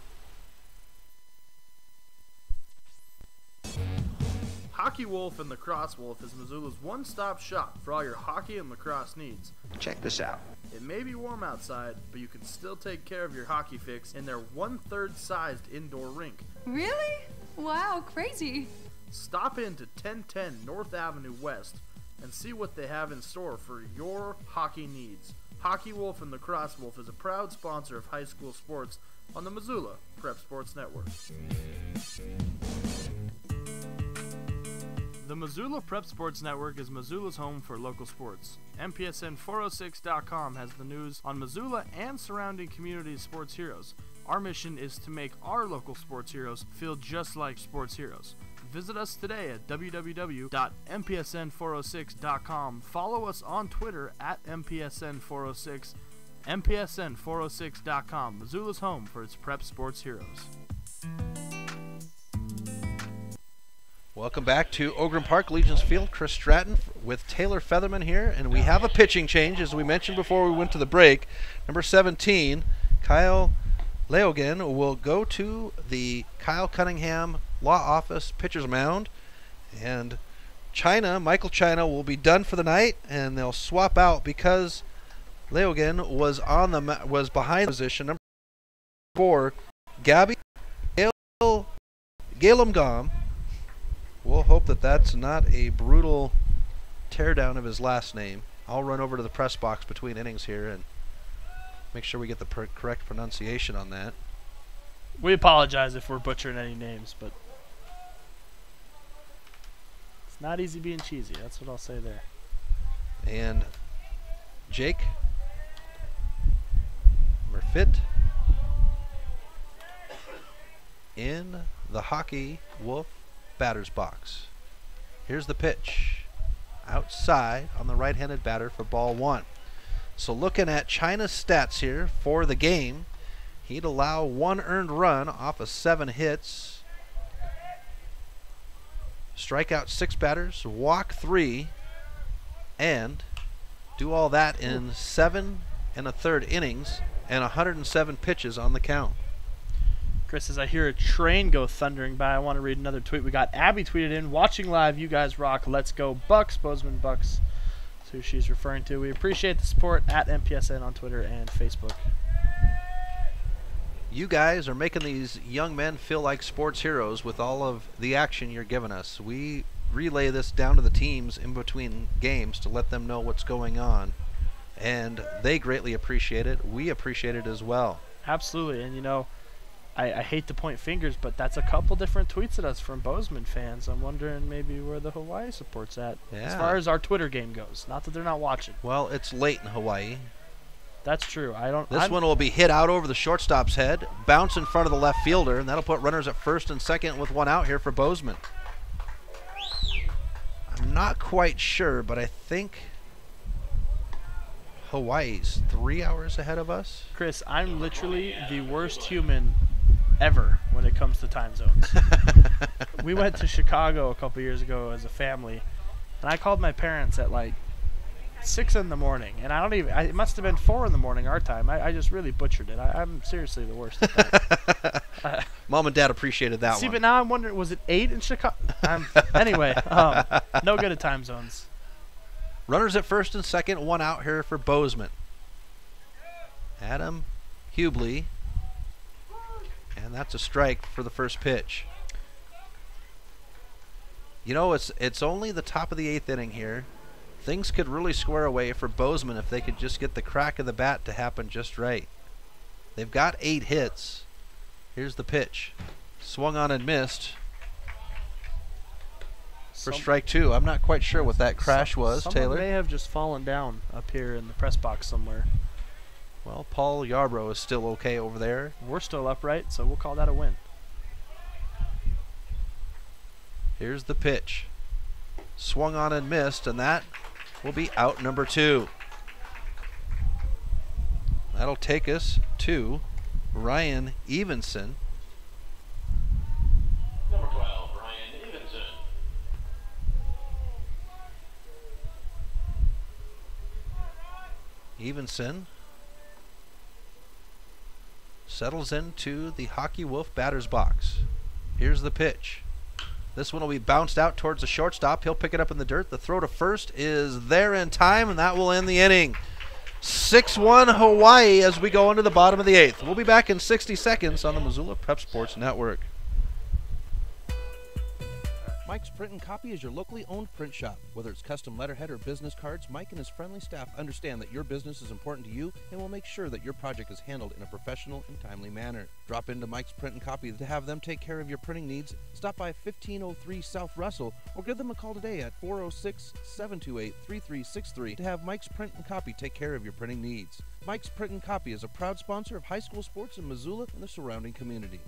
Hockey Wolf and Lacrosse Wolf is Missoula's one-stop shop for all your hockey and lacrosse needs. Check this out. It may be warm outside, but you can still take care of your hockey fix in their 1/3 sized indoor rink. Really? Wow, crazy. Stop into 1010 North Avenue West and see what they have in store for your hockey needs. Hockey Wolf and Lacrosse Wolf is a proud sponsor of high school sports on the Missoula Prep Sports Network. The Missoula Prep Sports Network is Missoula's home for local sports. MPSN406.com has the news on Missoula and surrounding communities' sports heroes. Our mission is to make our local sports heroes feel just like sports heroes. Visit us today at www.mpsn406.com. Follow us on Twitter at MPSN406. MPSN406.com, Missoula's home for its prep sports heroes. Welcome back to Ogren Park, Legion's Field. Chris Stratton with Taylor Featherman here, and we have a pitching change, as we mentioned before we went to the break. Number 17, Kyle Leogin, will go to the Kyle Cunningham Law Office pitcher's mound, and Michael China, will be done for the night, and they'll swap out because Leogin was behind position. Number 4, Gabby Galamgam. We'll hope that that's not a brutal teardown of his last name. I'll run over to the press box between innings here and make sure we get the correct pronunciation on that. We apologize if we're butchering any names, but it's not easy being cheesy. That's what I'll say there. And Jake Murfitt in the Hockey Wolf batter's box. Here's the pitch. Outside on the right-handed batter for ball 1. So looking at China's stats here for the game, he'd allow 1 earned run off of 7 hits, strike out 6 batters, walk 3, and do all that in 7 1/3 innings and 107 pitches on the count. Chris, as I hear a train go thundering by, I want to read another tweet. We got Abby tweeted in, watching live, you guys rock, let's go Bucks, Bozeman Bucks. That's who she's referring to. We appreciate the support at MPSN on Twitter and Facebook. You guys are making these young men feel like sports heroes with all of the action you're giving us. We relay this down to the teams in between games to let them know what's going on, and they greatly appreciate it. We appreciate it as well. Absolutely, and you know, I hate to point fingers, but that's a couple different tweets at us from Bozeman fans. I'm wondering maybe where the Hawaii support's at as far as our Twitter game goes. Not that they're not watching. Well, it's late in Hawaii. That's true. This one will be hit out over the shortstop's head, bounce in front of the left fielder, and that'll put runners at first and second with 1 out here for Bozeman. I'm not quite sure, but I think Hawaii's 3 hours ahead of us. Chris, I'm literally the worst human ever when it comes to time zones. We went to Chicago a couple years ago as a family, and I called my parents at like 6 in the morning, and it must have been 4 in the morning our time. I just really butchered it. I'm seriously the worst at that. Mom and Dad appreciated that one. See, but now I'm wondering, was it 8 in Chicago? Anyway, no good at time zones. Runners at first and second, 1 out here for Bozeman. Adam Hubley, and that's a strike for the first pitch. You know, it's only the top of the 8th inning here. Things could really square away for Bozeman if they could just get the crack of the bat to happen just right. They've got 8 hits. Here's the pitch. Swung on and missed for strike 2. I'm not quite sure what that crash was, Someone Taylor. may have just fallen down up here in the press box somewhere. Well, Paul Yarbrough is still okay over there. We're still upright, so we'll call that a win. Here's the pitch. Swung on and missed, and that will be out number 2. That'll take us to Ryan Evenson. Number 12, Ryan Evenson. Evenson settles into the Hockey Wolf batter's box. Here's the pitch. This one will be bounced out towards the shortstop. He'll pick it up in the dirt. The throw to first is there in time, and that will end the inning. 6-1 Hawaii as we go into the bottom of the 8th. We'll be back in 60 seconds on the Missoula Prep Sports Network. Mike's Print and Copy is your locally owned print shop. Whether it's custom letterhead or business cards, Mike and his friendly staff understand that your business is important to you and will make sure that your project is handled in a professional and timely manner. Drop into Mike's Print and Copy to have them take care of your printing needs. Stop by 1503 South Russell or give them a call today at 406-728-3363 to have Mike's Print and Copy take care of your printing needs. Mike's Print and Copy is a proud sponsor of high school sports in Missoula and the surrounding community.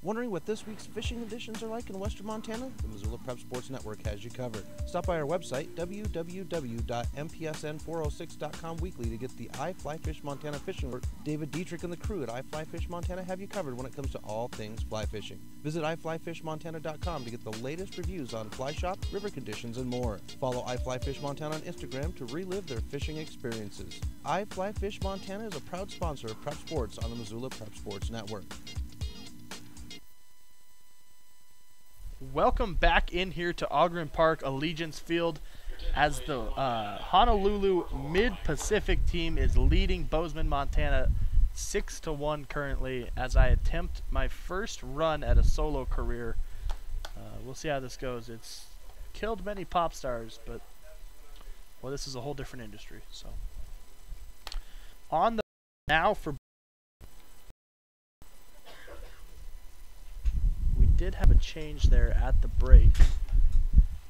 Wondering what this week's fishing conditions are like in western Montana? The Missoula Prep Sports Network has you covered. Stop by our website, www.mpsn406.com weekly to get the I Fly Fish Montana fishing alert. David Dietrich and the crew at I Fly Fish Montana have you covered when it comes to all things fly fishing. Visit iflyfishmontana.com to get the latest reviews on fly shop, river conditions, and more. Follow I Fly Fish Montana on Instagram to relive their fishing experiences. I Fly Fish Montana is a proud sponsor of Prep Sports on the Missoula Prep Sports Network. Welcome back in here to Ogren Park Allegiance Field as the Honolulu Mid-Pacific team is leading Bozeman, Montana 6-1 currently as I attempt my first run at a solo career. We'll see how this goes. It's killed many pop stars, but Well, this is a whole different industry. So on the now for we did have a change there at the break,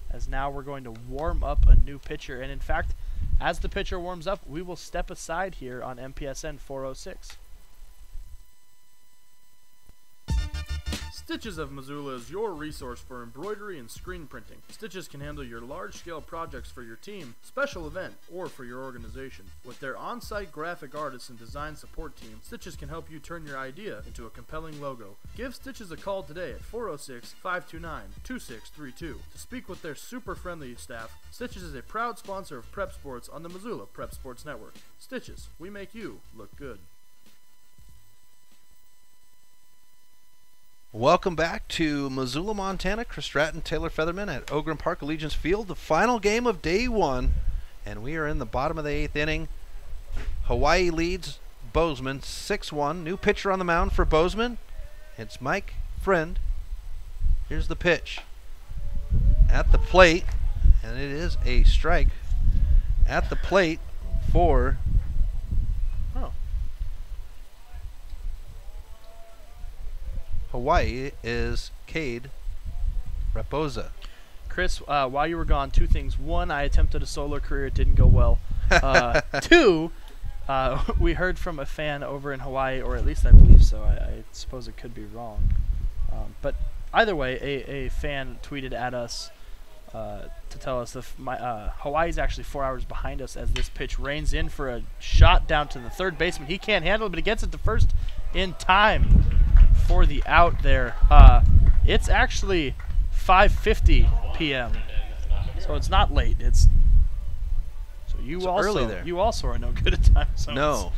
as now we're going to warm up a new pitcher, and in fact, as the pitcher warms up, we will step aside here on MPSN 406. Stitches of Missoula is your resource for embroidery and screen printing. Stitches can handle your large-scale projects for your team, special event, or for your organization. With their on-site graphic artists and design support team, Stitches can help you turn your idea into a compelling logo. Give Stitches a call today at 406-529-2632 to speak with their super friendly staff. Stitches is a proud sponsor of Prep Sports on the Missoula Prep Sports Network. Stitches, we make you look good. Welcome back to Missoula, Montana. Chris Stratton, Taylor Featherman at Ogren Park Allegiance Field. The final game of day one, and we are in the bottom of the 8th inning. Hawaii leads Bozeman 6-1. New pitcher on the mound for Bozeman. It's Mike Friend. Here's the pitch. At the plate, and it is a strike. At the plate for Hawaii is Cade Raposa. Chris, while you were gone, two things. One, I attempted a solo career. It didn't go well. Two, we heard from a fan over in Hawaii, or at least I believe so. I suppose it could be wrong. But either way, a fan tweeted at us to tell us Hawaii's actually 4 hours behind us as this pitch rains in for a shot down to the third baseman. He can't handle it, but he gets it to first in time for the out there. It's actually 5:50 p.m. so it's not late. It's so you also early there. You also are no good at time zones. No.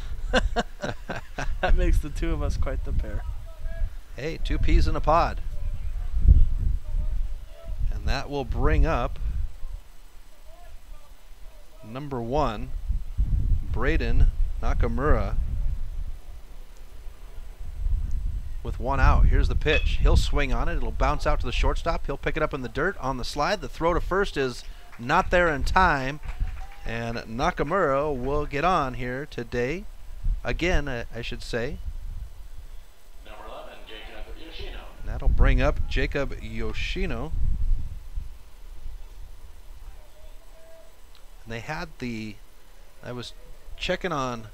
That makes the two of us quite the pair. Hey, 2 peas in a pod. And that will bring up number 1, Braden Nakamura, with 1 out. Here's the pitch. He'll swing on it. It'll bounce out to the shortstop. He'll pick it up in the dirt on the slide. The throw to first is not there in time, and Nakamura will get on here today. Again, I should say. Number 11, Jacob Yoshino. And that'll bring up Jacob Yoshino. And they had I was checking on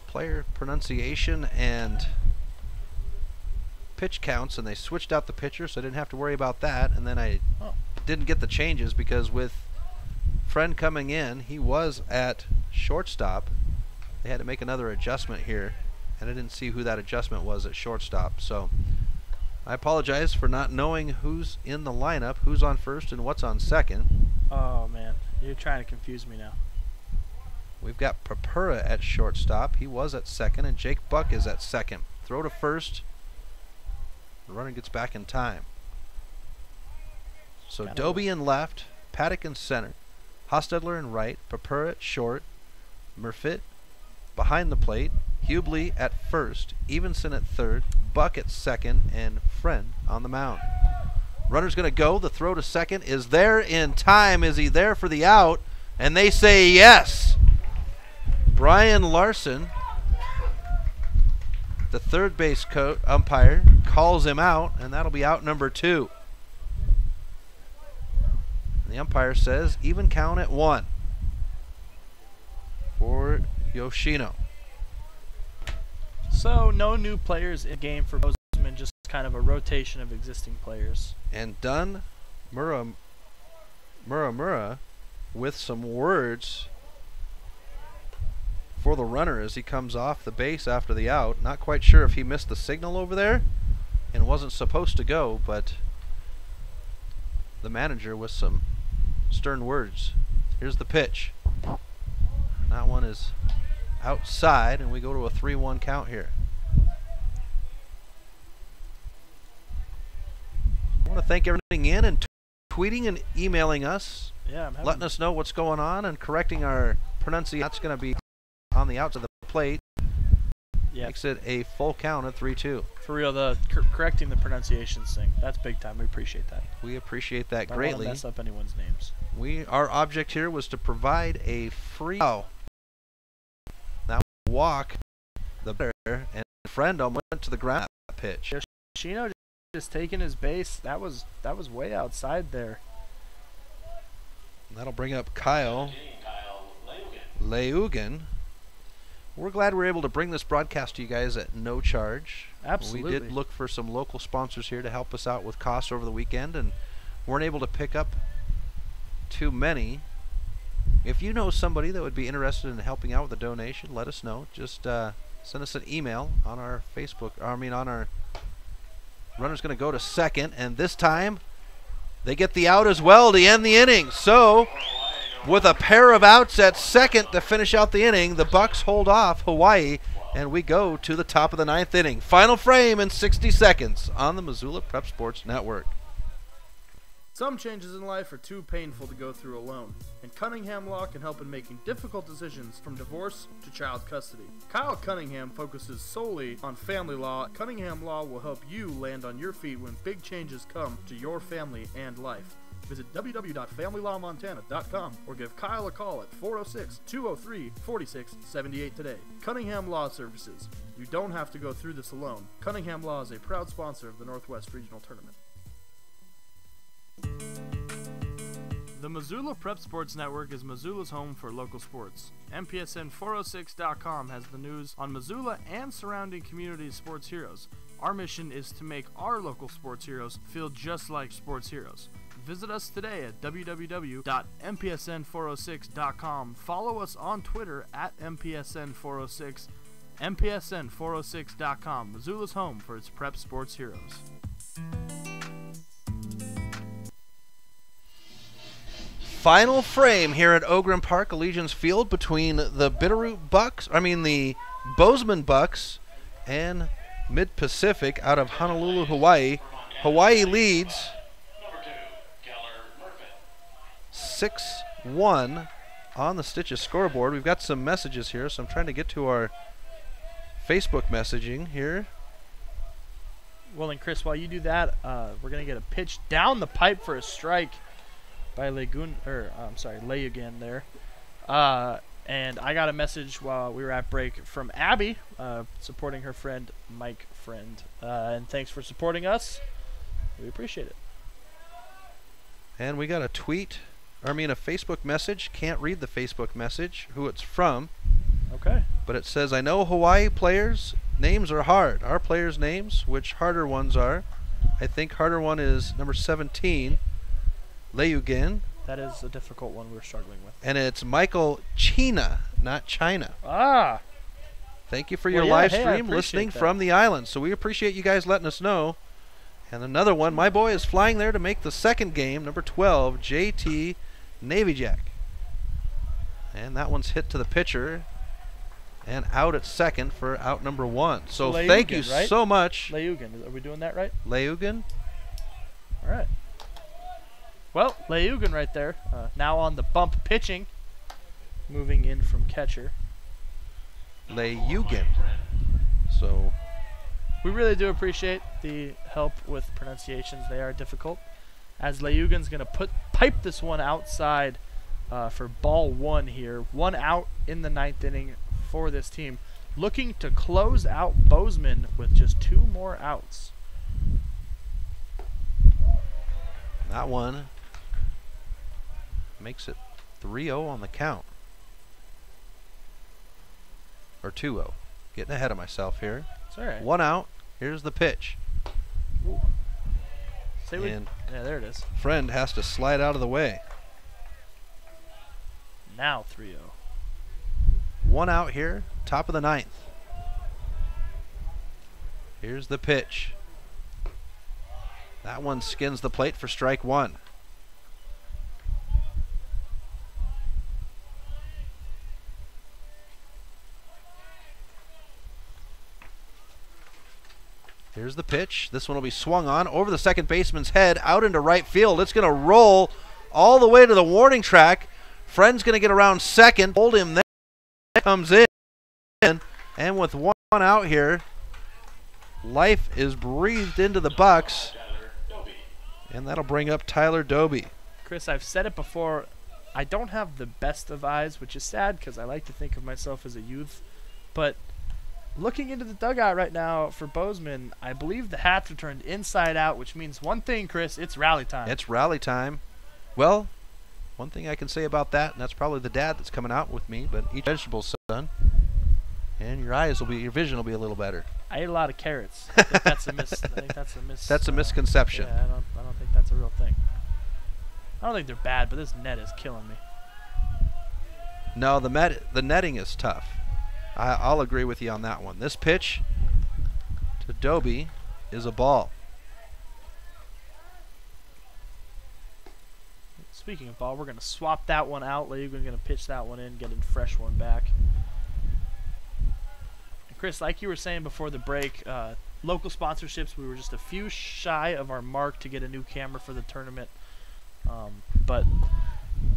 player pronunciation and pitch counts, and they switched out the pitcher, so I didn't have to worry about that. And then I didn't get the changes because with Friend coming in, he was at shortstop. They had to make another adjustment here, and I didn't see who that adjustment was at shortstop. So I apologize for not knowing who's in the lineup, who's on first and what's on second. Oh man, you're trying to confuse me now. We've got Papura at shortstop. He was at second, and Jake Buck is at second. Throw to first. The runner gets back in time. So Doby in left, Paddock in center, Hostetler in right, Papura at short, Murfitt behind the plate, Hubley at first, Evenson at third, Buck at second, and Friend on the mound. Runner's going to go. The throw to second is there in time. Is he there for the out? And they say yes. Brian Larson, the third base umpire, calls him out, and that'll be out number 2. The umpire says even count at 1 for Yoshino. So no new players in the game for Bozeman, just kind of a rotation of existing players. And Dunn Muramura with some words for the runner as he comes off the base after the out. Not quite sure if he missed the signal over there and wasn't supposed to go, but the manager with some stern words. Here's the pitch. That one is outside, and we go to a 3-1 count here. I want to thank everything in and tweeting and emailing us, letting us know what's going on and correcting our pronunciation. That's going to be on the outside of the plate. Yeah. Makes it a full count at 3-2. For real, the correcting the pronunciations thing. That's big time. We appreciate that. We appreciate that Don't greatly. want to mess up anyone's names. Our object here was to provide a free now walk the batter, and friend went to the ground pitch. Yoshino just taking his base. That was way outside there. That'll bring up Kyle Leugen. We're glad we're able to bring this broadcast to you guys at no charge. Absolutely. We did look for some local sponsors here to help us out with costs over the weekend, and weren't able to pick up too many. If you know somebody that would be interested in helping out with a donation, let us know. Just send us an email on our Facebook. On our runner's going to go to second, and this time they get the out as well to end the inning. So, with a pair of outs at second to finish out the inning, the Bucks hold off Hawaii, and we go to the top of the 9th inning. Final frame in 60 seconds on the Missoula Prep Sports Network. Some changes in life are too painful to go through alone, and Cunningham Law can help in making difficult decisions from divorce to child custody. Kyle Cunningham focuses solely on family law. Cunningham Law will help you land on your feet when big changes come to your family and life. Visit www.familylawmontana.com or give Kyle a call at 406-203-4678 today. Cunningham Law Services. You don't have to go through this alone. Cunningham Law is a proud sponsor of the Northwest Regional Tournament. The Missoula Prep Sports Network is Missoula's home for local sports. MPSN406.com has the news on Missoula and surrounding communities' sports heroes. Our mission is to make our local sports heroes feel just like sports heroes. Visit us today at www.mpsn406.com. Follow us on Twitter at MPSN406. MPSN406.com, Missoula's home for its prep sports heroes. Final frame here at Ogren Park, Allegiance Field, between the the Bozeman Bucks and Mid-Pacific out of Honolulu, Hawaii. Hawaii leads 6-1 on the Stitches scoreboard. We've got some messages here, so I'm trying to get to our Facebook messaging here. Well, and Chris, while you do that, we're going to get a pitch down the pipe for a strike by Leugen there. And I got a message while we were at break from Abby, supporting her friend, Mike Friend. And thanks for supporting us. We appreciate it. And we got a Facebook message. Can't read the Facebook message, who it's from. Okay. But it says, I know Hawaii players' names are hard. Our players' names, which harder ones are. I think harder one is number 17, Leugen. That is a difficult one we're struggling with. And it's Michael China, not China. Ah. Thank you for your live stream listening from the island. So we appreciate you guys letting us know. And another one, my boy is flying there to make the second game, number 12, JT Navy Jack. And that one's hit to the pitcher and out at second for out number 1. So Leugen, thank you right? so much. Leugen. Are we doing that right? Leugen. All right. Well, Leugen right there. Now on the bump pitching. Moving in from catcher. Leugen. So we really do appreciate the help with pronunciations. They are difficult. As Leugen's going to pipe this one outside for ball 1 here. 1 out in the 9th inning for this team. Looking to close out Bozeman with just 2 more outs. That one makes it 3-0 on the count. Or 2-0. Getting ahead of myself here. It's all right. 1 out. Here's the pitch. Ooh. And yeah, there it is. Friend has to slide out of the way. Now 3-0. 1 out here, top of the 9th. Here's the pitch. That one skins the plate for strike 1. Here's the pitch. This one will be swung on over the second baseman's head, out into right field. It's going to roll all the way to the warning track. Friend's going to get around second, hold him there. Comes in. And with one out here, life is breathed into the Bucks. And that'll bring up Tyler Doby. Chris, I've said it before. I don't have the best of eyes, which is sad because I like to think of myself as a youth. But looking into the dugout right now for Bozeman, I believe the hats are turned inside out, which means one thing, Chris, it's rally time. It's rally time. Well, one thing I can say about that, and that's probably the dad that's coming out with me, but eat vegetables, son, and your vision will be a little better. I ate a lot of carrots. I think that's a That's a misconception. Yeah, I don't think that's a real thing. I don't think they're bad, but this net is killing me. No, the netting is tough. I'll agree with you on that one. This pitch to Doby is a ball. Speaking of ball, we're going to swap that one out. We're going to pitch that one in, get a fresh one back. And Chris, like you were saying before the break, local sponsorships, we were just a few shy of our mark to get a new camera for the tournament. But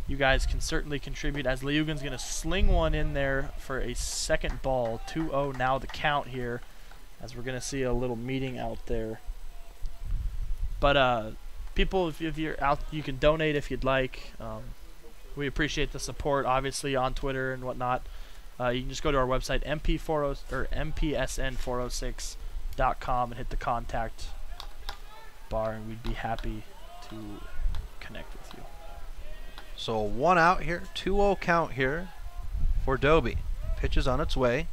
you guys can certainly contribute as Liugan's going to sling one in there for a second ball. 2-0 now the count here, as we're going to see a little meeting out there. But people, if you're out, you can donate if you'd like. We appreciate the support, obviously, on Twitter and whatnot. You can just go to our website, mpsn406.com, and hit the contact bar, and we'd be happy to connect with you. So one out here, 2-0 count here for Doby. Pitch is on its way,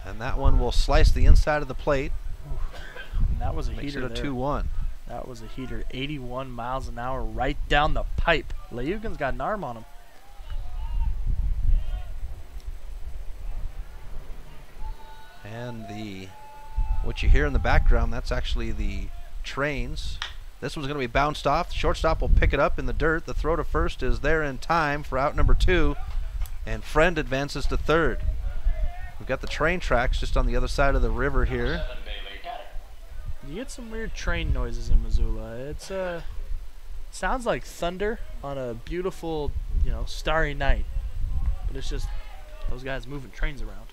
and that one will slice the inside of the plate. And that was a Makes heater it a there. 2-1. That was a heater, 81 miles an hour right down the pipe. Liugan's got an arm on him. And what you hear in the background, that's actually the trains. This one's going to be bounced off. The shortstop will pick it up in the dirt. The throw to first is there in time for out number 2. And Friend advances to third. We've got the train tracks just on the other side of the river here. You get some weird train noises in Missoula. It's sounds like thunder on a beautiful, starry night. But it's just those guys moving trains around.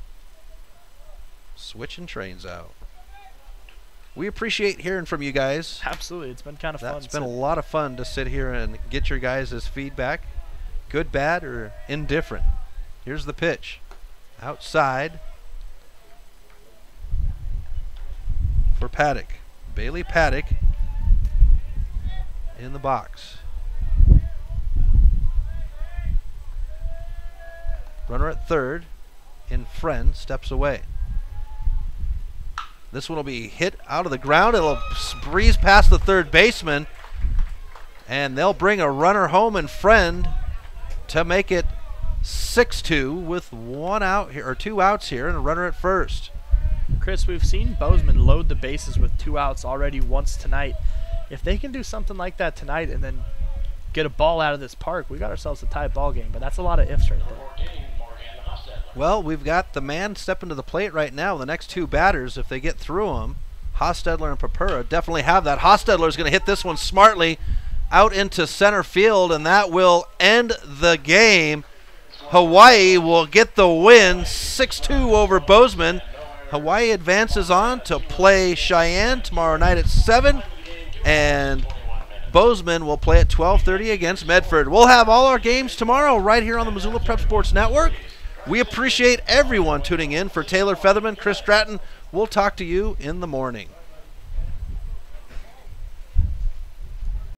Switching trains out. We appreciate hearing from you guys. Absolutely. It's been kind of fun. It's been a lot of fun to sit here and get your guys' feedback. Good, bad, or indifferent. Here's the pitch. Outside for Paddock. Bailey Paddock in the box. Runner at third, and Friend steps away. This one will be hit out of the ground. It'll breeze past the third baseman, and they'll bring a runner home and Friend to make it 6-2 with one out here, or 2 outs here, and a runner at first. Chris, we've seen Bozeman load the bases with 2 outs already once tonight. If they can do something like that tonight and then get a ball out of this park, we got ourselves a tied ball game. But that's a lot of ifs right there. Well, we've got the man stepping to the plate right now. The next 2 batters, if they get through them, Hostetler and Papura definitely have that. Hostetler is going to hit this one smartly out into center field, and that will end the game. Hawaii will get the win, 6-2 over Bozeman. Hawaii advances on to play Cheyenne tomorrow night at 7, and Bozeman will play at 12:30 against Medford. We'll have all our games tomorrow right here on the Missoula Prep Sports Network. We appreciate everyone tuning in. For Taylor Featherman, Chris Stratton, we'll talk to you in the morning.